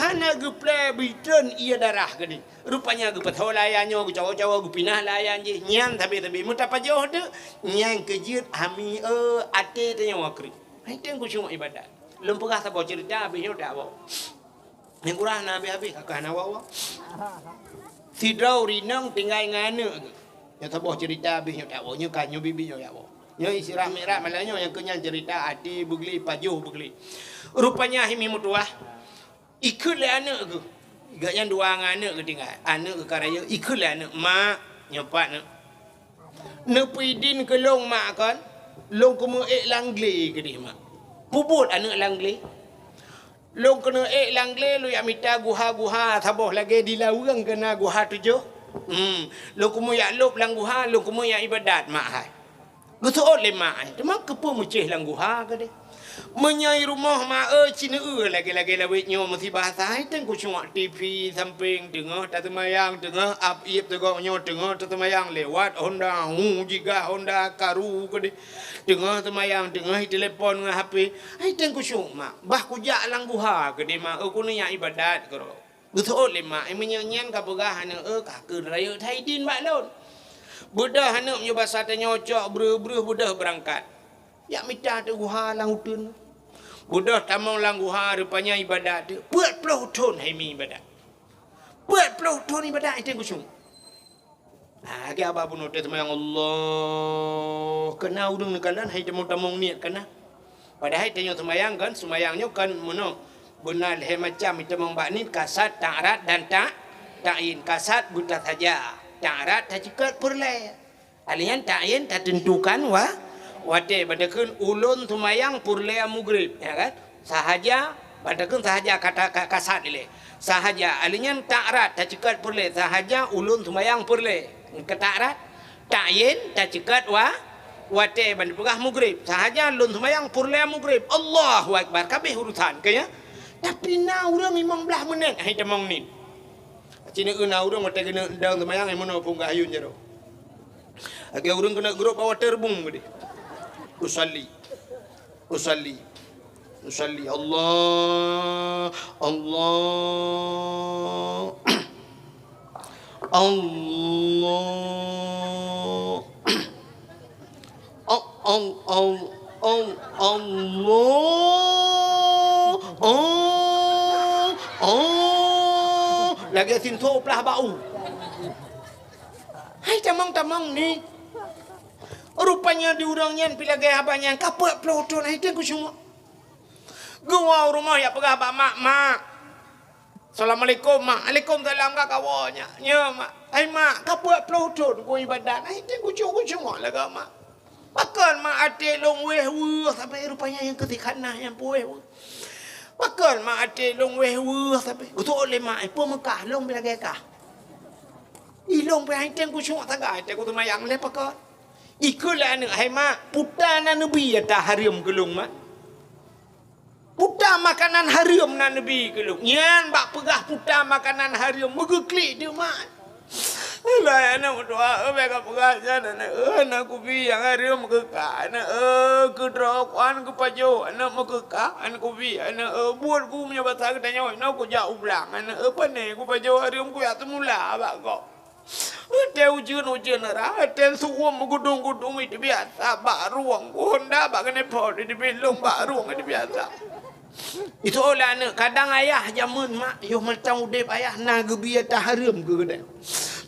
hana geple biton ia darah gede rupanya ge patho layannya ge cawo-cawo ge pinah layan je nyan tapi muta pajoh tu nyan kejit ami ate tanya wakri hai tengku cuma ibadat lempegah sabo cerita habis dak bawa yang kurang habis kakana wawa si drau rinang tinggal ngane nya taboh cerita habis nya tak nya kanyo bibi nya ya nya isi rame-rame malahnya yang kenyang cerita ati bugli pajuh bugli rupanya himi mutuah ikut le anak ke gaknya dua anak ke tinggal anak ke karaya ikut le anak mak nyopat ne pidin ke long mak kan long kemu langle ke dia mak puput anak langle long kena langle lu ya mita guha taboh lagi di lawang kena guha tujuh Lu kumu ya lop langguha, lu kumu ya ibadat mak hai. Betul le mak hai. Demak kepo mucih langguha ke deh. Menyai rumah mak cina lagi-lagi lawit nyo mesti bahasa hai teng ku cungak TV samping tengah tak temayang tengah up iep tegak nyo tengah tak temayang lewat Honda jika Honda karu ke deh. Tengah temayang tengah telefon dengan HP. Hai teng ku cung mak. Bah ku jak langguha ke deh mak ku ni ya ibadat ke ro. Betul le mak menyanyian ka pegah ana ka ke raya thai din mak lon. Budah ana nyo bahasa tanya cok bre-bre budah berangkat. Ya minta tu guha lang utun. Budah tamang lang guha rupanya ibadat tu. Buat puluh tahun hai mi ibadat. Buat puluh tahun ibadat itu kusung. Agi apa pun udah temayang Allah. Kena udung nekalan hai tamang niat kena. Padahal tanya temayang kan semayangnya kan mana benar hai macam itu bak ni kasat ta'arat dan ta'in. Kasat buta saja. Ta'arat tak cikat perlai. Alian ta'in tak tentukan wate badakeun ulun tumayang purlea mugrib ya kan sahaja badakeun sahaja kata kasat ile sahaja alinyan ta'rat tacikat purle sahaja ulun tumayang purle keta'rat ta'yin tacikat wate bandepegah mugrib sahaja ulun tumayang purlea mugrib Allahu akbar kabeh urusan kaya tapi na urang 15 menit hai temong ni cina na urang mate kena ndang tumayang ai mono pun ka ayun jero age urang kena grup bawa terbung gede usalli Allah lagi sinto pelah bau hai tamang ni rupanya diurangnya bila gaya abangnya kapok peloton itu aku semua gua rumah ya pegah mak Assalamualaikum mak Waalaikumsalam kak kawannya ya mak hai mak kapok peloton gua ibadat itu aku semua lah mak bakal mak ate long weh sampai rupanya yang ketikana yang pueh bakal mak ate long weh sampai betul oleh mak apa Mekah long bila gaya kah ilong pe hai teng ku semua tagay te ku tumayang le pakal ikulah ni hai mak putana nabi ya haram gelung mak puta makanan haram na nabi gelung nyan bak pegah puta makanan haram megeklik dia mak lah ana doa be ka pegah jana ana ku bi yang haram ke ka ana ke drokan ke pajo ana mo ke ka ana ku bi ana buat ku punya bahasa ke tanya ana ku ja ublang ana pane ku pajo haram ku ya temula bak kok Ate ujian arah, ate suam gudung itu biasa. Bak ruang Honda, bak kena pot di belum bak ruang itu biasa. Itu oleh anak kadang ayah jamun mak, yo macam udep ayah naga biar tak haram ke kedai.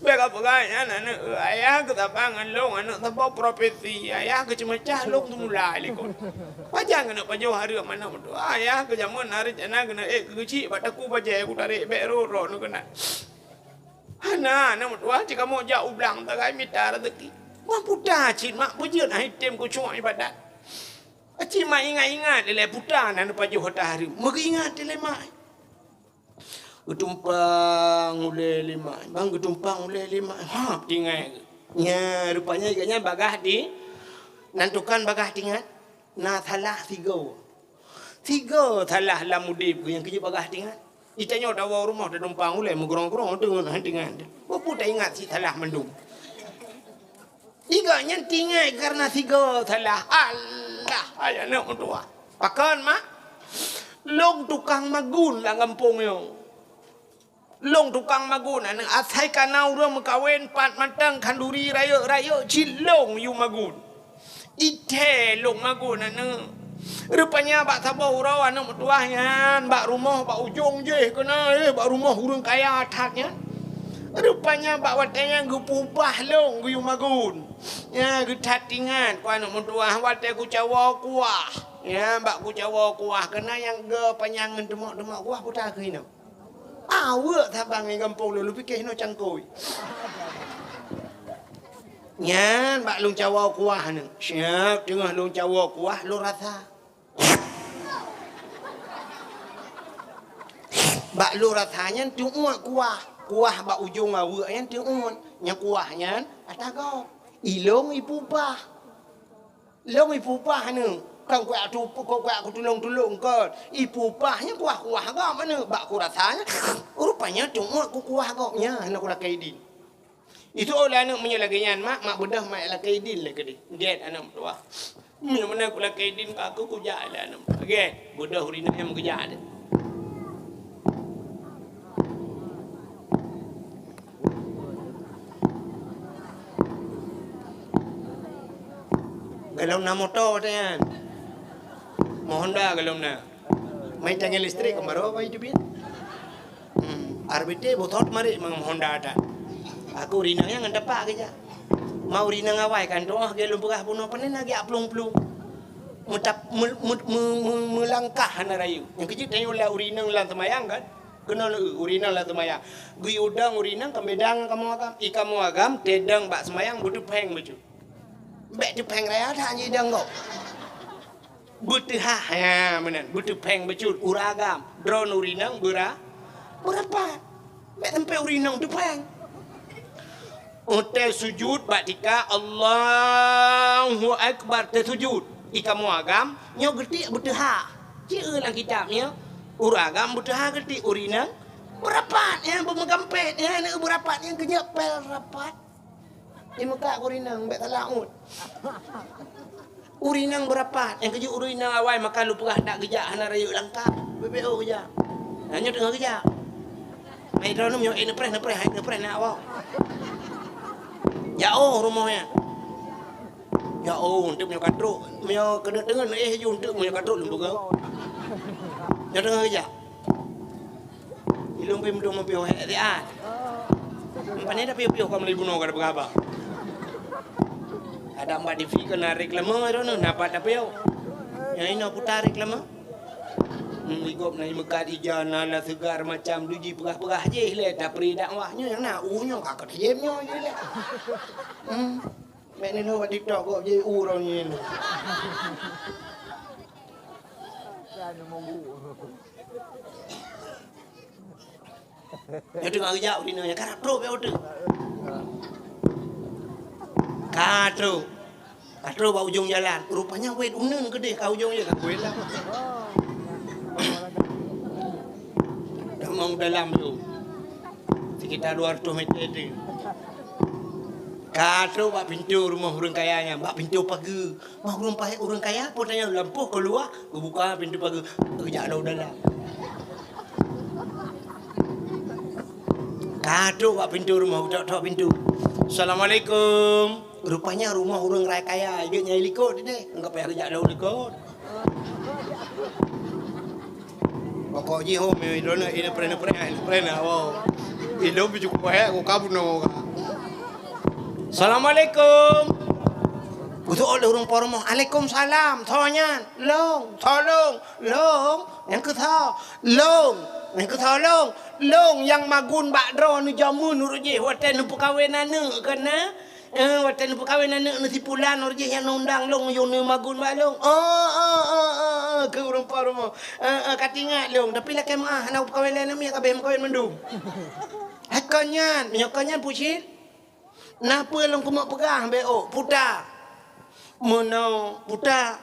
Bega peganya anak ayah ke tapangan long anak tapak profesi ayah ke cemacah long tu mulai lekon. Pajang anak pajau haram mana tu ayah ke jamun hari jana kena ke kecil bataku pajai aku tarik bero nu kena. Hana nama tua jika mau jauh belang tak kami minta rezeki. Mampu dah cint mak pujian item ku cuma ibadat. Cint mak ingat le putan anu paju hari. Magi ingat le mak. Getumpang ule lima. Bang getumpang ule lima. Ha tinggal. Nya rupanya iganya bagah di nantukan bagah tinggal. Na salah tiga salah lamudib yang kerja bagah tinggal. Itanya dah bawa rumah dah numpang ulai menggerong-gerong dengan hantingan. Bapu tak ingat si salah mendung. Iganya tinggal karena tiga salah. Allah, ayah nak mentua. Pakan mak, long tukang magun lah kampung yo. Long tukang magun, anak asai kanau orang mengkawin pat matang kanduri raya cilong yu magun. Ite long magun anak. Rupanya bak sabah urau anak metuahnya, bak rumah bak ujung je kena bak rumah urang kaya atatnya. Rupanya bak watanya gupubah long gu magun. Ya getatingan ku anak metuah wate ku cawa kuah. Ya bak ku cawa kuah kena yang ge panyangan demak-demak kuah putar ke hina. Awak tabang ni kampung lu fikir hina cangkoi. Nyan bak long cawa kuah ni. Siap tengah long cawa kuah lu rasa. Bak lu rasanya tunggu kuah. kuah ba ujung awe yang tiun nya kuahnya atago ilong ipupah long ipupah nu kang kuah tu kuah aku tulung ke ipupahnya kuah ga mana ba ku rasanya rupanya cuma ku kuah goknya nak kula kaidin itu oleh anak menyelagian mak bedah mak la kaidin le kedi get anak tua mana kula kaidin aku ku jalan anak get bedah urina yang kerja ada kalau na motor kan Honda kalau na main tanggal listrik kemaro apa itu bin arbite botot mari mang Honda ada aku rina yang ngandapak aja mau rina ngawai kan doa ge lumpurah puno panen lagi aplung-plung mutap melangkah na rayu yang kecil tayo la urina lan semayang kan kena urina lan semayang gui udang urina kambedang kamu agam ikamu agam tedang bak semayang butuh peng baju bek tu peng raya dah ni dang kau butuh ya menan butuh peng baju uragam drone urina berapa bek tempe urina tu peng Utai sujud batika Allahu Akbar tersujud ikamu agam nyo geti butuh ha cie lang kitabnya uragam butuh ha geti urina berapat ya bermegampet ya nak berapat yang kenyapel rapat di muka urinang bet talaut urinang berapat yang keju urinang awai maka lu perah nak gejak hana rayu langkap BBO gejak hanya tengah gejak mai drone nyo nepres nak awak jauh rumahnya jauh untuk punya katruk punya kena dengan untuk punya katruk lembu kau yang tengah kerja ilung pim dong piu hati panen dah piu kamu lebih bunuh kada berapa ada mbak divi kena reklame itu nu dapat apa piu yang ini putar reklame Ligop na imekat ijana la segar macam duji perah-perah je le tak peri dakwahnya yang nak unyo kakak diemnya je le. Mek ni buat TikTok kok je urang ni. Ya tengah kerja urina nya karat pro pe order. Katro ba ujung jalan. Rupanya wet unen gede ka ujung je ka wet lah. Mau dalam tu sekitar 200 meter tu kata bak pintu rumah orang kayanya bak pintu pagar mah orang kaya pun tanya lampu keluar buka pintu pagar kerja lau dalam kata bak pintu rumah tok pintu Assalamualaikum rupanya rumah orang kaya ikutnya likut dia enggak payah kerja lau likut Pokok je home idona ina prena wow. Ido biju ko he ko kabuno ka. Assalamualaikum. Butuh oleh orang pormo. Waalaikumsalam. Thonya. Long, tolong. Long. Yang ke tho. Long. Yang ke tolong. Long yang magun bak dro nu jamun urje hotel nu perkawinan ne kana. Hotel nu perkawinan ne si pulan urje yang undang long yo nu magun bak long. Ke orang pormo katingat long tapi lah kemah nak perkawinan ni mi kabeh kawin mendung hakanyan nyokanyan pucit napa long kumak perah beo puta mono puta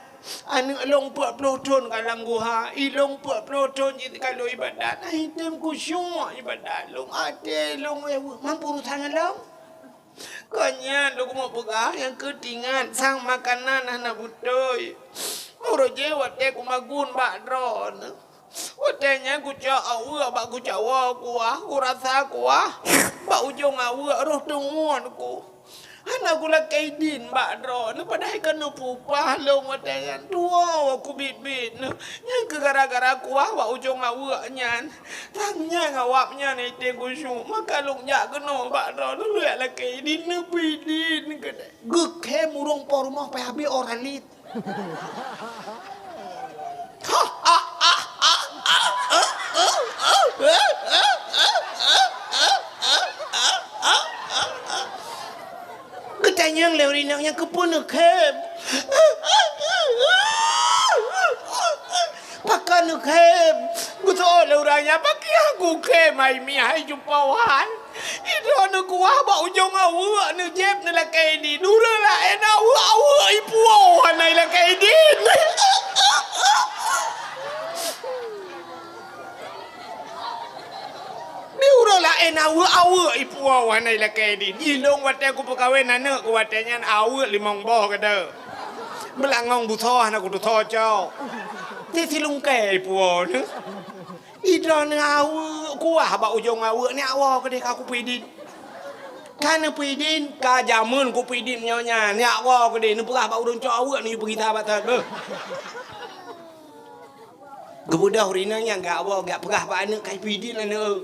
anu long 40 ton kalang guha ilong 40 ton je kalau ibadat item ku semua ibadat long ade long mampu tangan long kanyan long kumak perah yang ketingan sang makanan anak butoy Oroje wate kumagun bak drone. Watenya ku cak awa bak ku cawa kuah, ku rasa kuah. Bak ujung awa roh tunguan ku. Hana ku la kaidin bak drone. Padahal kena pupah long watenya tua aku bit-bit. Yang ke gara-gara kuah bak ujung awa nyan. Tangnya ngawapnya ni te ku syu. Maka long jak kena bak drone. Lu la kaidin ne bidin kede. Gek murung por rumah pe habis orang lit. Ketanya yang lewat yang kepun kem. Pakai kem. Gue tahu lewatnya pakai aku kem. Ai mi hai jumpa wan. Ito na kuha ba ujong awa na Jeff na lakay di. Dura la na awa ipuwa na lakay din. Dura la na awa ipuwa na lakay di. Ilong wate ko pagawin na ko wate nyan awa limong boh kada. Melangong butoh na ko butoh chow. Ti silung kay ipuwa na. Ito na awa kuha ba ujong awa ni awa kada ka ko pwede. Kana pidin ka jamun ku pidin nyonya ni awa ke de nu perah ba urang cowok ni pergi tabat be. Gebudah urina yang gak awa gak perah ba anak kai pidin ana.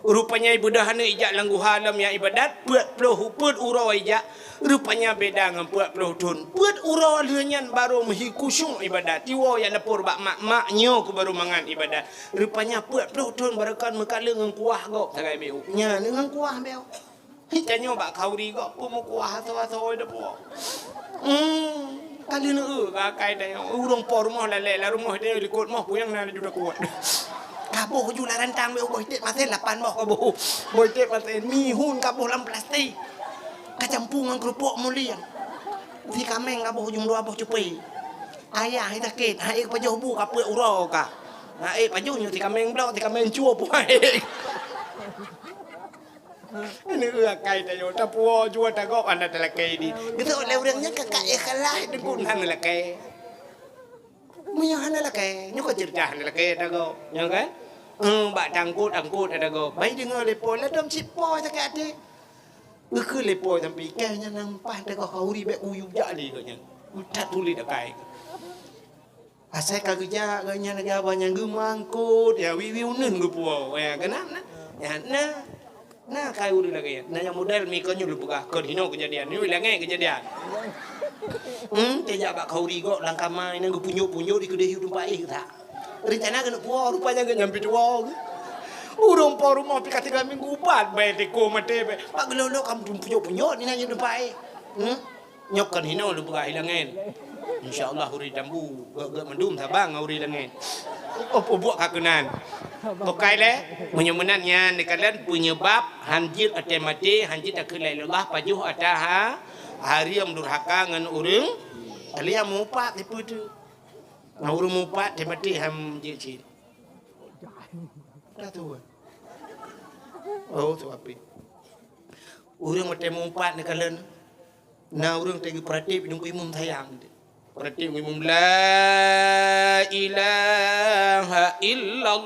Rupanya ibadah ana ijak langgu halam yang ibadat 40 put uro ijak rupanya beda dengan 40 tun. Put uro leunyan baru mehi kusung ibadat. Tiwo yang lepur bak mak-maknyo ku baru mangan ibadat. Rupanya 40 tun barakan mekale ngan kuah go sagai beu. Nya dengan kuah beu. Hanya bak kauri kok pumu kuah atau dah po. Kali nu kai dah urang por rumah lele la rumah dia ikut mah puyang na juga kuat. Kabuh ju la rantang be boy tet maten 8 mah kabuh. Boy tet maten mi hun kabuh lam plastik. Kacampungan kerupuk mulian. Di kameng kabuh jum dua boh cupai. Ayah kita ket hai pajuh bu kapu uro ka. Hai pajuh nyu di kameng blok di kameng chua puai. Ini kai tayo tapuo jua tagok anda talakai di. Gitu oleh orangnya kakak kalah dengan talakai. Muyahan talakai, nyuka ceritahan talakai tagok, ya kan? Bak tangkut ada go. Baik dengar lepo lah dom cipo tak ada. Ke lepo sampai kayaknya nampak tagok kauri be uyup jali katnya. Udah tulis takai. Asai kagja ganya naga banyak gemangkut ya wiwi unen gupuo ya kenapa? Ya nah kayu dulu lagi ya. Nah yang model mikonnya lu buka hino kejadian. Ini bilangnya kejadian. Tidak bak kau rigo langkah main nang punyo di kedai hidup baik tak. Rencana kena puas rupanya gak nyampe tua. Urang po rumah pika 3 minggu upat bae teko mate bae. Pak gelolo kamu punyo ni nang hidup baik. Nyokkan hino lu buka hilangin. Insyaallah huri dambu gak mendum sabang huri hilangin. Apa buat kakenan. Pokai le menyemenannya dekalan penyebab hanjit ate mati hanjit akelai Allah pajuh ataha hari yang durhaka ngan urang alia mupat tipu tu na urang mupat te mati ham jicin dah tu oh tu api urang mati mupat dekalan na urang tegi pratip dong imum tayang Berarti ngomong la ilaha illallah.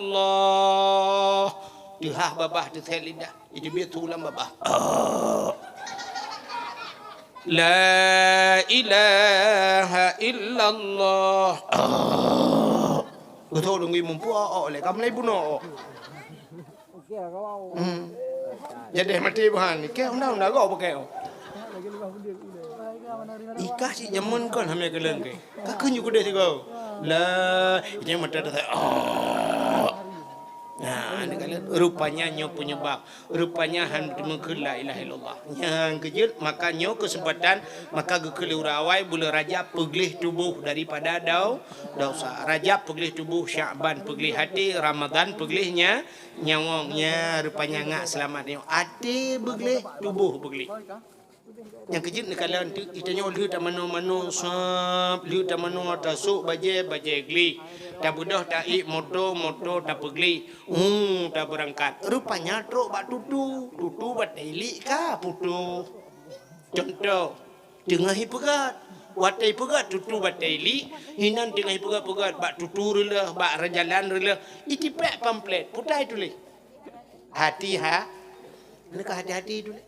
Dihah babah di lidah. Itu biar tulang babah. La ilaha illallah. Betul dong ngomong puak oleh kamu lagi bunuh. Jadi mati bahan. Kau undang kau pakai. Ika si jamun kan hame kelang ke. Kakunyu kude si kau. La ini mata dah. Nah, ini kalian rupanya nyo penyebab. Rupanya han mengkul la ilaha illallah. Yang kejut maka nyo kesempatan maka gekeli urawai bulan Rajab peglih tubuh daripada dosa. Rajab peglih tubuh, Syaban peglih hati, Ramadan peglihnya nyawangnya rupanya ngak selamat nyo. Hati beglih, tubuh beglih. Yang kejut ni kalian kita nyo liu ta mano sap liu ta mano tasuk baje gli ta budah ta i moto ta pegli ta berangkat rupanya truk bak tutu bat daily ka putu contoh tengah pegat watai pegat tutu bat daily hinan tengah pegat bak tutu rela bak rajalan rela itipek pamflet putai tulis hati ha nak hati-hati tulis.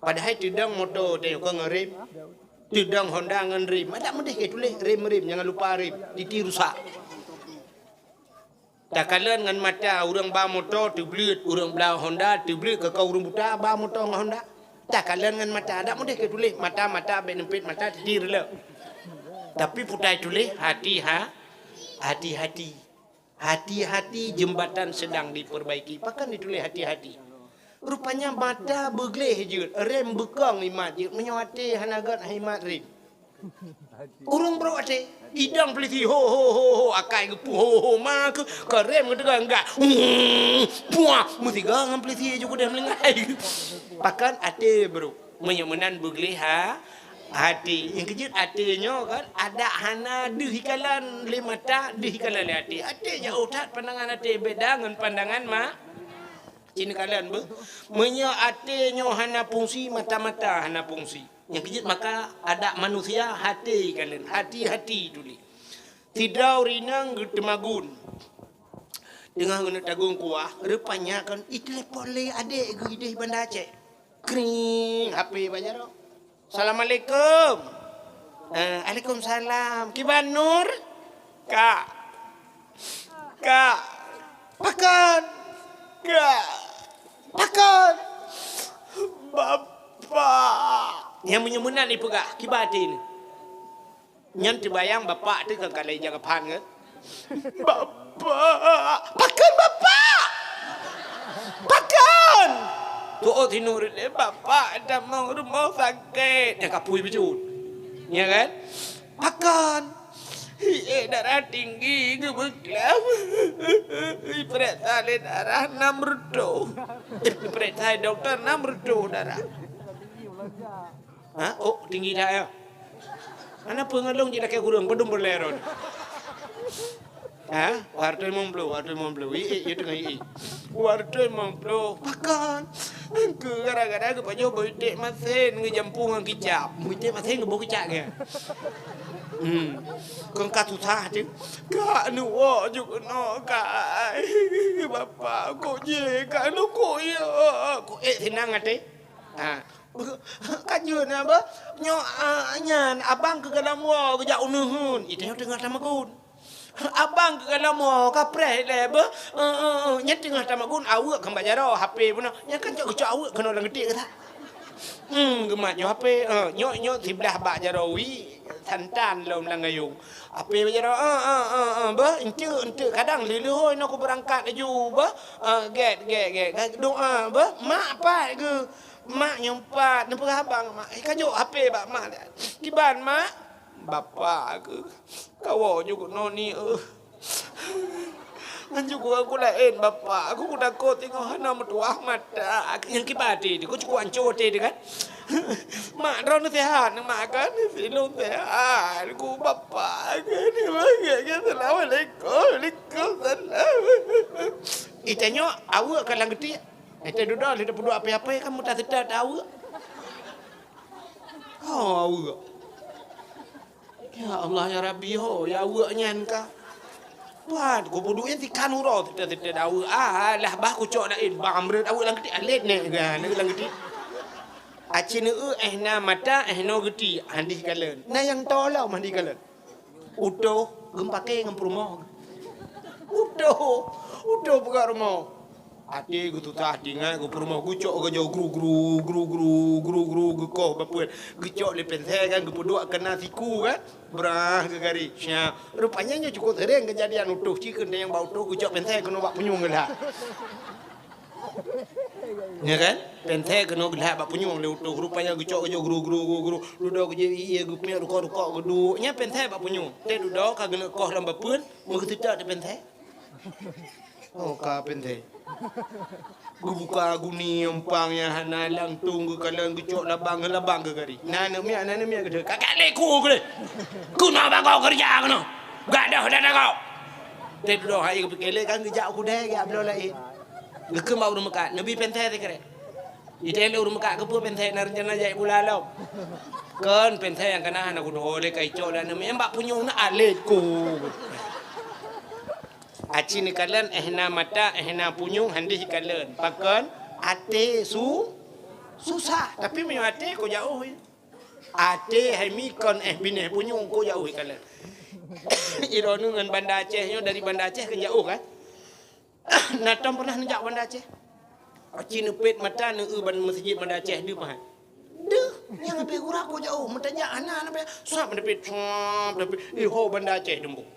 Padahal tidang motor tengok kau ngerim, tidang Honda ngerim, ada mudah ke tulis rim jangan lupa rim, diti rusak. Tak kalian dengan mata orang ba motor tiblit, orang belah Honda tiblit ke kau orang buta ba motor dengan Honda. Tak kalian dengan mata ada mudah ke tulis mata benempit mata tidir le. Tapi putai tulis hati-hati jembatan sedang diperbaiki. Pakan ditulis hati-hati. Rupanya mata begleh je, rem bekang imat je, menyawati hanagat himat rem. Urang bro ate. Idang peliti ho akai gepu ho ma ke karem ke tengah enggak. Puah mesti gang peliti juga dah melengai. Pakan ate bro. Menyemenan begliha hati. Yang kejut hatinya kan ada hana dihikalan le mata dihikalan le hati. Hati jauh tat pandangan hati beda dengan pandangan mak. Cina kalian ber. Menya hatinya hana fungsi mata-mata hana fungsi. Yang kejut maka ada manusia hati kalian. Hati-hati tu ni. Tidak rinang getemagun. Dengar guna tagung kuah. Rupanya kan itelepon le adik ke ideh bandar Aceh. Kring. HP banyak dong. Assalamualaikum. Waalaikumsalam. Kiban Nur. Kak. Pakan. Kak. Pakan. Bapak. Yang menyemunan ni pegak kibatin. Nyan terbayang bapak tu kan kalau jaga pan kan. Bapak. Pakan bapak. Pakan. Tu tinur ni bapak dah mau rumah sakit. Yang kapui bejut. Ya kan? Pakan. Darah tinggi ke beklap. Periksa darah 6 redu. Periksa doktor 6 redu darah. Ha? Oh, tinggi dah ya. Ana pengalong je dah kayak kurang pedum berleron. Ha? Wartoi momplo. Iya tengah iya. Wartoi momplo. Pakan. Ke gara-gara ke panyo boitek masen nge jampung nge kicap. Boitek masen nge bau kicap ke. Kong kat susah je. Kak nu juga no kak. Bapak kok je kak nu kok ya. Kok senang ate. Ha. Kajun apa? Nyo nyan abang ke dalam wa ke jauh nuhun. Itu tengah tamagun. Abang ke dalam wa kapre le ba. Nya tengah tamagun awak kan bajaro HP pun. Nya kan cok awak kena orang gede ke tak? Gemat nyo HP. Nyo sebelah bak jarawi. Santan lom langayung. Apa bajaro ba ente kadang lilu hoi nak berangkat aju ba. Get doa ba mak apa ke mak nyempat nampak abang mak kajo HP bak mak kiban mak bapak ke kawo juga noni juga aku lain bapak aku takut tengok hana metuah mata yang kibati dia aku cukup ancur dia kan mak ron sehat mak kan silung sehat aku bapak kan assalamualaikum itanya awak kalang gede itu duduk, lihat duduk apa-apa kamu tak sedar tahu. awak. Ya Allah ya Rabbi ho, ya awak nyan ka. Wah, ko bodu en tikan uro tidak tahu. Lah bah ku cok lain bamret awak lang geti alet ne ga ne lang geti. Acine na mata no geti handi kalen. Na yang tolau mandi kalen. Udo gempake ngempromo. Udo buka rumah. Ati gutu tah dingai go rumah gucok go jauh gru ko bapun gucok le penthe kan gepuduk kena siku kan brah ke gari sia rupanya nya cukup sering kejadian utuh cikeun yang bau tuh gucok penthe kena bak punyung gelah ya kan penthe kena gelah bak punyung le utuh rupanya gucok go jauh gru duduk je iya gu punya ruko gedu nya penthe bak punyung te duduk ka gena koh lam bapun mu ketutak de penthe oh ka penthe buka guni empangnya hana lang tunggu kalau gucok labang ke gari nana mia gede kakak leku gede kuno bang kau kerja kuno gak ada kau te do hai kepikele kan gejak aku deh ya blo lai gekem bau rumah nabi penthe kere itele rumah ke pu penthe narjana jai bulalo kan penthe yang kena hana kuno ole kai cok dan mbak punyung na aletku aci ni kalian ehna mata ehna punyung handi kalian pakan ate susah tapi mi ate ko jauh ate hai mi kon bine punyung ko jauh kalian ironu ngan Banda Aceh nyo dari Banda Aceh ke jauh kan natam pernah nejak Banda Aceh aci nepet mata ne ban masjid Banda Aceh di mah yang lebih kurang ko jauh mentanya anak sap dapet ho Banda Aceh dembuk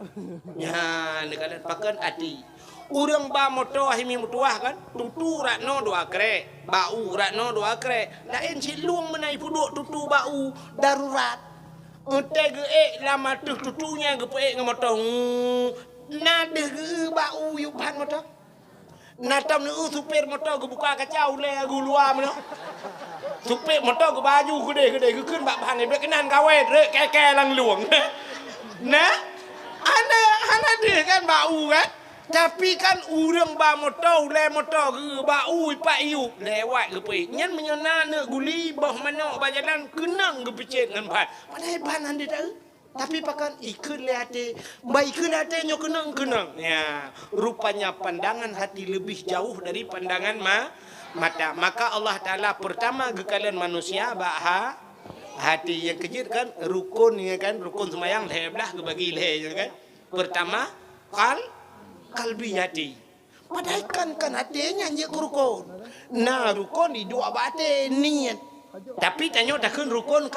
ya ni kalian pakan ati urang ba moto himi mutuah kan tutu ratno dua kre bau ratno dua kre lain silung menai puduk tutu bau darurat Ute ge lama tuh tutunya ge pe ngamotong. Na de ge bau yu pan motor. Na tam nu supir motor ge buka kacau le gu luar mano. Supir motor ge baju gede ge keun bak pan be kenan kawet re ke lang luang. Nah, ana de kan bau kan. Tapi kan urang ba motor le motor ge bau pak iu lewat ge pe. Nyen menyona ne guli boh mano bajalan kenang ge picit ngan pan. Padahal pan ande dah. Tapi pakan ikut le hati, baik ikut hati nyo kenang. Ya, rupanya pandangan hati lebih jauh dari pandangan mata. Maka Allah Taala pertama ke kalian manusia baha hati yang kejir kan rukun ya kan rukun semayang leblah ke bagi le ya kan. Pertama kalbi hati. Padahal kan hatinya je rukun. Nah rukun di dua bate niat. Tapi tanyo takun rukun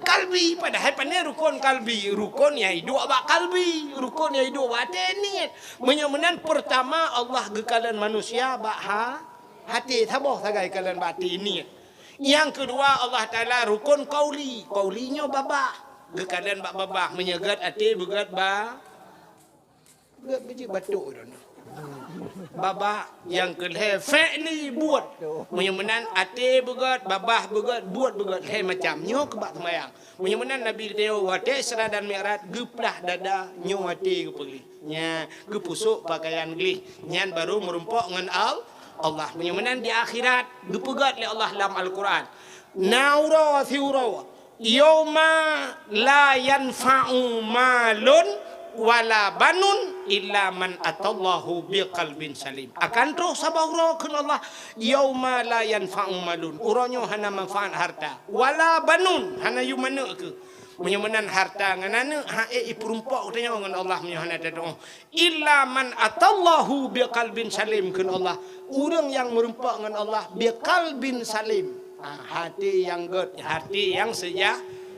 kalbi padahal pandai rukun kalbi rukun ya dua bak kalbi rukun ya dua bate niat. Menyemenan pertama Allah ke kalian manusia baha hati taboh sagai kalian bati niat. Yang kedua Allah Taala rukun kaulinya babah ke kalian bak babah menyegat hati begat biji batuk baba yang kedua fi'li buat menyemenan ate begat babah begat buat begat he macam nyo ke bak semayang menyemenan Nabi dia wate Isra dan Mi'raj geplah dada nyo ate ke pergi nya ke pusuk pakaian gelih nyan baru merumpok ngan Allah menyemenan di akhirat gepegat oleh Allah dalam Al-Quran naura thiura yauma la yanfa'u malun wala banun illa man atallahu biqalbin salim akan terus sabahro kun Allah yauma la yanfa'u malun uronyo hana manfaat harta wala banun hana yu mana ke menyemenan harta nganana hae ipurumpok tanya ngan Allah menyohana tado illa man atallahu biqalbin salim kun Allah urang yang merumpok ngan Allah biqalbin salim hati yang good hati yang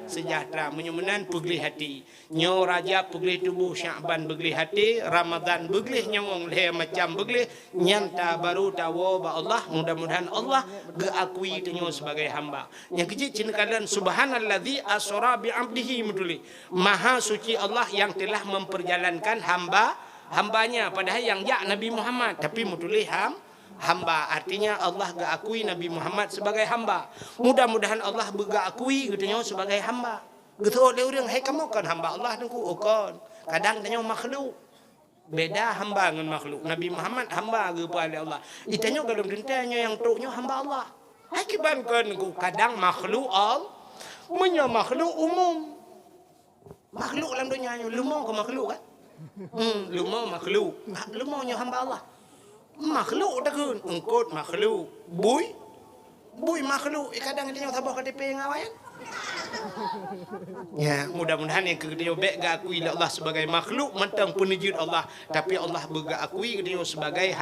sejahtera menyemenan pegli hati nyo Rajab pegli tubuh Sya'ban begli hati Ramadan begli nyawang le macam begli nyanta baru tawo ba Allah mudah-mudahan Allah geakui tenyo sebagai hamba yang kecil cina kalian subhanallazi asra bi 'abdihi muduli maha suci Allah yang telah memperjalankan hambanya padahal yang Nabi Muhammad tapi muduli hamba artinya Allah gak akui Nabi Muhammad sebagai hamba mudah-mudahan Allah gak akui gitu sebagai hamba gitu oleh orang hai kamu kan hamba Allah nengku okon kadang tanya makhluk beda hamba dengan makhluk Nabi Muhammad hamba kepada Allah itanya kalau dentanya yang tuknya hamba Allah hai kiban kan nengku kadang makhluk punya makhluk umum makhluk dalam dunia lumau ke makhluk kan lumau makhluk lumaunya hamba Allah makhluk takun engkot makhluk bui makhluk kadang dia tabah KTP ngawayan ya mudah-mudahan yang kedua baik gak akui Allah sebagai makhluk mentang penujud Allah tapi Allah bergak akui dia sebagai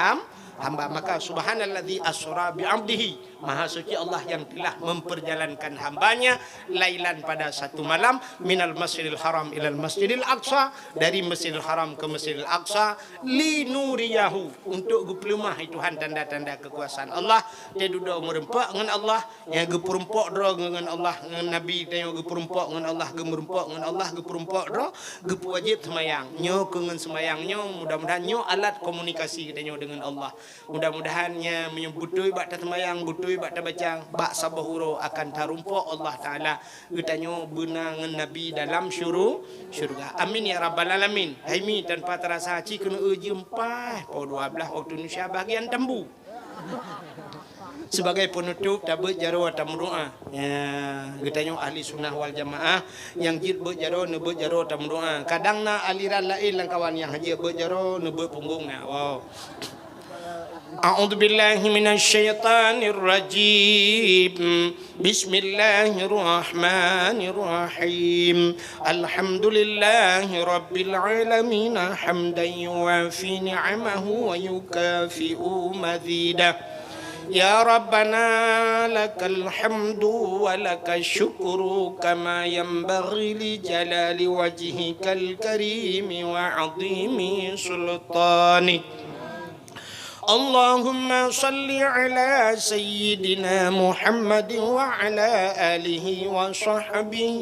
hamba maka subhanallazi asra bi 'abdihi maha suci Allah yang telah memperjalankan hambanya lailan pada satu malam minal masjidil haram ilal masjidil aqsa dari masjidil haram ke masjidil aqsa li nuriyahu untuk gepelumah Tuhan tanda-tanda kekuasaan Allah dia duduk merempak dengan Allah yang geperumpok dro dengan Allah dengan Nabi dia geperumpok dengan Allah gemerumpok dengan Allah geperumpok dro gepewajib semayang nyo dengan semayang nyo mudah-mudahan nyo alat komunikasi kita dengan Allah mudah-mudahannya menyebutui bak semayang butui bak bacang bak sabahuro akan tarumpok Allah Taala getanyo benangan Nabi dalam syurga amin ya rabbal alamin haimi tanpa terasa ci kena uji 4 po 12 waktu Indonesia bagian tembu sebagai penutup tabut jaro tamu doa ya getanyo ahli sunnah wal jamaah yang jid beut jaro nebeut jaro tamu doa kadang na aliran lain lang kawan yang haji beut jaro nebeut punggung na wow A'udzu billahi minasy syaithanir rajim. Bismillahirrahmanirrahim. Alhamdulillahi rabbil alamin hamdan yuwafi ni'amahu wa yukafi'u mazidah. Ya Rabbana lakal hamdu wa lakal syukru kama yanbaghi li jalali wajhikal karim wa 'azimi sultanik. اللهم صل على سيدنا محمد وعلى آله وصحبه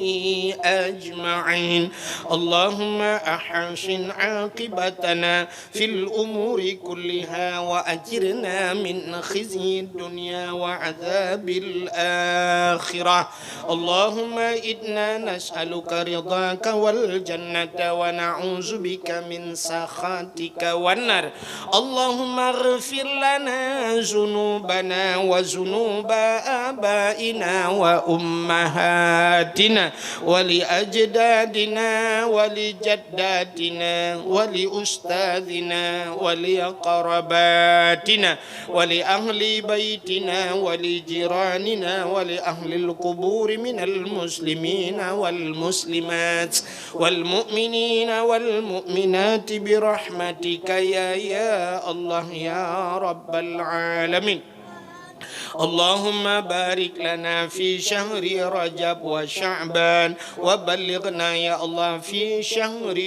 أجمعين اللهم أحسن عاقبتنا في الأمور كلها وأجرنا من خزي الدنيا وعذاب الآخرة اللهم إنا نسألك رضاك والجنة ونعوذ بك من سخطك والنار اللهم اغفر لنا ذنوبنا وذنوب آبائنا وأمهاتنا ولأجدادنا ولجداتنا ولأستاذنا ولأقرباتنا ولأهل بيتنا ولجيراننا ولأهل القبور من المسلمين والمسلمات والمؤمنين والمؤمنات برحمتك يا الله يا رب العالمين اللهم بارك لنا في شهر رجب وشعبان وبلغنا يا الله في شهر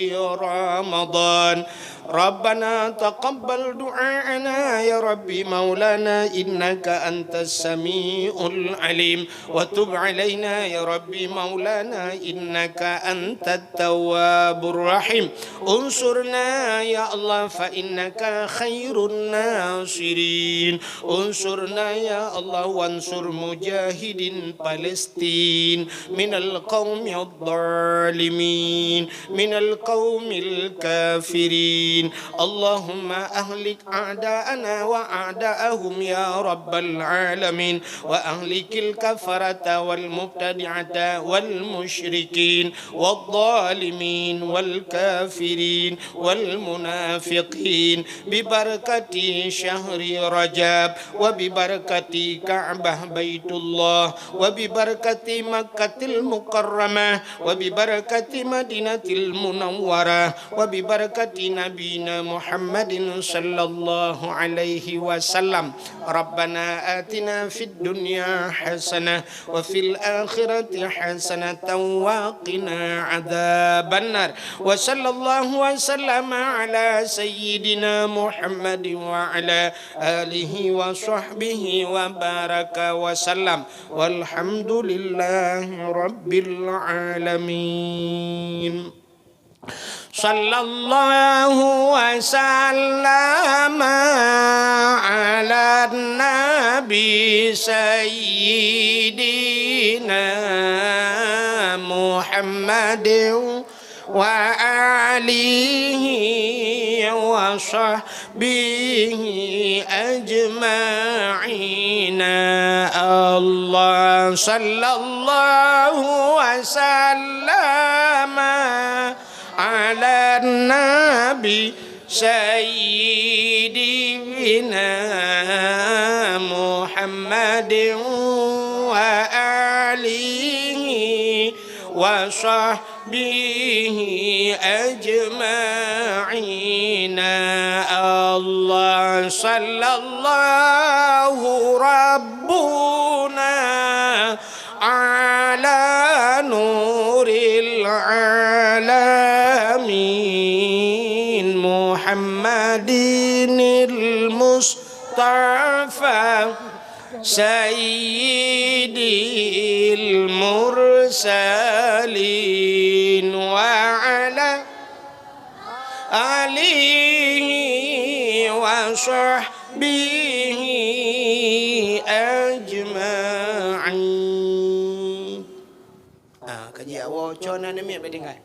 رمضان ربنا تقبل دعاءنا يا ربي مولانا إنك أنت السميع العليم وتب علينا يا ربي مولانا إنك أنت التواب الرحيم انصرنا يا الله فإنك خير الناصرين انصرنا يا الله وانصر مجاهد فلسطين من القوم الظالمين من القوم الكافرين اللهم أهلك أعداءنا وأعداءهم يا رب العالمين وأهلك الكفرة والمبتدعة والمشركين والظالمين والكافرين والمنافقين ببركة شهر رجب وببركة كعبة بيت الله وببركة مكة المكرمة وببركة مدينة المنورة وببركة نبينا محمد صلى الله عليه وسلم ربنا آتنا في الدنيا حسنة وفي الآخرة حسنة وقنا عذاب النار وصلى الله وسلم على سيدنا محمد وعلى آله وصحبه وبارك وسلم والحمد لله رب العالمين صلى الله وسلم على النبي سيدنا محمد وآله وصحبه أجمعين الله صلى الله وسلم على النبي سيدنا محمد وآله وصحبه أجمعين الله صلى الله ربنا على نور العالمين محمد المصطفى سيد المرسلين وعلى آله وصحبه أجمعين. Kaji awal cona ni mi bertinggal.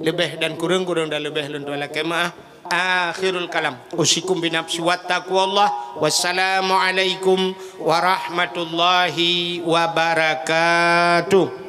Lebih dan kurang dan lebih lentur kemah. Akhirul kalam. Usikum binafsi wa taqwallah. Wassalamualaikum warahmatullahi wabarakatuh.